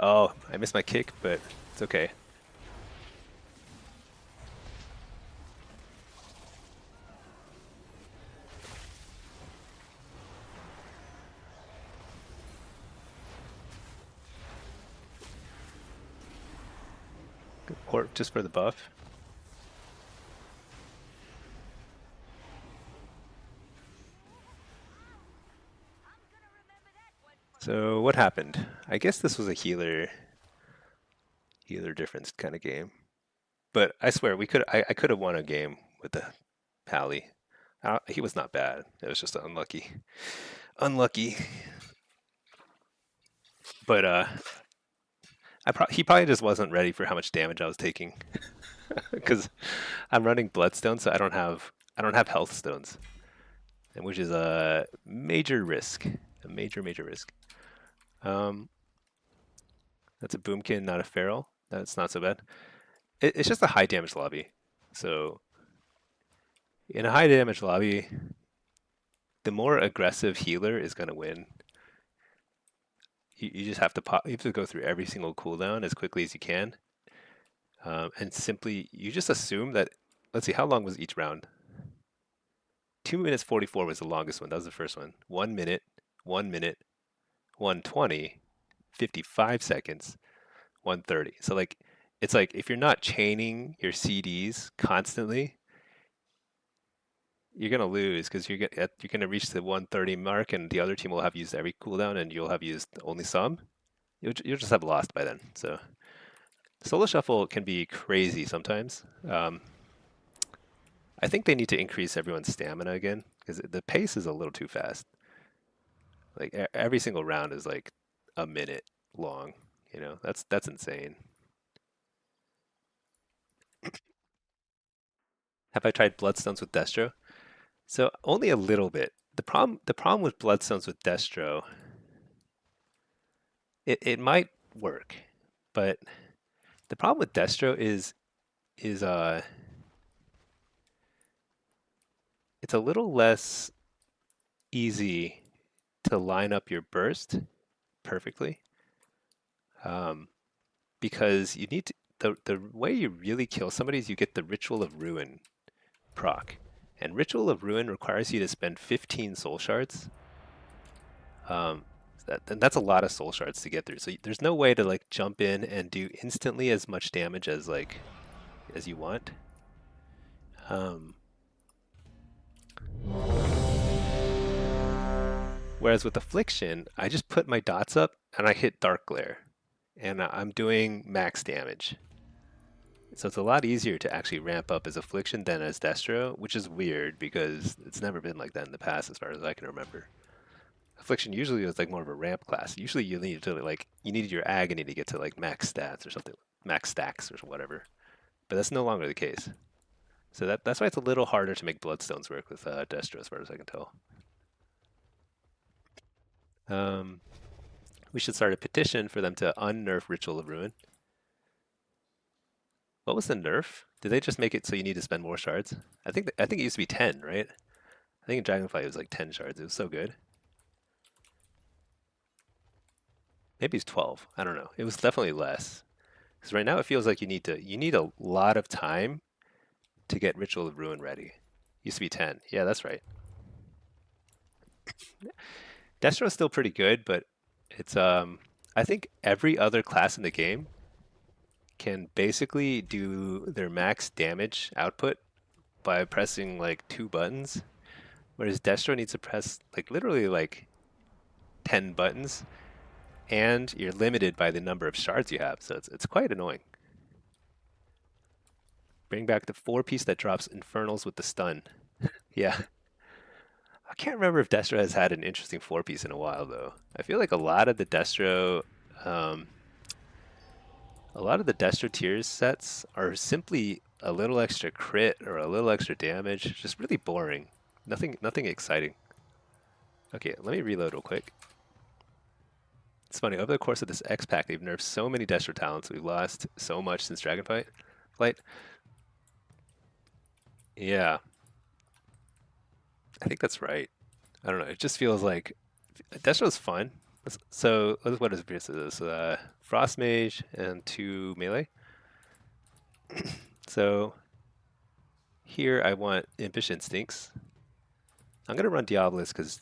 Oh, I missed my kick, but it's okay. Or just for the buff. So what happened? I guess this was a healer difference kind of game. But I swear I could have won a game with the Pally. He was not bad. It was just unlucky. Unlucky. But he probably just wasn't ready for how much damage I was taking. Because I'm running bloodstone, so I don't have health stones. And which is a major risk. A major risk. That's a boomkin, not a feral. That's not so bad. It's just a high damage lobby. So in a high damage lobby, the more aggressive healer is going to win. You just have to you have to go through every single cooldown as quickly as you can. And simply, you just assume that, let's see, how long was each round? 2 minutes 44 was the longest one. That was the first one. 1 minute, 1 minute, 120, 55 seconds, 130. So like, it's like if you're not chaining your CDs constantly, you're gonna lose because you're gonna reach the 130 mark, and the other team will have used every cooldown, and you'll have used only some. You'll just have lost by then. So solo shuffle can be crazy sometimes. I think they need to increase everyone's stamina again because the pace is a little too fast. Like every single round is like a minute long. You know, that's insane. Have I tried Bloodstones with Destro? So only a little bit. The problem with Bloodstones with Destro, it might work, but the problem with Destro is it's a little less easy to line up your burst perfectly, because you need to, the way you really kill somebody is you get the Ritual of Ruin proc, and Ritual of Ruin requires you to spend 15 soul shards. And that's a lot of soul shards to get through. So there's no way to like jump in and do instantly as much damage as you want. Whereas with Affliction, I just put my dots up and I hit Dark Glare, and I'm doing max damage. So it's a lot easier to actually ramp up as Affliction than as Destro, which is weird because it's never been like that in the past as far as I can remember. Affliction usually was like more of a ramp class. Usually you need to you needed your agony to get to like max stats or something, max stacks or whatever. But that's no longer the case. So that's why it's a little harder to make Bloodstones work with Destro as far as I can tell. We should start a petition for them to unnerf Ritual of Ruin. What was the nerf? Did they just make it so you need to spend more shards? I think it used to be 10, right? I think in Dragonflight it was like 10 shards. It was so good. Maybe it's 12. I don't know. It was definitely less. Because right now it feels like you need a lot of time to get Ritual of Ruin ready. Used to be 10. Yeah, that's right. Destro is still pretty good, but it's I think every other class in the game can basically do their max damage output by pressing like 2 buttons, whereas Destro needs to press like literally like 10 buttons, and you're limited by the number of shards you have, so it's quite annoying. Bring back the 4-piece that drops Infernals with the stun. Yeah. I can't remember if Destro has had an interesting 4-piece in a while, though. I feel like a lot of the Destro tiers sets are simply a little extra crit or a little extra damage. Just really boring. Nothing exciting. Okay, let me reload real quick. It's funny, over the course of this X pack, they've nerfed so many Destro talents. We've lost so much since Dragonflight. Yeah. I think that's right. I don't know. It just feels like Destro's fun. So what is this? Frost Mage and 2 melee. So here I want Impish Instincts. I'm gonna run Diabolus because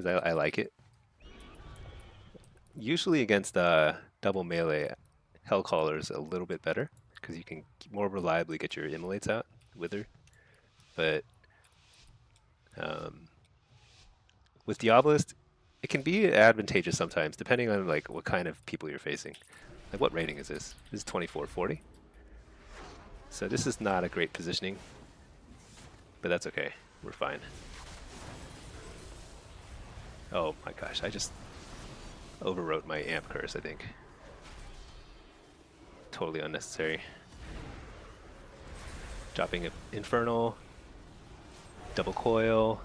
I like it. Usually against double melee, Hellcaller is a little bit better because you can more reliably get your Immolates out, Wither. But with Diabolist, it can be advantageous sometimes depending on like what kind of people you're facing. Like what rating is this? This is 2440. So this is not a great positioning, but that's okay. We're fine. Oh my gosh, I just overwrote my amp curse, I think. Totally unnecessary. Dropping an Infernal, double coil.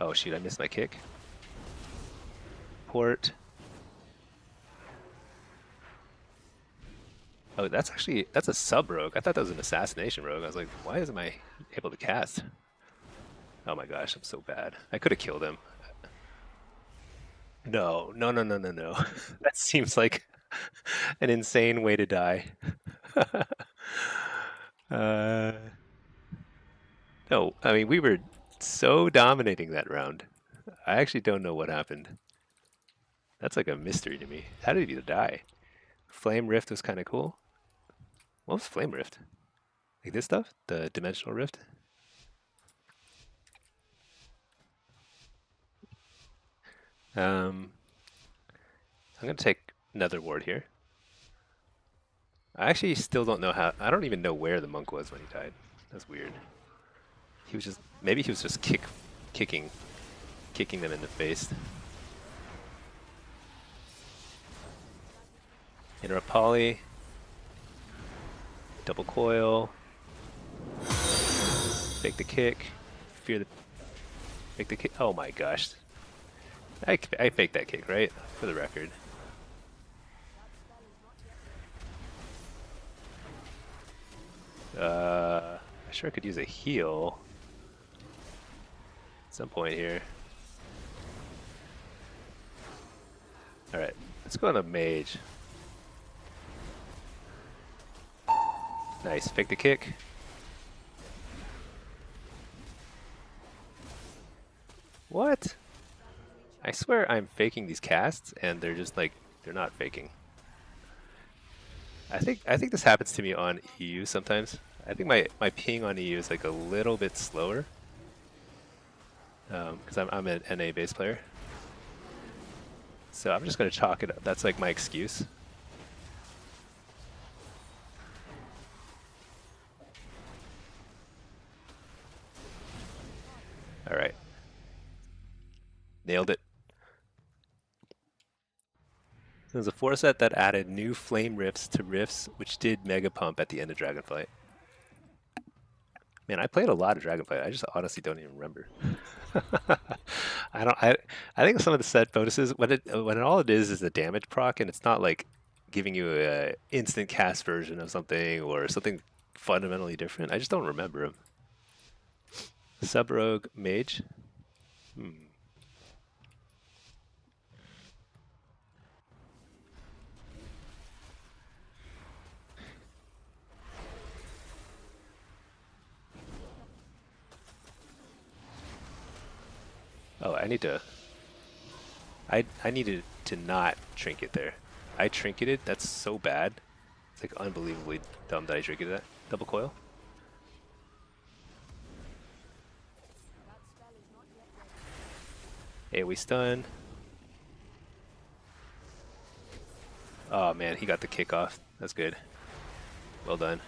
Oh shoot, I missed my kick. Port. Oh, that's a sub rogue. I thought that was an assassination rogue. I was like, why isn't I able to cast? Oh my gosh, I'm so bad. I could have killed him. No. That seems like an insane way to die. No, I mean, we were so dominating that round. I actually don't know what happened. That's like a mystery to me. How did he die? Flame Rift was kind of cool. What was Flame Rift? Like this stuff? The Dimensional Rift? I'm going to take another ward here. I actually still don't know how... I don't even know where the monk was when he died. That's weird. He was just... Maybe he was just kicking them in the face. Interrupt Poly. Double coil. Fake the kick. Fear the... Fake the kick. Oh my gosh. I faked that kick, right? For the record. I sure could use a heal at some point here. Alright, let's go on a mage. Nice, fake the kick. What? I swear I'm faking these casts and they're just like, they're not faking. I think this happens to me on EU sometimes. I think my ping on EU is like a little bit slower. Because I'm an NA base player. So I'm just going to chalk it up. That's like my excuse. Alright. Nailed it. There's a 4-set that added new flame rifts to rifts, which did mega pump at the end of Dragonflight. Man, I played a lot of Dragonflight. I just honestly don't even remember. I think some of the set bonuses when all it is a damage proc, and it's not like giving you a instant cast version of something or something fundamentally different. I just don't remember them. Sub rogue mage. Oh, I needed to not trinket there. I trinketed. That's so bad. It's like unbelievably dumb that I trinketed that. Double coil. AoE stun. Oh man, he got the kick off. That's good. Well done.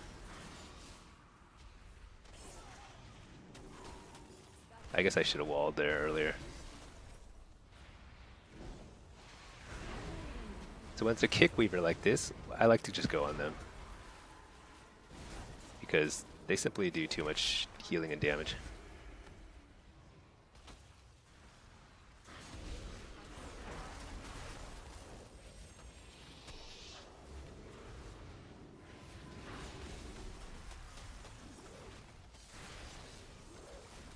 I guess I should have walled there earlier. So when it's a kick weaver like this, I like to just go on them. Because they simply do too much healing and damage.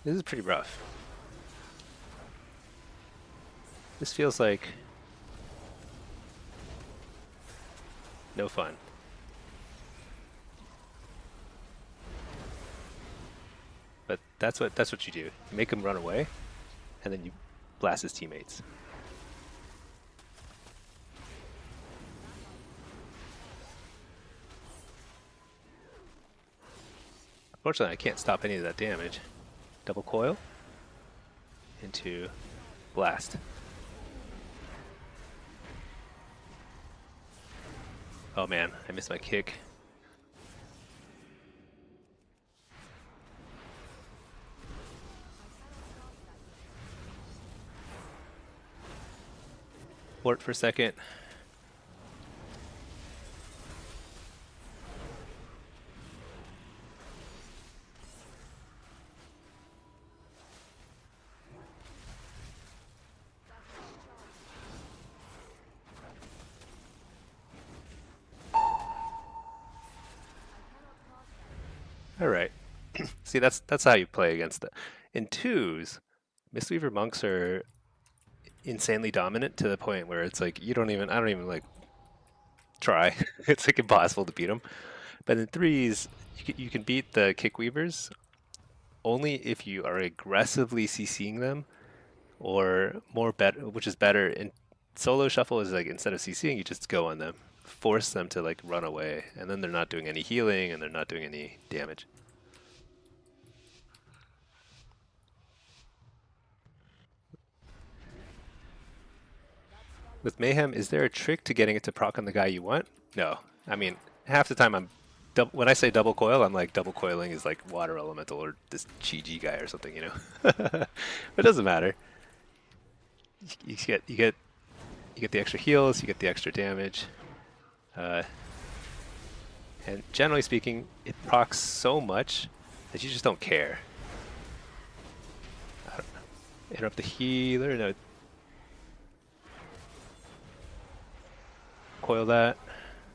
This is pretty rough. This feels like no fun. But that's what you do. You make him run away, and then you blast his teammates. Unfortunately, I can't stop any of that damage. Double coil into blast. Oh man, I missed my kick. Wart for a second. All right. See, that's how you play against it. In twos, Mistweaver monks are insanely dominant to the point where it's like I don't even like try. It's like impossible to beat them. But in threes, you can beat the kick weavers only if you are aggressively CCing them, or more better, which is better. In solo shuffle is like instead of CCing, you just go on them, force them to like run away, and then they're not doing any healing and they're not doing any damage. With Mayhem, is there a trick to getting it to proc on the guy you want? No. I mean, half the time when I say double coil, I'm like double coiling is like water elemental or this GG guy or something, you know. But it doesn't matter. You get the extra heals, you get the extra damage, and generally speaking, it procs so much that you just don't care. I don't know. Interrupt the healer. No. Coil that,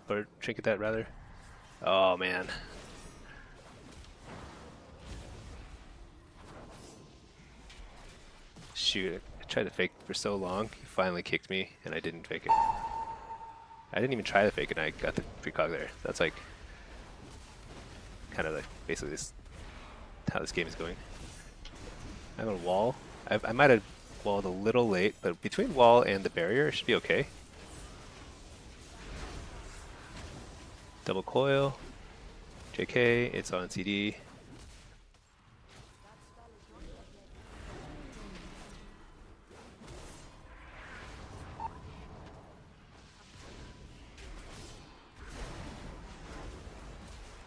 or trinket that rather. Oh man. Shoot, I tried to fake for so long. He finally kicked me, and I didn't fake it. I didn't even try to fake it, and I got the precog there. That's like kind of like basically this how this game is going. I'm on wall. I might have walled a little late, but between wall and the barrier, it should be okay. Double coil. JK, it's on CD.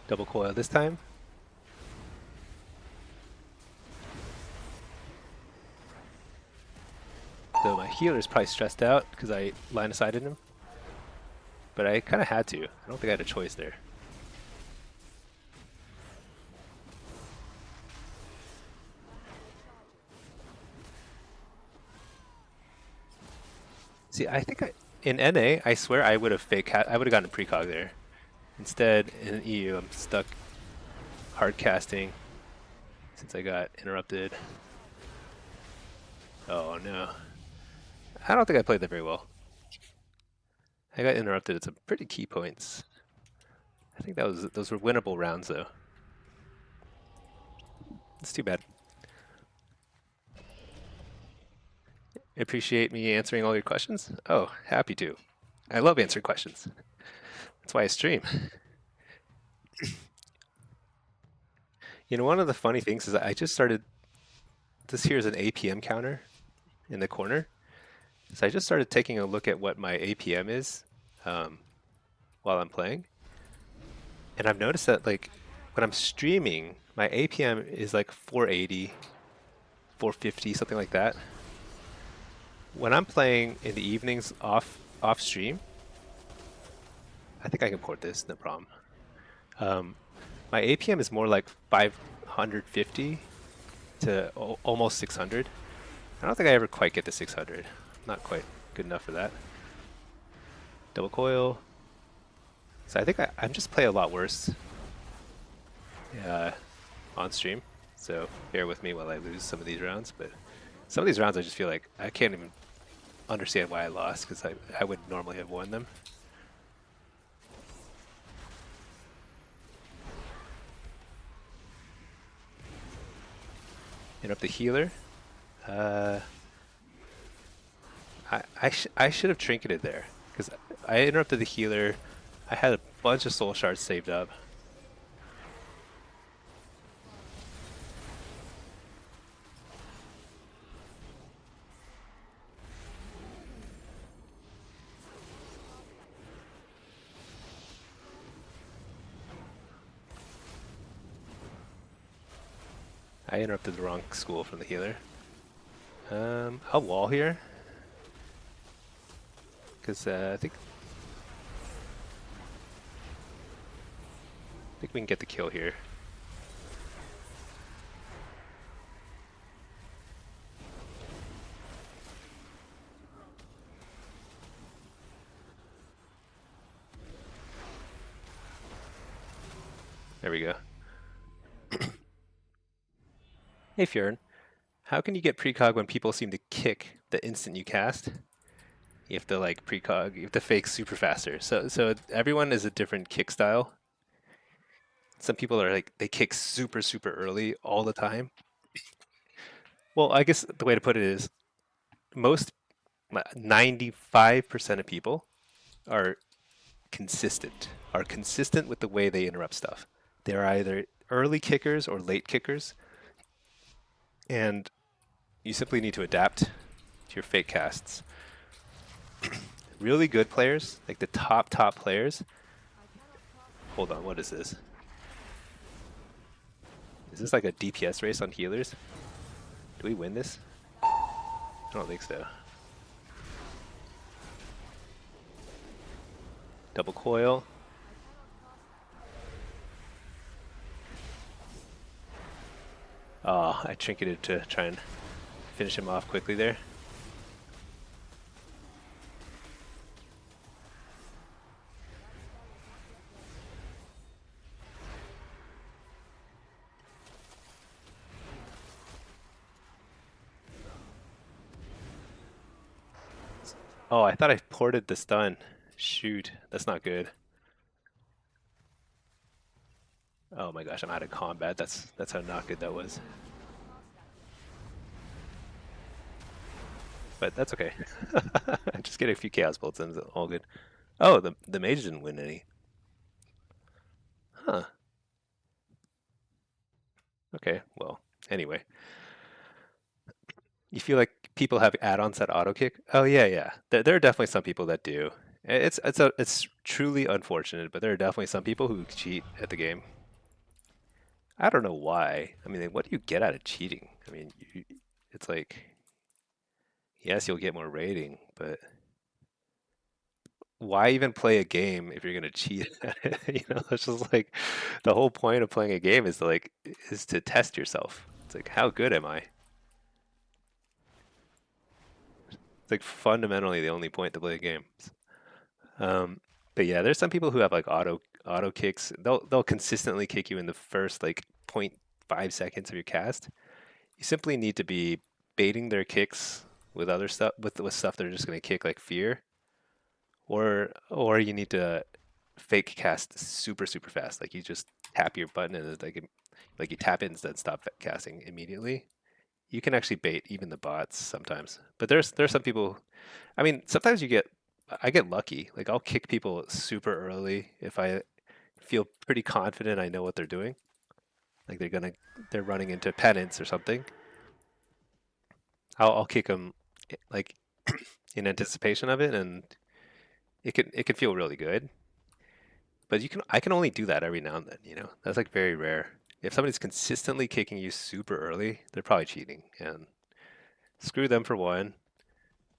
Double coil this time. So my healer's probably stressed out because I line of sighted him. But I kind of had to. I don't think I had a choice there. See, I think in NA, I swear I would have I would have gotten a precog there. Instead, in EU, I'm stuck hard casting since I got interrupted. Oh no. I don't think I played that very well. I got interrupted at some pretty key points. I think those were winnable rounds though. It's too bad. Appreciate me answering all your questions? Oh, happy to. I love answering questions. That's why I stream. You know, one of the funny things is I just started, this here is an APM counter in the corner. So I just started taking a look at what my APM is while I'm playing. And I've noticed that like when I'm streaming, my APM is like 480, 450, something like that. When I'm playing in the evenings off stream, I think I can port this, no problem. My APM is more like 550 to almost 600. I don't think I ever quite get to 600. Not quite good enough for that. Double coil. So I think I'm just play a lot worse on stream. So bear with me while I lose some of these rounds. But some of these rounds I just feel like I can't even understand why I lost, because I would normally have won them. Interrupt the healer. I should have trinketed there, because I interrupted the healer. I had a bunch of soul shards saved up. I interrupted the wrong school from the healer. I'll wall here, because I think we can get the kill here. There we go. Hey Fjern, how can you get precog when people seem to kick the instant you cast? You have to like precog, you have to fake super faster. So everyone is a different kick style. Some people are like, they kick super early all the time. Well, I guess the way to put it is most 95% of people are consistent with the way they interrupt stuff. They're either early kickers or late kickers, and you simply need to adapt to your fake casts. Really good players, like the top players. Hold on, what is this? Is this like a DPS race on healers? Do we win this? I don't think so. Double coil. Oh, I trinketed to try and finish him off quickly there. Oh, I thought I ported the stun. Shoot, that's not good. Oh my gosh, I'm out of combat. That's how not good that was. But that's okay. Just get a few chaos bolts and it's all good. Oh, the mage didn't win any. Huh. Okay, well, anyway. You feel like people have add-ons that auto kick? Oh yeah. There are definitely some people that do. It's truly unfortunate, but there are definitely some people who cheat at the game. I don't know why. I mean, what do you get out of cheating? I mean, it's like, yes, you'll get more rating, but why even play a game if you're gonna cheat at it? You know, it's just like the whole point of playing a game is to test yourself. It's like, how good am I? It's like fundamentally the only point to play games. But yeah, there's some people who have like auto kicks. They'll consistently kick you in the first like 0.5 seconds of your cast. You simply need to be baiting their kicks with other stuff, with stuff they're just going to kick, like fear, or you need to fake cast super fast. Like you just tap your button and it's like you tap it instead stop casting immediately. You can actually bait even the bots sometimes. But there's some people. I mean, sometimes I get lucky. Like I'll kick people super early if I feel pretty confident I know what they're doing. Like they're running into penance or something. I'll kick them like in anticipation of it, and it can feel really good. But I can only do that every now and then. You know, that's like very rare. If somebody's consistently kicking you super early, they're probably cheating, and screw them for one.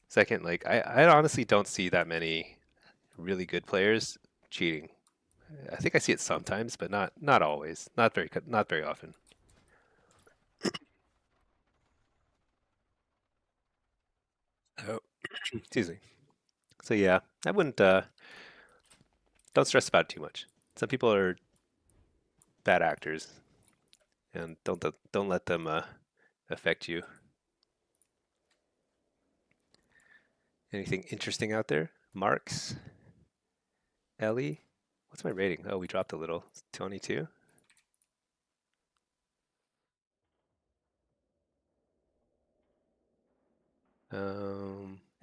Second, like I honestly don't see that many really good players cheating. I think I see it sometimes, but not always. Not very often. Oh, excuse me. So yeah, I wouldn't don't stress about it too much. Some people are bad actors, and don't let them affect you. Anything interesting out there? Marks, Ellie, what's my rating? Oh, we dropped a little. 22.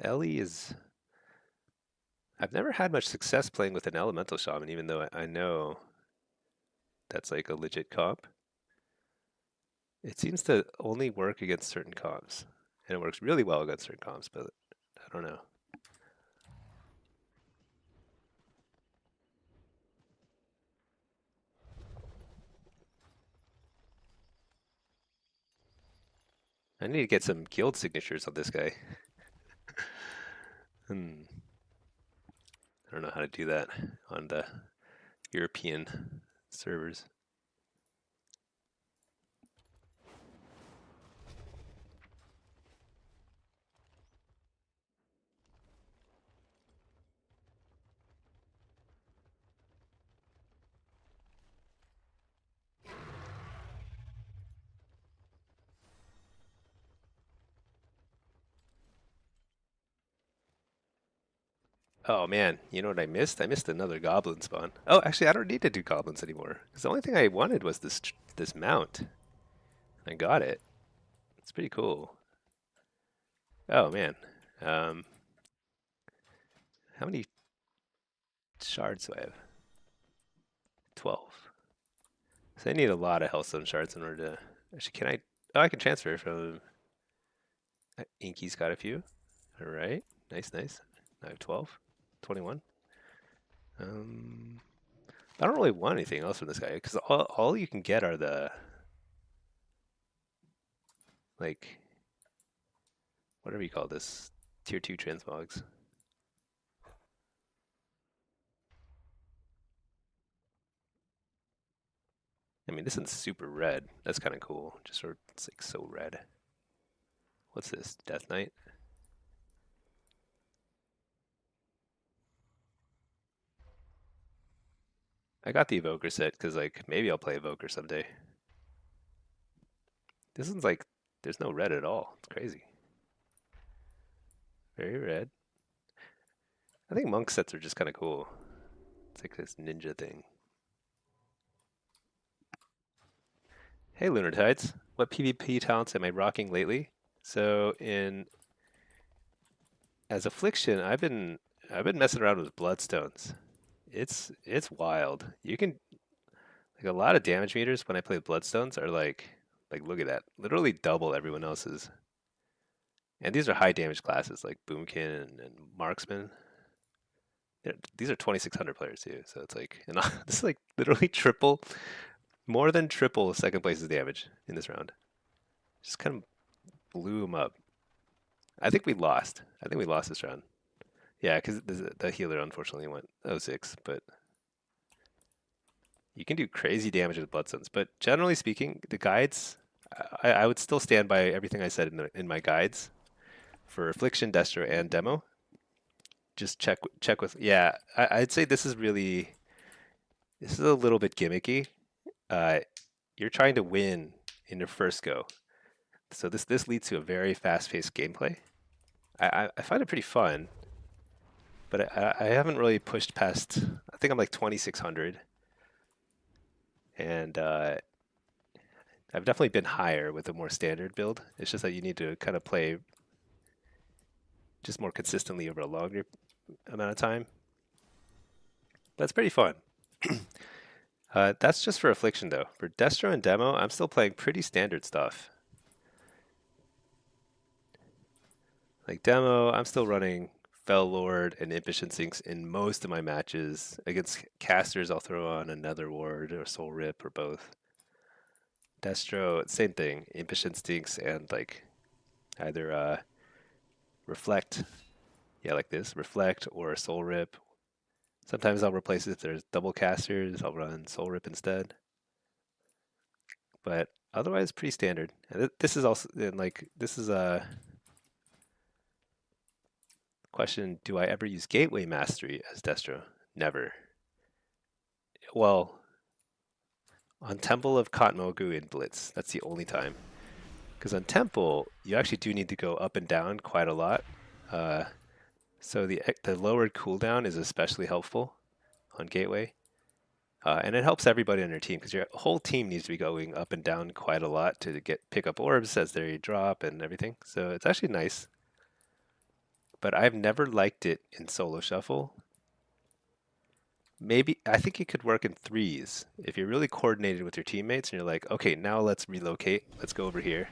Ellie is. I've never had much success playing with an elemental shaman, even though I know that's like a legit comp. It seems to only work against certain comps, and it works really well against certain comps, but I don't know. I need to get some guild signatures on this guy. Hmm. I don't know how to do that on the European servers. Oh man, you know what I missed? I missed another goblin spawn. Oh, actually, I don't need to do goblins anymore. Because the only thing I wanted was this mount. I got it. It's pretty cool. Oh man, um, how many shards do I have? 12. So I need a lot of Hellstone shards in order to. Actually, can I? Oh, I can transfer from. Inky's got a few. All right, nice, nice. I have 12, 21. I don't really want anything else from this guy because all you can get are the like whatever you call this tier 2 transmogs. I mean, this one's super red. That's kind of cool. Just sort of, it's like so red. What's this? Death Knight? I got the Evoker set because like maybe I'll play Evoker someday. This one's like there's no red at all. It's crazy. Very red. I think monk sets are just kind of cool. It's like this ninja thing. Hey Lunar Tides, what PvP talents am I rocking lately? So in as affliction, I've been messing around with bloodstones. It's wild. You can like a lot of damage meters when I play with bloodstones are like look at that, literally double everyone else's. And these are high damage classes like Boomkin and Marksman. These are 2600 players too, so it's like and this is like literally triple, more than triple second place's damage in this round. Just kind of blew them up. I think we lost. I think we lost this round. Yeah, because the healer unfortunately went 06, but you can do crazy damage with bloodstones. But generally speaking, the guides, I would still stand by everything I said in my guides for affliction, destro, and demo. Just check with yeah. I'd say this is a little bit gimmicky. You're trying to win in your first go, so this leads to a very fast-paced gameplay. I find it pretty fun, but I haven't really pushed past. I think I'm like 2600, and I've definitely been higher with a more standard build. It's just that you need to kind of play just more consistently over a longer amount of time. That's pretty fun. That's just for affliction though. For destro and demo, I'm still playing pretty standard stuff. Like demo, I'm still running Fel Lord and Impish Instincts in most of my matches. Against casters, I'll throw on another ward or Soul Rip or both. Destro, same thing. Impish Instincts and like either Reflect, yeah, like this, Reflect or Soul Rip. Sometimes I'll replace it if there's double casters. I'll run Soul Rip instead. But otherwise, pretty standard. And this is also like this is a question: do I ever use Gateway Mastery as Destro? Never. Well, On Temple of Katmogu in Blitz. That's the only time. Because on Temple, you actually do need to go up and down quite a lot. So the lowered cooldown is especially helpful on Gateway. And it helps everybody on your team because your whole team needs to be going up and down quite a lot to pick up orbs as they drop and everything. So it's actually nice. But I've never liked it in solo shuffle. Maybe I think it could work in threes if you're really coordinated with your teammates and you're like, okay, now let's relocate. Let's go over here.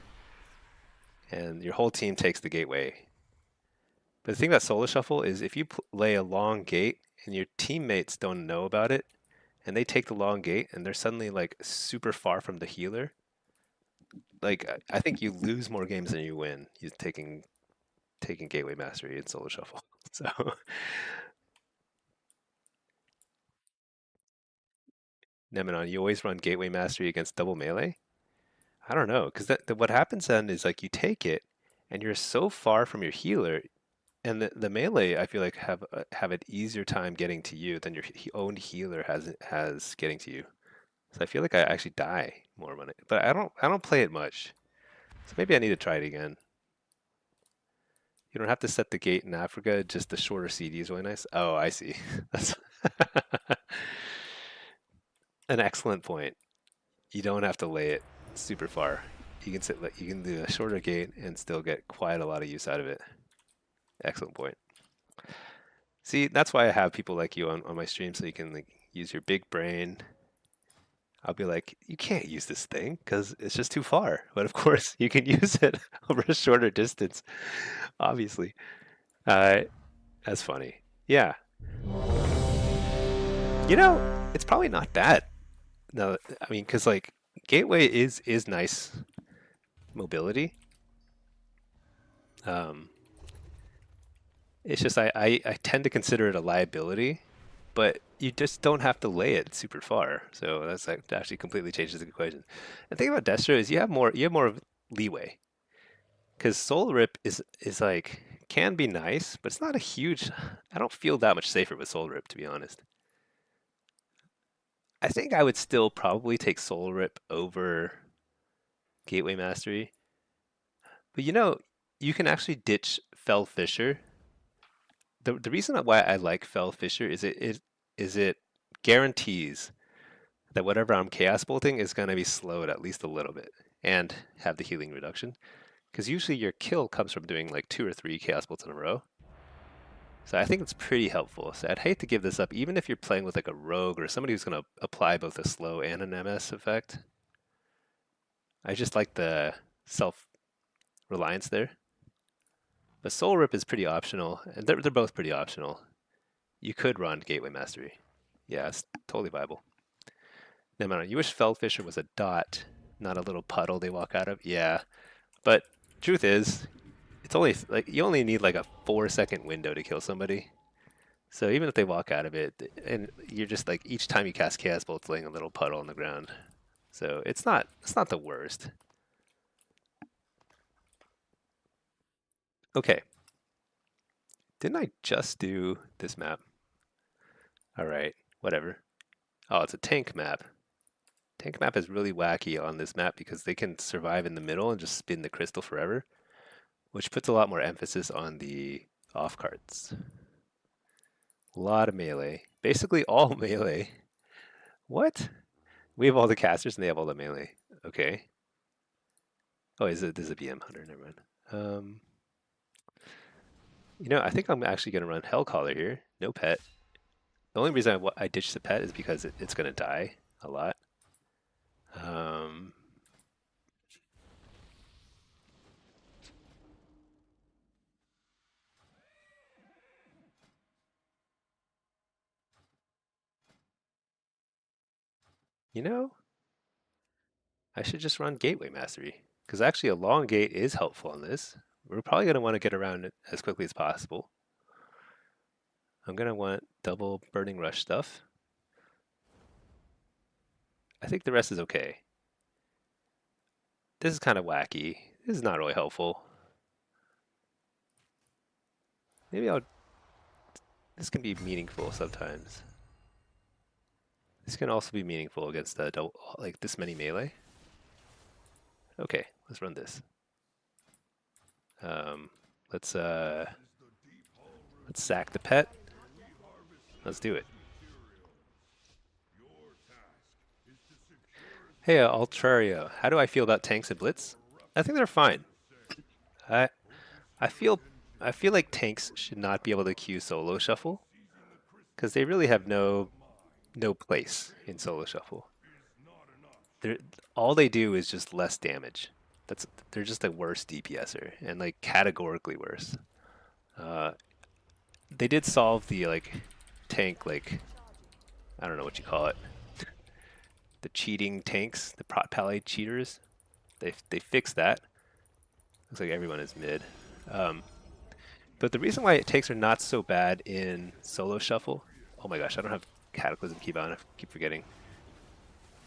And your whole team takes the gateway. But the thing about solo shuffle is if you lay a long gate and your teammates don't know about it, and they take the long gate and they're suddenly like super far from the healer, like I think you lose more games than you win. You're taking gateway mastery in solo shuffle. So Neminon, you always run gateway mastery against double melee? I don't know, because what happens then is like you take it and you're so far from your healer, and the melee I feel like have an easier time getting to you than your own healer has getting to you. So I feel like I actually die more when but I don't play it much. So maybe I need to try it again. You don't have to set the gate in Africa, just the shorter CD is really nice. Oh, I see. That's an excellent point. You don't have to lay it super far. You can do a shorter gate and still get quite a lot of use out of it. Excellent point. See, that's why I have people like you on my stream so you can like use your big brain. I'll be like, you can't use this thing because it's just too far. But of course, you can use it over a shorter distance, obviously. That's funny. Yeah. You know, it's probably not bad. No, I mean, because like Gateway is nice mobility. Um, it's just I tend to consider it a liability, but you just don't have to lay it super far. So that's like that actually completely changes the equation. The thing about Destro is you have more of leeway because Soul Rip is like can be nice, but it's not a huge. I don't feel that much safer with Soul Rip to be honest. I think I would still probably take Soul Rip over Gateway Mastery. But you know, you can actually ditch Fell Fisher. The reason why I like Fell Fisher is it guarantees that whatever I'm Chaos Bolting is going to be slowed at least a little bit and have the healing reduction. Because usually your kill comes from doing like 2 or 3 Chaos Bolts in a row. So I think it's pretty helpful. So I'd hate to give this up, even if you're playing with like a rogue or somebody who's going to apply both a slow and an MS effect. I just like the self-reliance there. But Soul Rip is pretty optional, and they're both pretty optional. You could run Gateway Mastery. Yeah, it's totally viable. No matter, you wish Feldfisher was a dot, not a little puddle they walk out of. Yeah, but truth is, it's only like you only need like a 4-second window to kill somebody. So even if they walk out of it, and you're just like each time you cast Chaos Bolt, it's laying a little puddle on the ground. So it's not the worst. Okay. Didn't I just do this map? All right, whatever. Oh, it's a tank map. Tank map is really wacky on this map because they can survive in the middle and just spin the crystal forever, which puts a lot more emphasis on the off cards. A lot of melee. Basically all melee. What? We have all the casters and they have all the melee. Okay. Oh, this is a BM hunter, never mind. You know, I think I'm actually going to run Hellcaller here. No pet. The only reason I ditched the pet is because it's going to die a lot. You know, I should just run Gateway Mastery, because actually a long gate is helpful on this. We're probably going to want to get around it as quickly as possible. I'm going to want double Burning Rush stuff. I think the rest is okay. This is kind of wacky. This is not really helpful. Maybe this can be meaningful sometimes. This can also be meaningful against like this many melee. Okay, let's run this. Let's sack the pet. Let's do it. Hey, Altrario, how do I feel about tanks and blitz? I think they're fine. I I feel like tanks should not be able to queue solo shuffle because they really have no place in solo shuffle. They're all they do is just less damage. They're just a worse DPSer and like categorically worse. They did solve the like tank like I don't know what you call it. The cheating tanks, the prot pally cheaters. They fixed that. Looks like everyone is mid. But the reason why tanks are not so bad in solo shuffle. Oh my gosh, I don't have Cataclysm keybound. I keep forgetting.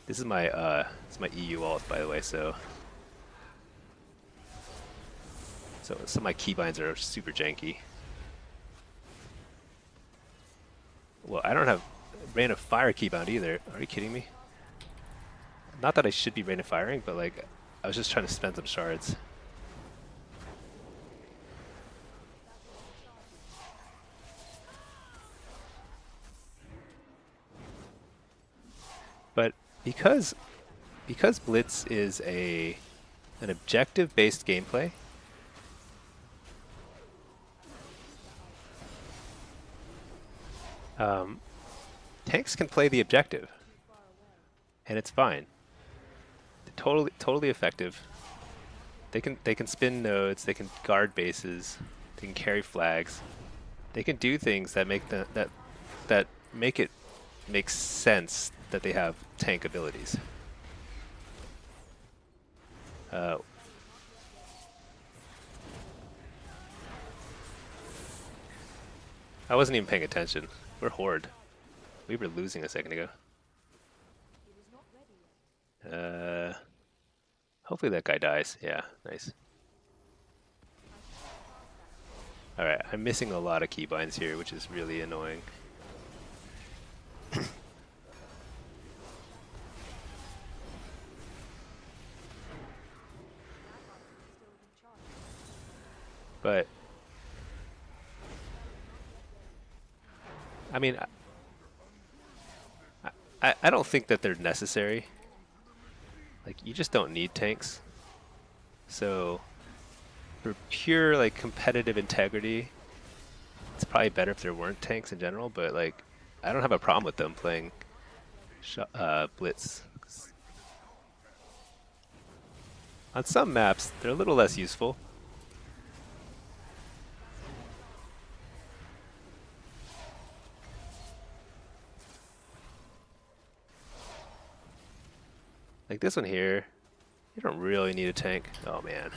This is my EU alt, by the way. So some of my keybinds are super janky. Well, I don't have Rain of Fire keybound either. Are you kidding me? Not that I should be Rain of Firing, but like I was just trying to spend some shards. But because Blitz is an objective-based gameplay, tanks can play the objective, and it's fine. Totally effective. They can spin nodes, they can guard bases, they can carry flags, they can do things that make that make it make sense that they have tank abilities. I wasn't even paying attention. We're Horde. We were losing a second ago. Hopefully that guy dies. Yeah, nice. Alright, I'm missing a lot of keybinds here, which is really annoying. But I mean, I don't think that they're necessary. Like, you just don't need tanks. So, for pure like competitive integrity, it's probably better if there weren't tanks in general. But like, I don't have a problem with them playing Blitz. On some maps, they're a little less useful. Like this one here, you don't really need a tank. Oh man.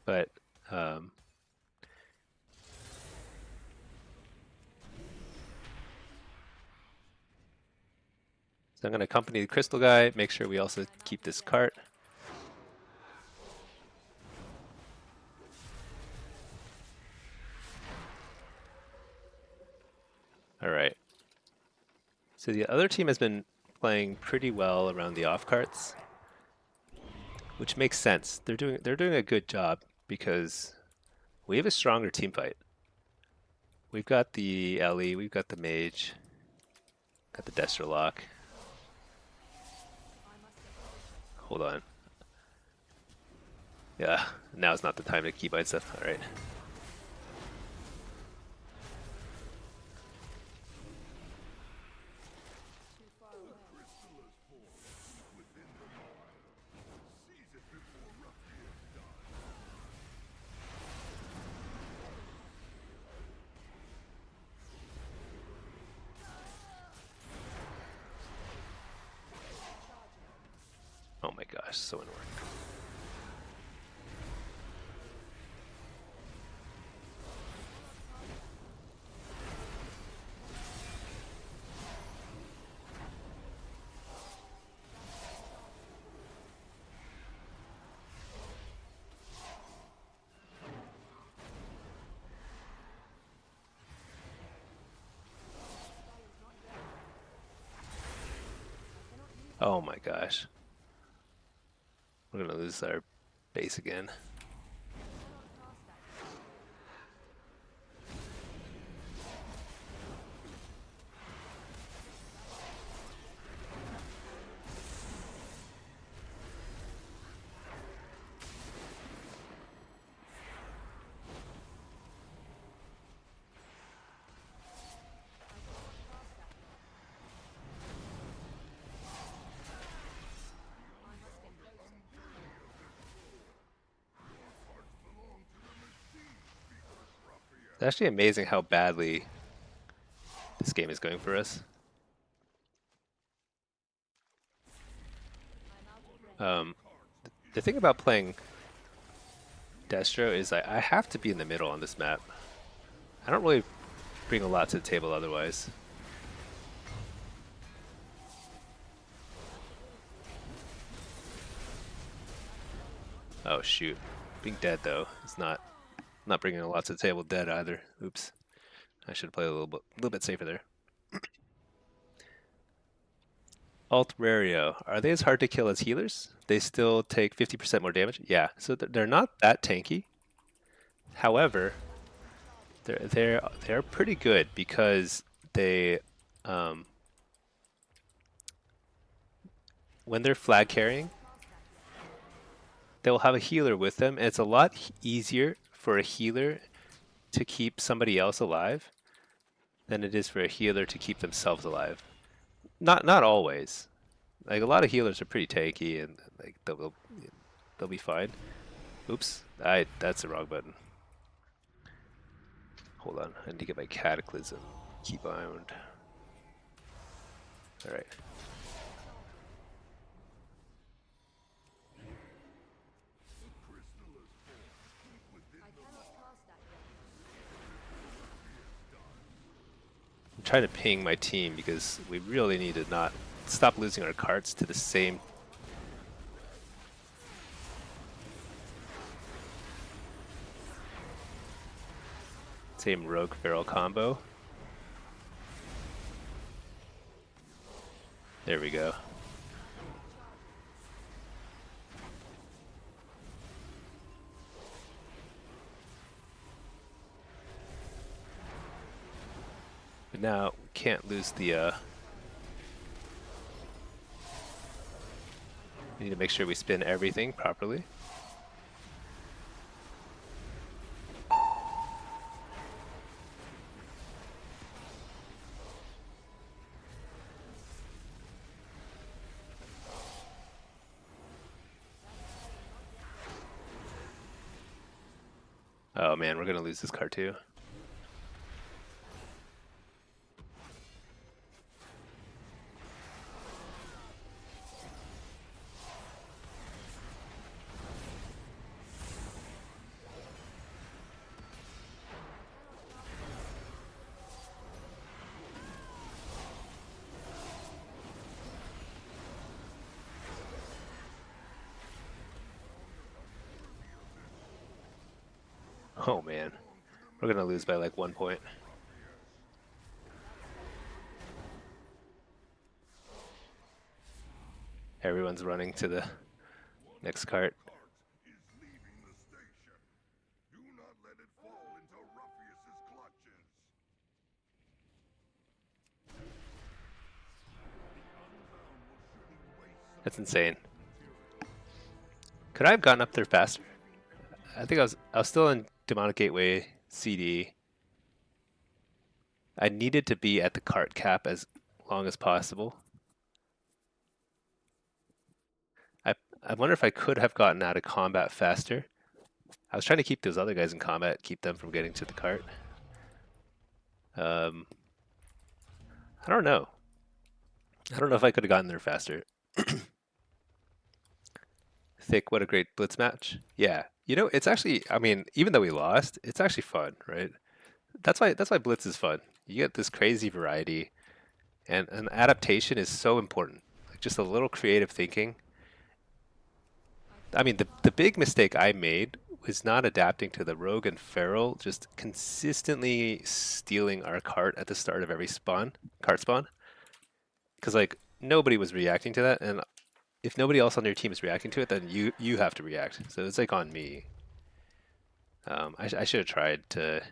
But so I'm going to accompany the crystal guy, make sure we also keep this cart. All right. So the other team has been playing pretty well around the off carts, which makes sense. They're doing a good job because we have a stronger team fight. We've got the Ellie, we've got the Mage, got the Destrolock. Hold on. Yeah, now is not the time to keybind stuff. All right. Oh my gosh, so annoying. Oh my gosh. We're gonna lose our base again. It's actually amazing how badly this game is going for us. The thing about playing Destro is I have to be in the middle on this map. I don't really bring a lot to the table otherwise. Oh shoot. Being dead though is not bringing a lot to the table dead either. Oops. I should have played a little bit safer there. Altrario, are they as hard to kill as healers? They still take 50% more damage? Yeah, so they're not that tanky. However, they're pretty good because they when they're flag carrying, they'll have a healer with them, and it's a lot easier for a healer to keep somebody else alive than it is for a healer to keep themselves alive. Not always. Like a lot of healers are pretty tanky, and like they'll be fine. Oops, that's the wrong button. Hold on, I need to get my Cataclysm keybound. All right. I'm trying to ping my team because we really need to not stop losing our carts to the same rogue feral combo. There we go. But now we can't lose the we need to make sure we spin everything properly. Oh man, we're gonna lose this card too. Oh man, we're gonna lose by like 1 point. Everyone's running to the next cart. That's insane. Could I have gotten up there faster? I think I was still in Demonic Gateway CD. I needed to be at the cart cap as long as possible. I wonder if I could have gotten out of combat faster. I was trying to keep those other guys in combat, keep them from getting to the cart. I don't know. I don't know if I could have gotten there faster. Thick, what a great Blitz match. Yeah, you know, it's actually, I mean, even though we lost, it's actually fun, right? That's why Blitz is fun. You get this crazy variety, and an adaptation is so important. Like just a little creative thinking. I mean, the big mistake I made was not adapting to the rogue and feral, just consistently stealing our cart at the start of every cart spawn. Because like nobody was reacting to that, and if nobody else on your team is reacting to it, then you have to react. So it's like on me. I should have tried to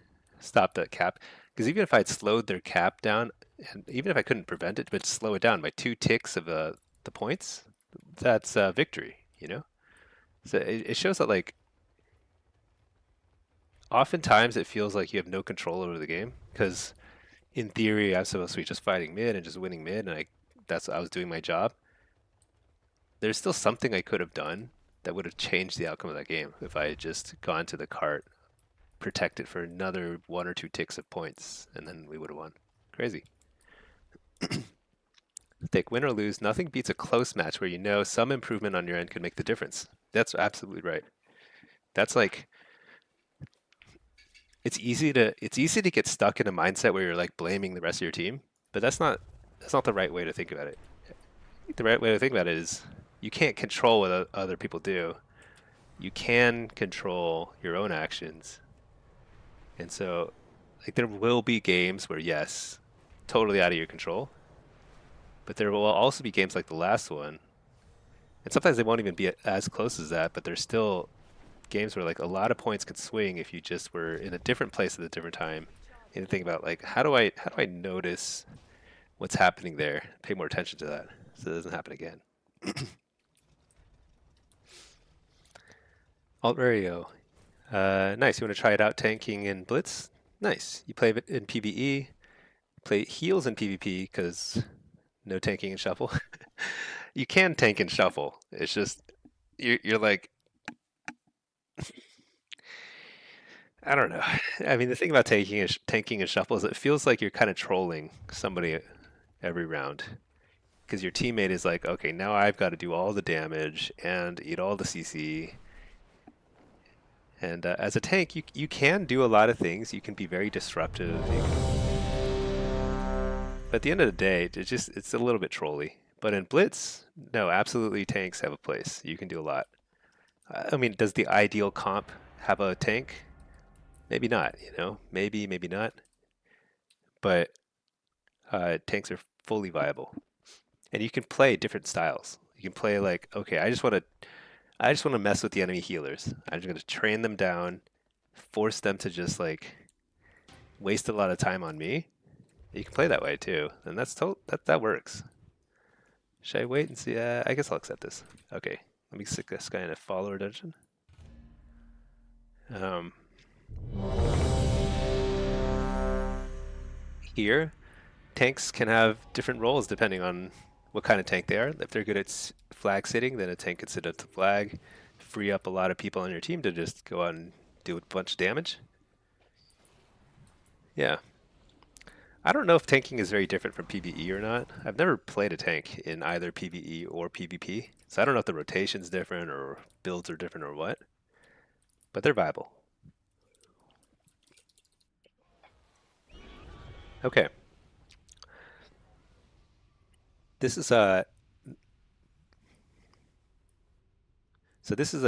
stop that cap, because even if I'd slowed their cap down, and even if I couldn't prevent it, but slow it down by 2 ticks of the points, that's victory. You know. So it shows that like oftentimes it feels like you have no control over the game, because in theory I'm supposed to be just fighting mid and just winning mid, and I was doing my job. There's still something I could have done that would have changed the outcome of that game if I had just gone to the cart, protected for another 1 or 2 ticks of points, and then we would have won. Crazy. Take win or lose, nothing beats a close match where you know some improvement on your end could make the difference. That's absolutely right. That's like it's easy to get stuck in a mindset where you're like blaming the rest of your team, but that's not the right way to think about it. The right way to think about it is you can't control what other people do. You can control your own actions. And so like there will be games where yes, totally out of your control. But there will also be games like the last one. And sometimes they won't even be as close as that, but there's still games where like a lot of points could swing if you just were in a different place at a different time. And think about like how do I notice what's happening there? Pay more attention to that so it doesn't happen again. Alt-Rario. Nice. You want to try it out tanking in Blitz? Nice. You play it in PvE. Play heals in PvP because no tanking and shuffle. You can tank and shuffle. It's just you're like I don't know. I mean, the thing about tanking and shuffle is it feels like you're kind of trolling somebody every round because your teammate is like, okay, now I've got to do all the damage and eat all the CC. And as a tank, you can do a lot of things. You can be very disruptive. But at the end of the day, it's a little bit trolly. But in Blitz, no, absolutely tanks have a place. You can do a lot. I mean, does the ideal comp have a tank? Maybe not, you know? Maybe not. But tanks are fully viable. And you can play different styles. You can play like, okay, I just want to mess with the enemy healers. I'm just going to train them down, force them to just like waste a lot of time on me. You can play that way too, and that works. Should I wait and see? I guess I'll accept this. Okay, let me stick this guy in a follower dungeon. Here, tanks can have different roles depending on what kind of tank they are. If they're good at flag sitting, then a tank can sit up the flag, free up a lot of people on your team to just go out and do a bunch of damage. Yeah. I don't know if tanking is very different from PvE or not. I've never played a tank in either PvE or PvP, so I don't know if the rotation's different or builds are different or what, but they're viable. Okay. This is a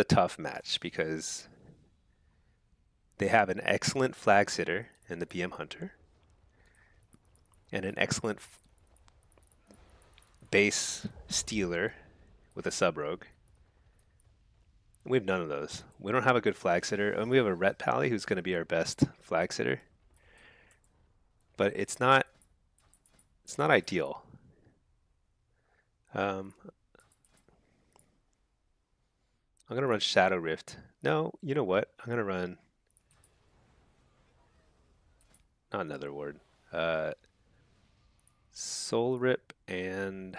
tough match because they have an excellent flag sitter in the BM Hunter and an excellent base stealer with a sub rogue. We have none of those. We don't have a good flag sitter, and we have a Ret Pally who's going to be our best flag sitter. But it's not ideal. I'm going to run Shadow Rift. No, you know what? I'm going to run not another ward. Soul Rip and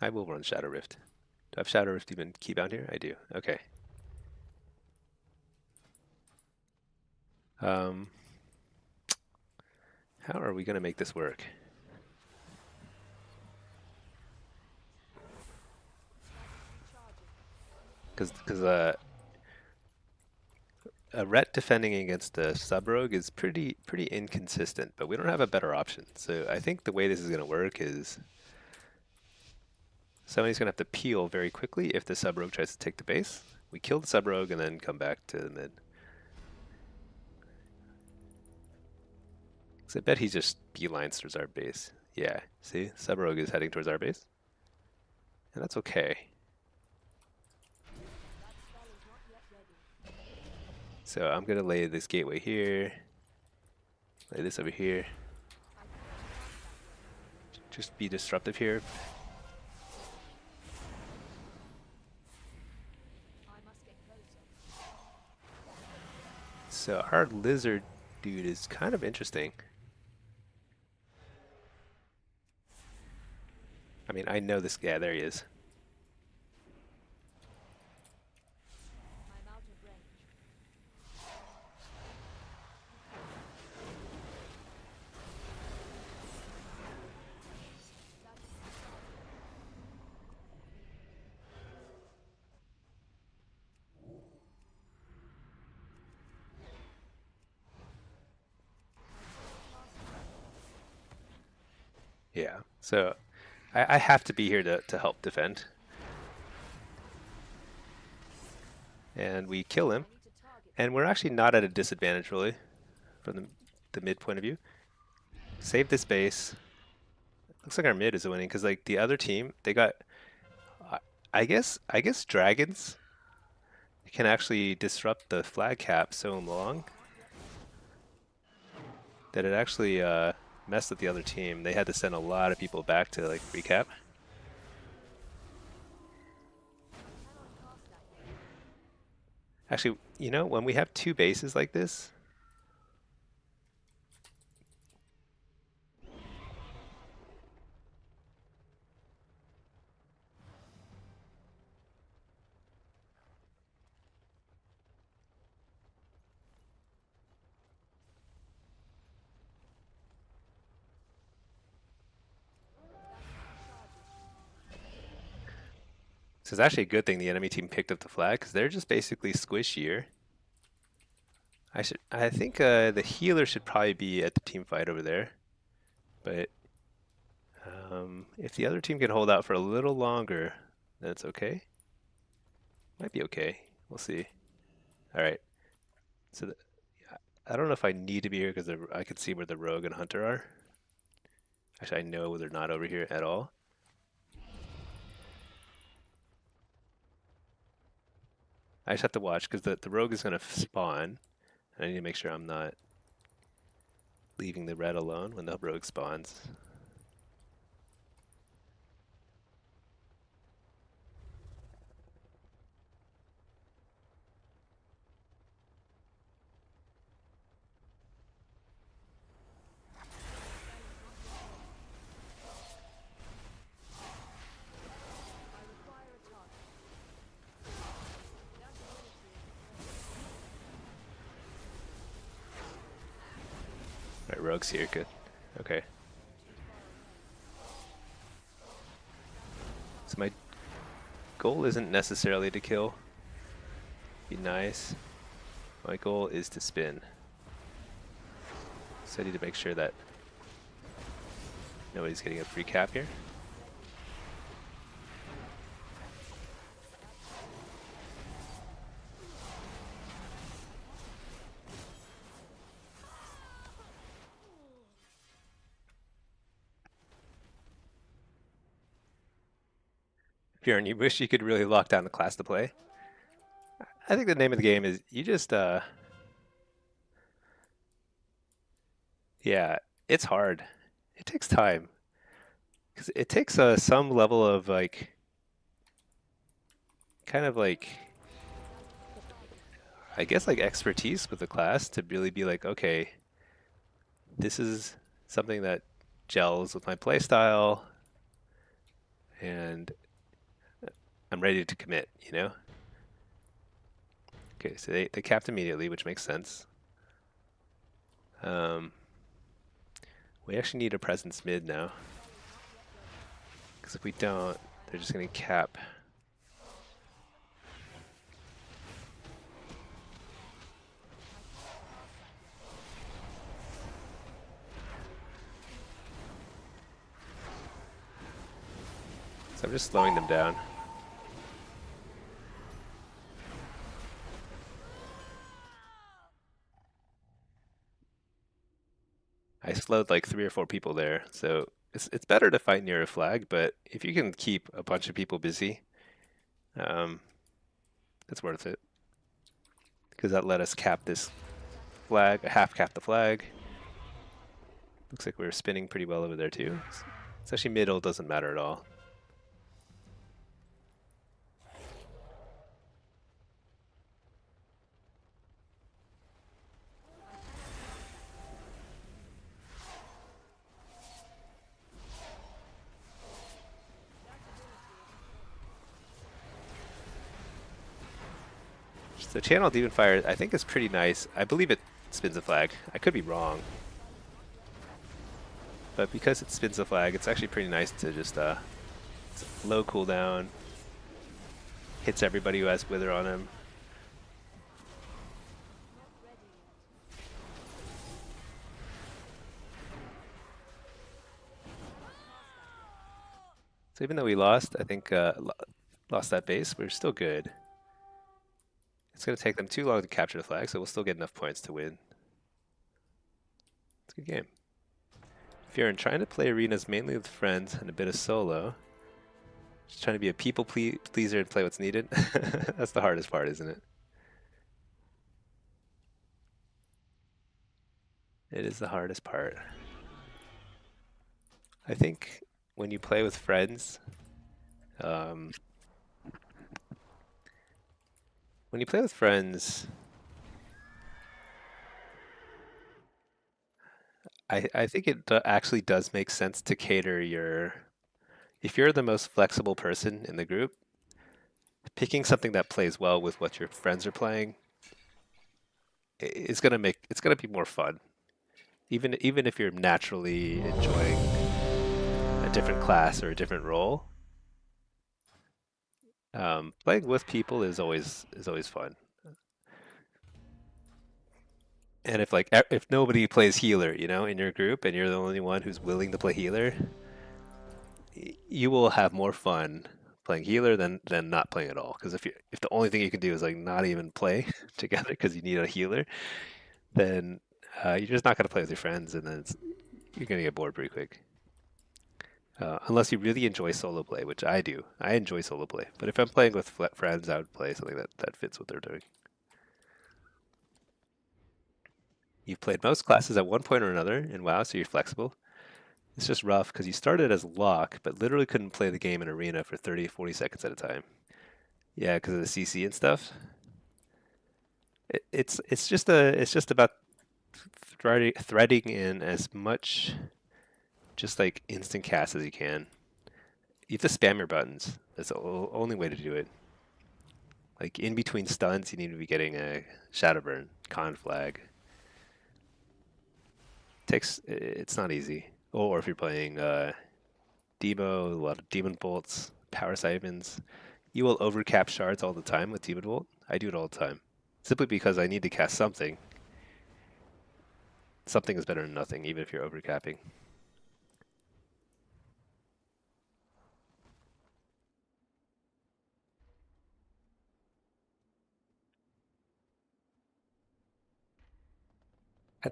I will run Shadow Rift. Do I have Shadow Rift even keybound here? I do. Okay. How are we going to make this work? Because a Ret defending against a sub rogue is pretty inconsistent, but we don't have a better option. So I think the way this is going to work is somebody's going to have to peel very quickly if the sub rogue tries to take the base. We kill the sub rogue and then come back to the mid. 'Cause I bet he just beelines towards our base. Yeah, see? Sub-Rogue is heading towards our base. And that's okay. So I'm going to lay this gateway here. Lay this over here. Just be disruptive here. So our lizard dude is kind of interesting. I mean, I know this. Yeah, there he is. Yeah, so I have to be here to help defend. And we kill him. And we're actually not at a disadvantage, really, from the mid point of view. Save this base. Looks like our mid is winning, because like the other team, they got... I guess dragons can actually disrupt the flag cap so long that it actually messed with the other team. They had to send a lot of people back to like recap. Actually, you know, when we have two bases like this, so it's actually a good thing the enemy team picked up the flag, because they're just basically squishier. I think the healer should probably be at the team fight over there, but if the other team can hold out for a little longer, then it's okay. Might be okay. We'll see. All right. So I don't know if I need to be here because I can see where the rogue and hunter are. Actually, I know they're not over here at all. I just have to watch because the rogue is going to spawn. I need to make sure I'm not leaving the red alone when the rogue spawns. Alright, rogue's here, good. Okay. So my goal isn't necessarily to kill. Be nice. My goal is to spin. So I need to make sure that nobody's getting a free cap here. Bjorn, you wish you could really lock down the class to play? I think the name of the game is you just yeah, it's hard. It takes time. Because it takes some level of like kind of like I guess like expertise with the class to really be like, okay, this is something that gels with my playstyle and I'm ready to commit, you know? Okay, so they capped immediately, which makes sense. We actually need a presence mid now. Because if we don't, they're just going to cap. So I'm just slowing them down. I slowed like 3 or 4 people there, so it's better to fight near a flag, but if you can keep a bunch of people busy, um, it's worth it. Because that let us cap this flag, half cap the flag. Looks like we're spinning pretty well over there too. It's actually middle, doesn't matter at all. So channel demon fire, I think is pretty nice. I believe it spins a flag. I could be wrong, but because it spins a flag, it's actually pretty nice to just low cooldown, hits everybody who has wither on him. So even though we lost, I think lost that base, we're still good. It's going to take them too long to capture the flag, so we'll still get enough points to win. It's a good game. Fjorn, trying to play arenas mainly with friends and a bit of solo. Just trying to be a people pleaser and play what's needed. That's the hardest part, isn't it? It is the hardest part. I think when you play with friends, when you play with friends, I think it actually does make sense to cater your... If you're the most flexible person in the group, picking something that plays well with what your friends are playing is gonna be more fun. Even if you're naturally enjoying a different class or a different role, playing with people is always fun. And if nobody plays healer, you know, in your group, and you're the only one who's willing to play healer, you will have more fun playing healer than not playing at all. Because if the only thing you can do is like not even play together because you need a healer, then you're just not going to play with your friends, and then you're going to get bored pretty quick. Unless you really enjoy solo play, which I do. I enjoy solo play. But if I'm playing with friends, I would play something that fits what they're doing. You've played most classes at one point or another in WoW, so you're flexible. It's just rough because you started as Lock, but literally couldn't play the game in Arena for 30, 40 seconds at a time. Yeah, because of the CC and stuff. It's just about threading in as much just like instant cast as you can. You have to spam your buttons. That's the only way to do it. Like in between stuns, you need to be getting a Shadow Burn, Con Flag. It's not easy. Or if you're playing Demo, a lot of Demon Bolts, Power Siphons, you will overcap shards all the time with Demon Bolt. I do it all the time. Simply because I need to cast something. Something is better than nothing, even if you're overcapping. I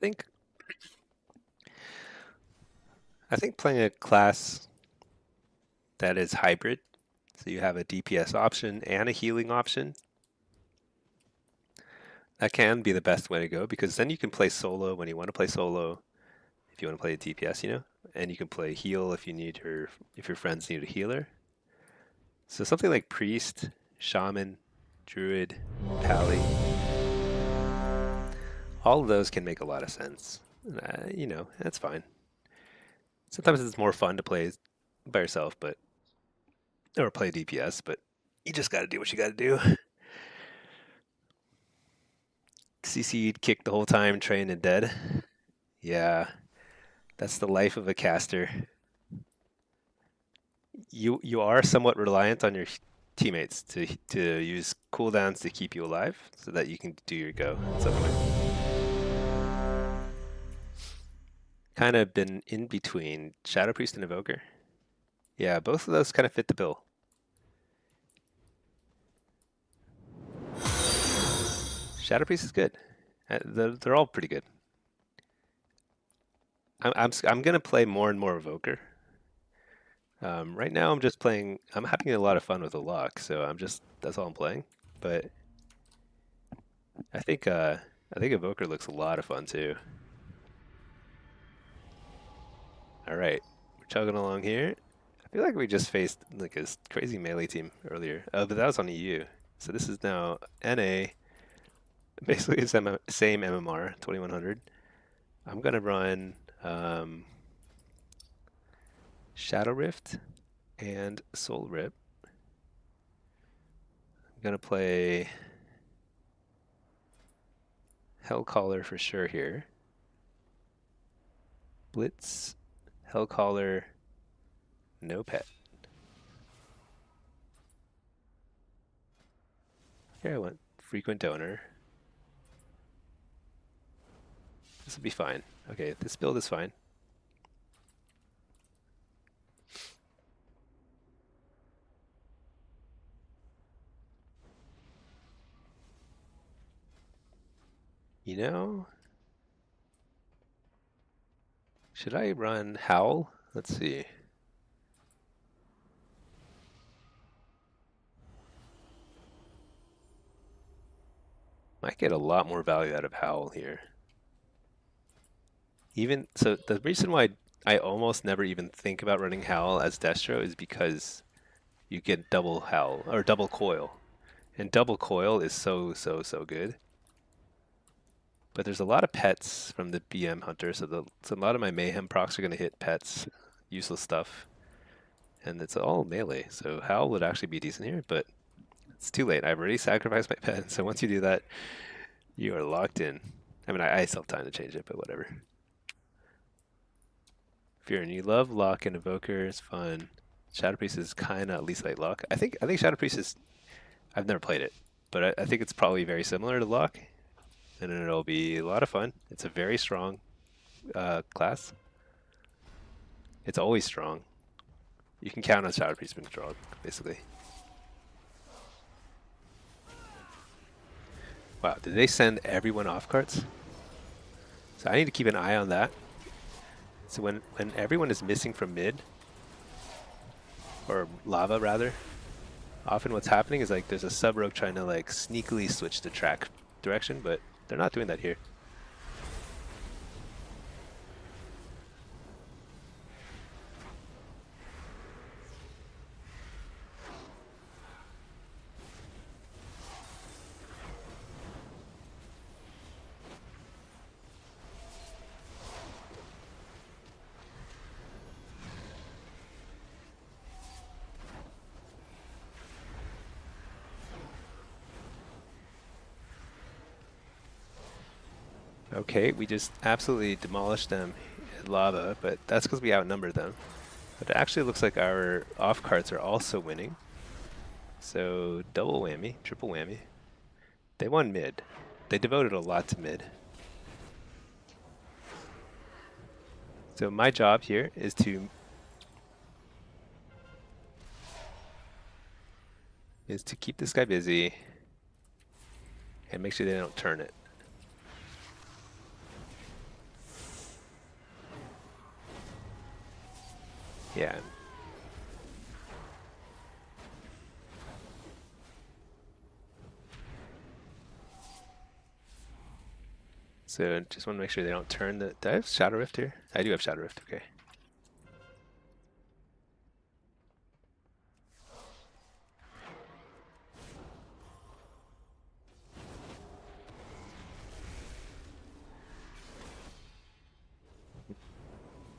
think playing a class that is hybrid, so you have a DPS option and a healing option, that can be the best way to go, because then you can play solo when you want to play solo, if you want to play a DPS, you know, and you can play heal if your friends need a healer. So something like Priest, Shaman, Druid, Pally, all of those can make a lot of sense. You know, that's fine. Sometimes it's more fun to play by yourself, or play DPS, but you just got to do what you got to do. CC'd, kicked the whole time, trained and dead. Yeah, that's the life of a caster. You are somewhat reliant on your teammates to use cooldowns to keep you alive, so that you can do your go at some point. Kind of been in between Shadow Priest and Evoker. Yeah, both of those kind of fit the bill. Shadow Priest is good. They're all pretty good. I'm gonna play more and more Evoker. Right now I'm just playing. I'm having a lot of fun with the lock, so that's all I'm playing. But I think Evoker looks a lot of fun too. All right, we're chugging along here. I feel like we just faced like a crazy melee team earlier, but that was on EU. So this is now NA, basically the same MMR, 2100. I'm gonna run Shadow Rift and Soul Rip. I'm gonna play Hellcaller for sure here. Blitz, Hellcaller, no pet. Here I went frequent donor. This will be fine. Okay, this build is fine. You know, should I run Howl? Let's see. Might get a lot more value out of Howl here. Even so, the reason why I almost never even think about running Howl as Destro is because you get double Howl or double coil, and double coil is so good. But there's a lot of pets from the BM hunter, so a lot of my mayhem procs are going to hit pets, useless stuff, and it's all melee. So Howl would actually be decent here, but it's too late. I've already sacrificed my pet, so once you do that, you are locked in. I mean, I still have time to change it, but whatever. Fear and you love lock and Evoker is fun. Shadow Priest is kind of at least like lock. I think Shadow Priest is. I've never played it, but I think it's probably very similar to lock, and it'll be a lot of fun. It's a very strong class. It's always strong. You can count on Shadow Priest being strong, basically. Wow, did they send everyone off carts? So I need to keep an eye on that. So when everyone is missing from mid, or lava rather, often what's happening is like there's a sub-rogue trying to like sneakily switch the track direction, but they're not doing that here. Okay, we just absolutely demolished them in lava, but that's because we outnumbered them. But it actually looks like our off carts are also winning. So double whammy, triple whammy. They won mid. They devoted a lot to mid. So my job here is to keep this guy busy and make sure they don't turn it. Yeah. So just want to make sure they don't turn the... Do I have Shadow Rift here? I do have Shadow Rift, okay.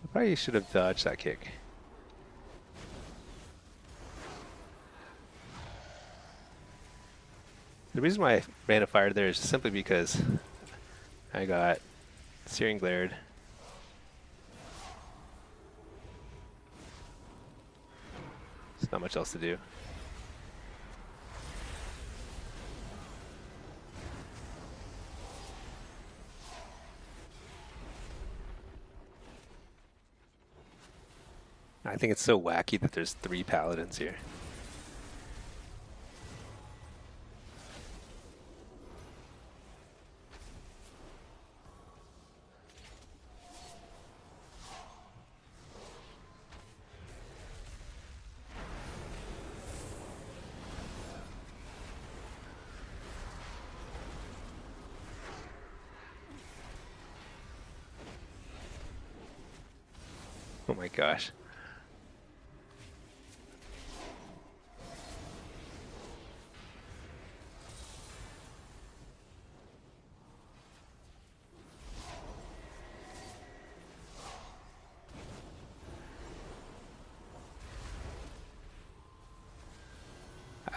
I probably should have dodged that kick. The reason why I ran a fire there is simply because I got Searing Glared. There's not much else to do. I think it's so wacky that there's 3 paladins here. Oh my gosh.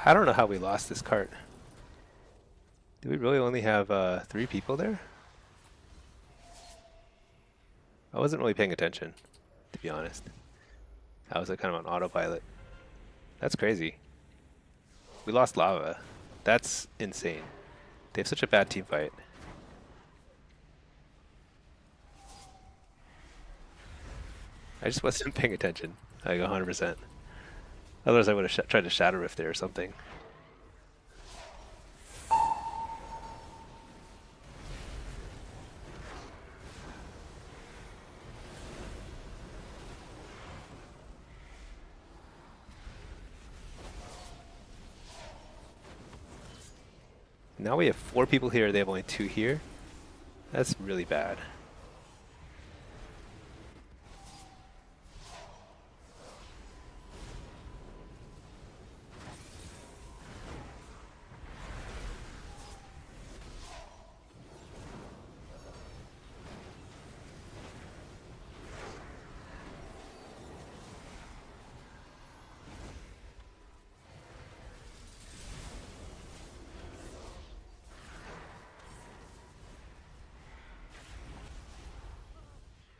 I don't know how we lost this cart. Do we really only have 3 people there? I wasn't really paying attention, to be honest. I was kind of on autopilot. That's crazy. We lost lava. That's insane. They have such a bad team fight. I just wasn't paying attention, like 100%. Otherwise I would have tried to Shadow Rift there or something. Now we have 4 people here, they have only 2 here. That's really bad.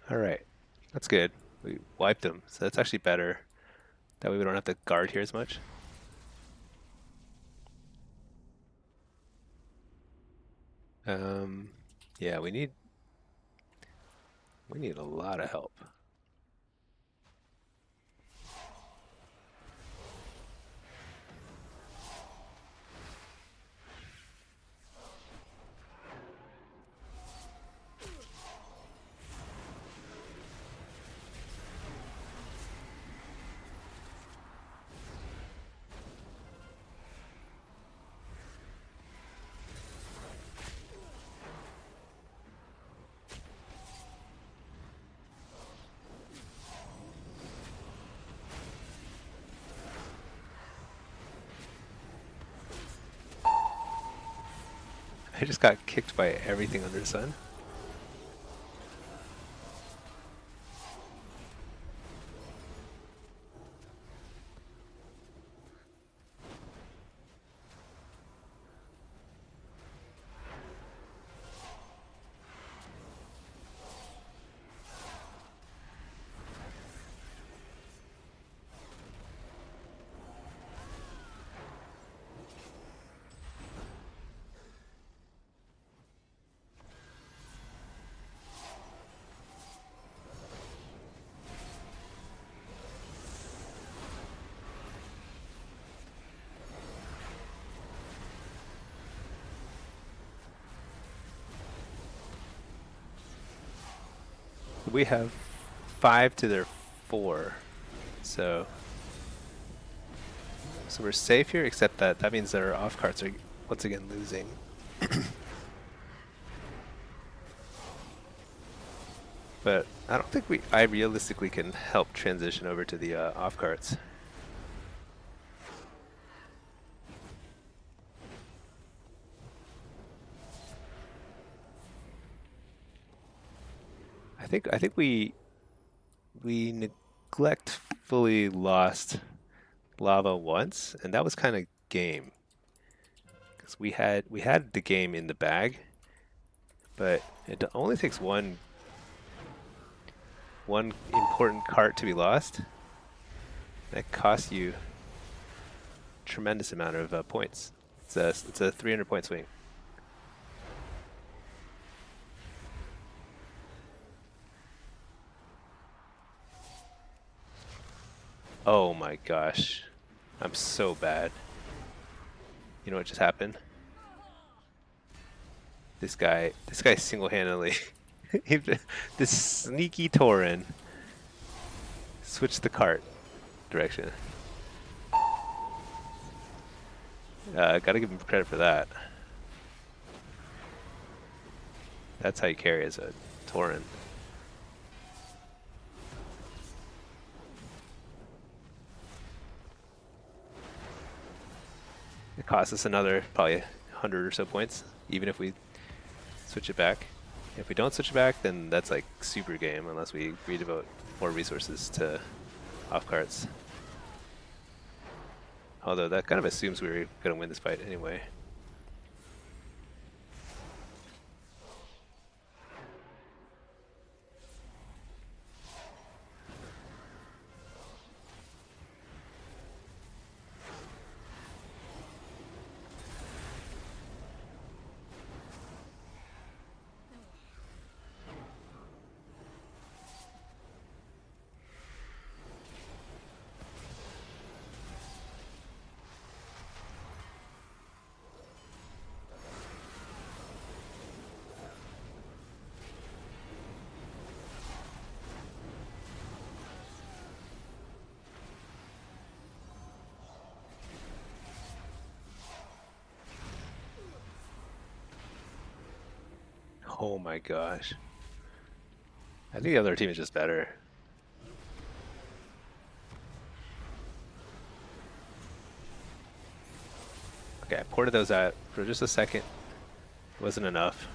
Alright, that's good. We wiped them, so that's actually better. That way we don't have to guard here as much. Yeah, we need a lot of help. I just got kicked by everything under the sun. We have 5 to their 4, so we're safe here. Except that means that our off carts are once again losing. But I don't think I realistically can help transition over to the off carts. I think we neglectfully lost lava once, and that was kind of game, because we had the game in the bag, but it only takes one important cart to be lost. That costs you a tremendous amount of points. It's a 300 point swing. Oh my gosh. I'm so bad. You know what just happened? This guy single-handedly this sneaky Tauren switched the cart direction. Gotta give him credit for that. That's how you carry as a Tauren. costs us another probably 100 or so points, even if we switch it back. If we don't switch it back, then that's like super game unless we redevote more resources to off carts. Although that kind of assumes we were going to win this fight anyway. Oh my gosh. I think the other team is just better. Okay, I ported those out for just a second. It wasn't enough.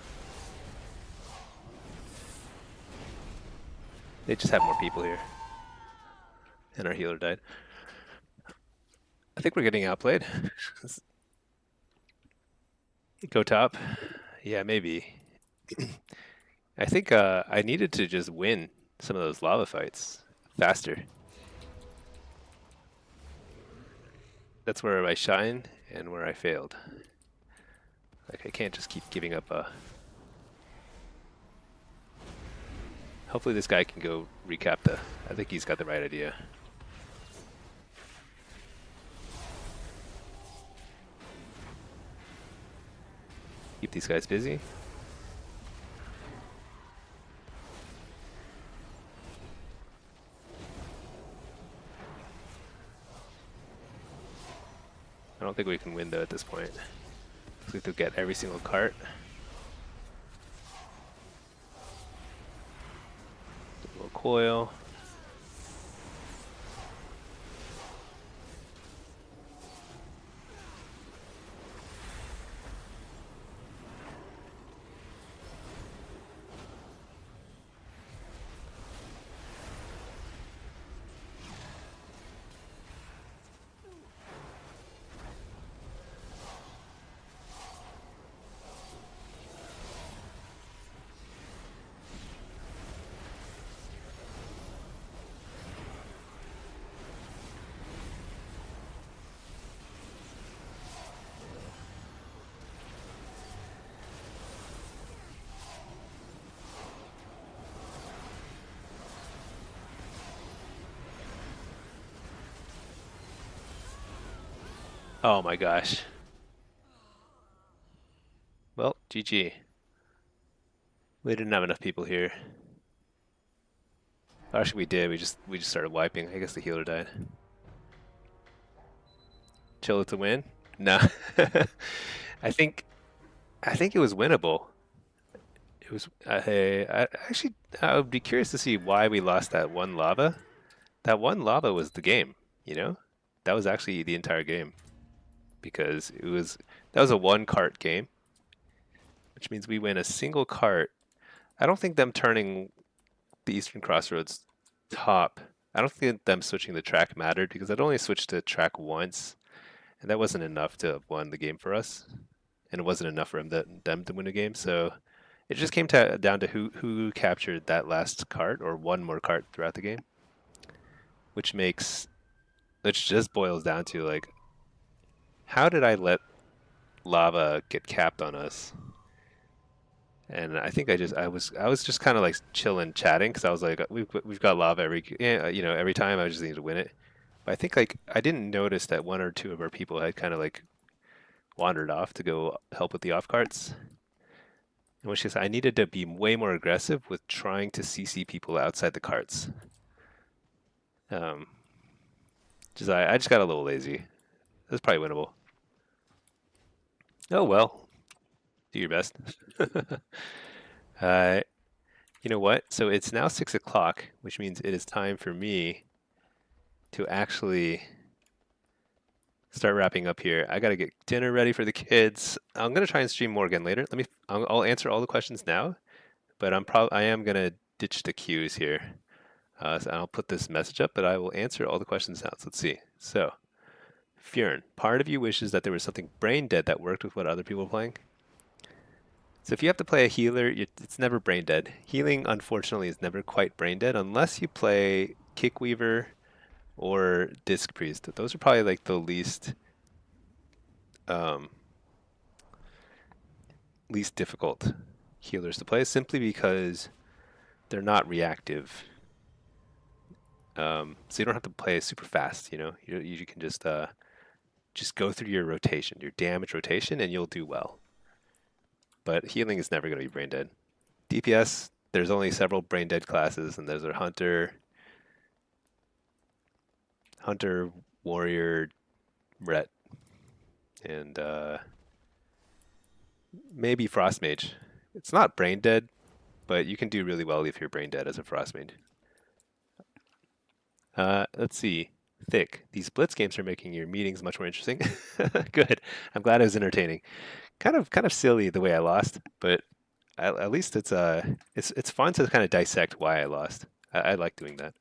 They just have more people here. And our healer died. I think we're getting outplayed. Go top? Yeah, maybe. I think I needed to just win some of those lava fights faster. That's where I shine and where I failed. Like, I can't just keep giving up a... Hopefully this guy can go recap the... I think he's got the right idea. Keep these guys busy. I don't think we can win though at this point. We have to get every single cart. A little coil. Oh my gosh. Well, GG. We didn't have enough people here. Actually, we did. We just started wiping. I guess the healer died. Chill it to win? No. I think it was winnable. It was. I would be curious to see why we lost that one lava. That one lava was the game. You know, that was actually the entire game. Because that was a one cart game, which means we win a single cart. I don't think them turning the Eastern Crossroads top, I don't think them switching the track mattered because I'd only switched to track once, and that wasn't enough to have won the game for us, and it wasn't enough for them to win a game. So it just came down to who captured that last cart or one more cart throughout the game, which just boils down to like, how did I let lava get capped on us? And I think I was just kind of like chilling, chatting, because I was like, we've got lava every time. I just need to win it. But I think like I didn't notice that one or two of our people had kind of like wandered off to go help with the off carts. In which case, I needed to be way more aggressive with trying to CC people outside the carts. I just got a little lazy. That's probably winnable. Oh well, do your best. You know what? So it's now 6 o'clock, which means it is time for me to actually start wrapping up here. I gotta get dinner ready for the kids. I'm gonna try and stream more again later. I'll answer all the questions now, but I am gonna ditch the queues here. So I'll put this message up, but I will answer all the questions now. So let's see. So, Fjern, part of you wishes that there was something brain dead that worked with what other people were playing. So if you have to play a healer, it's never brain dead. Healing, unfortunately, is never quite brain dead unless you play Kickweaver or Disc Priest. Those are probably like the least least difficult healers to play, simply because they're not reactive. So you don't have to play super fast. You know, you can just go through your rotation, your damage rotation, and you'll do well. But healing is never going to be brain dead. DPS, there's only several brain dead classes, and there's a hunter, warrior, ret, and maybe frost mage. It's not brain dead, but you can do really well if you're brain dead as a frost mage. Let's see. Thick. These Blitz games are making your meetings much more interesting. Good. I'm glad it was entertaining. Kind of silly the way I lost, but at least it's fun to kind of dissect why I lost. I like doing that.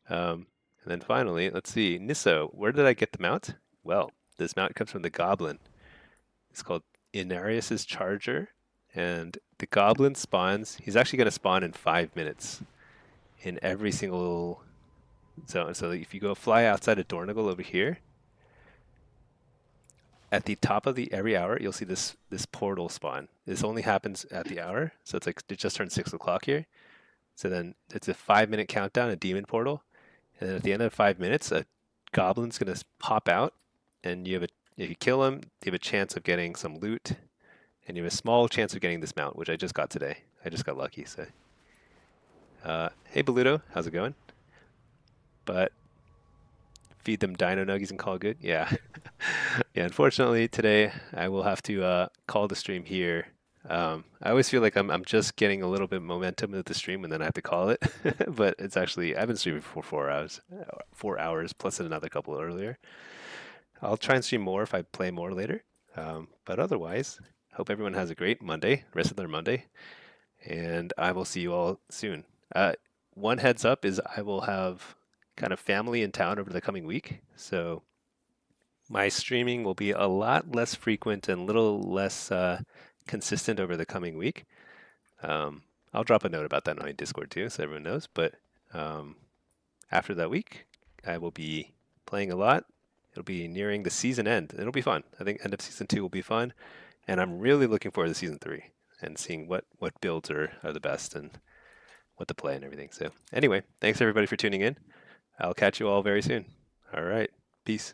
And then finally, let's see. Nisso, where did I get the mount? Well, this mount comes from the Goblin. It's called Inarius's Charger, and the Goblin spawns. He's actually going to spawn in 5 minutes in every single zone. So if you go fly outside of Dornagle over here, at the top of every hour, you'll see this portal spawn. This only happens at the hour, so it's like it just turned 6 o'clock here. So then it's a 5-minute countdown, a demon portal, and then at the end of 5 minutes, a goblin's gonna pop out, and if you kill him, you have a chance of getting some loot, and you have a small chance of getting this mount, which I just got today. I just got lucky. So, hey Beluto, how's it going? But feed them dino nuggies and call it good. Yeah. Yeah, unfortunately today I will have to call the stream here. I always feel like I'm just getting a little bit of momentum with the stream and then I have to call it. But it's actually, I've been streaming for 4 hours plus another couple earlier. I'll try and stream more if I play more later. But otherwise, hope everyone has a great Monday, rest of their Monday, and I will see you all soon. One heads up is I will have kind of family in town over the coming week, so my streaming will be a lot less frequent and a little less consistent over the coming week. I'll drop a note about that on my Discord too, so everyone knows. But after that week, I will be playing a lot. It'll be nearing the season end. It'll be fun. I think end of season 2 will be fun, and I'm really looking forward to season 3 and seeing what builds are the best and what to play and everything. So anyway, thanks everybody for tuning in. I'll catch you all very soon. All right. Peace.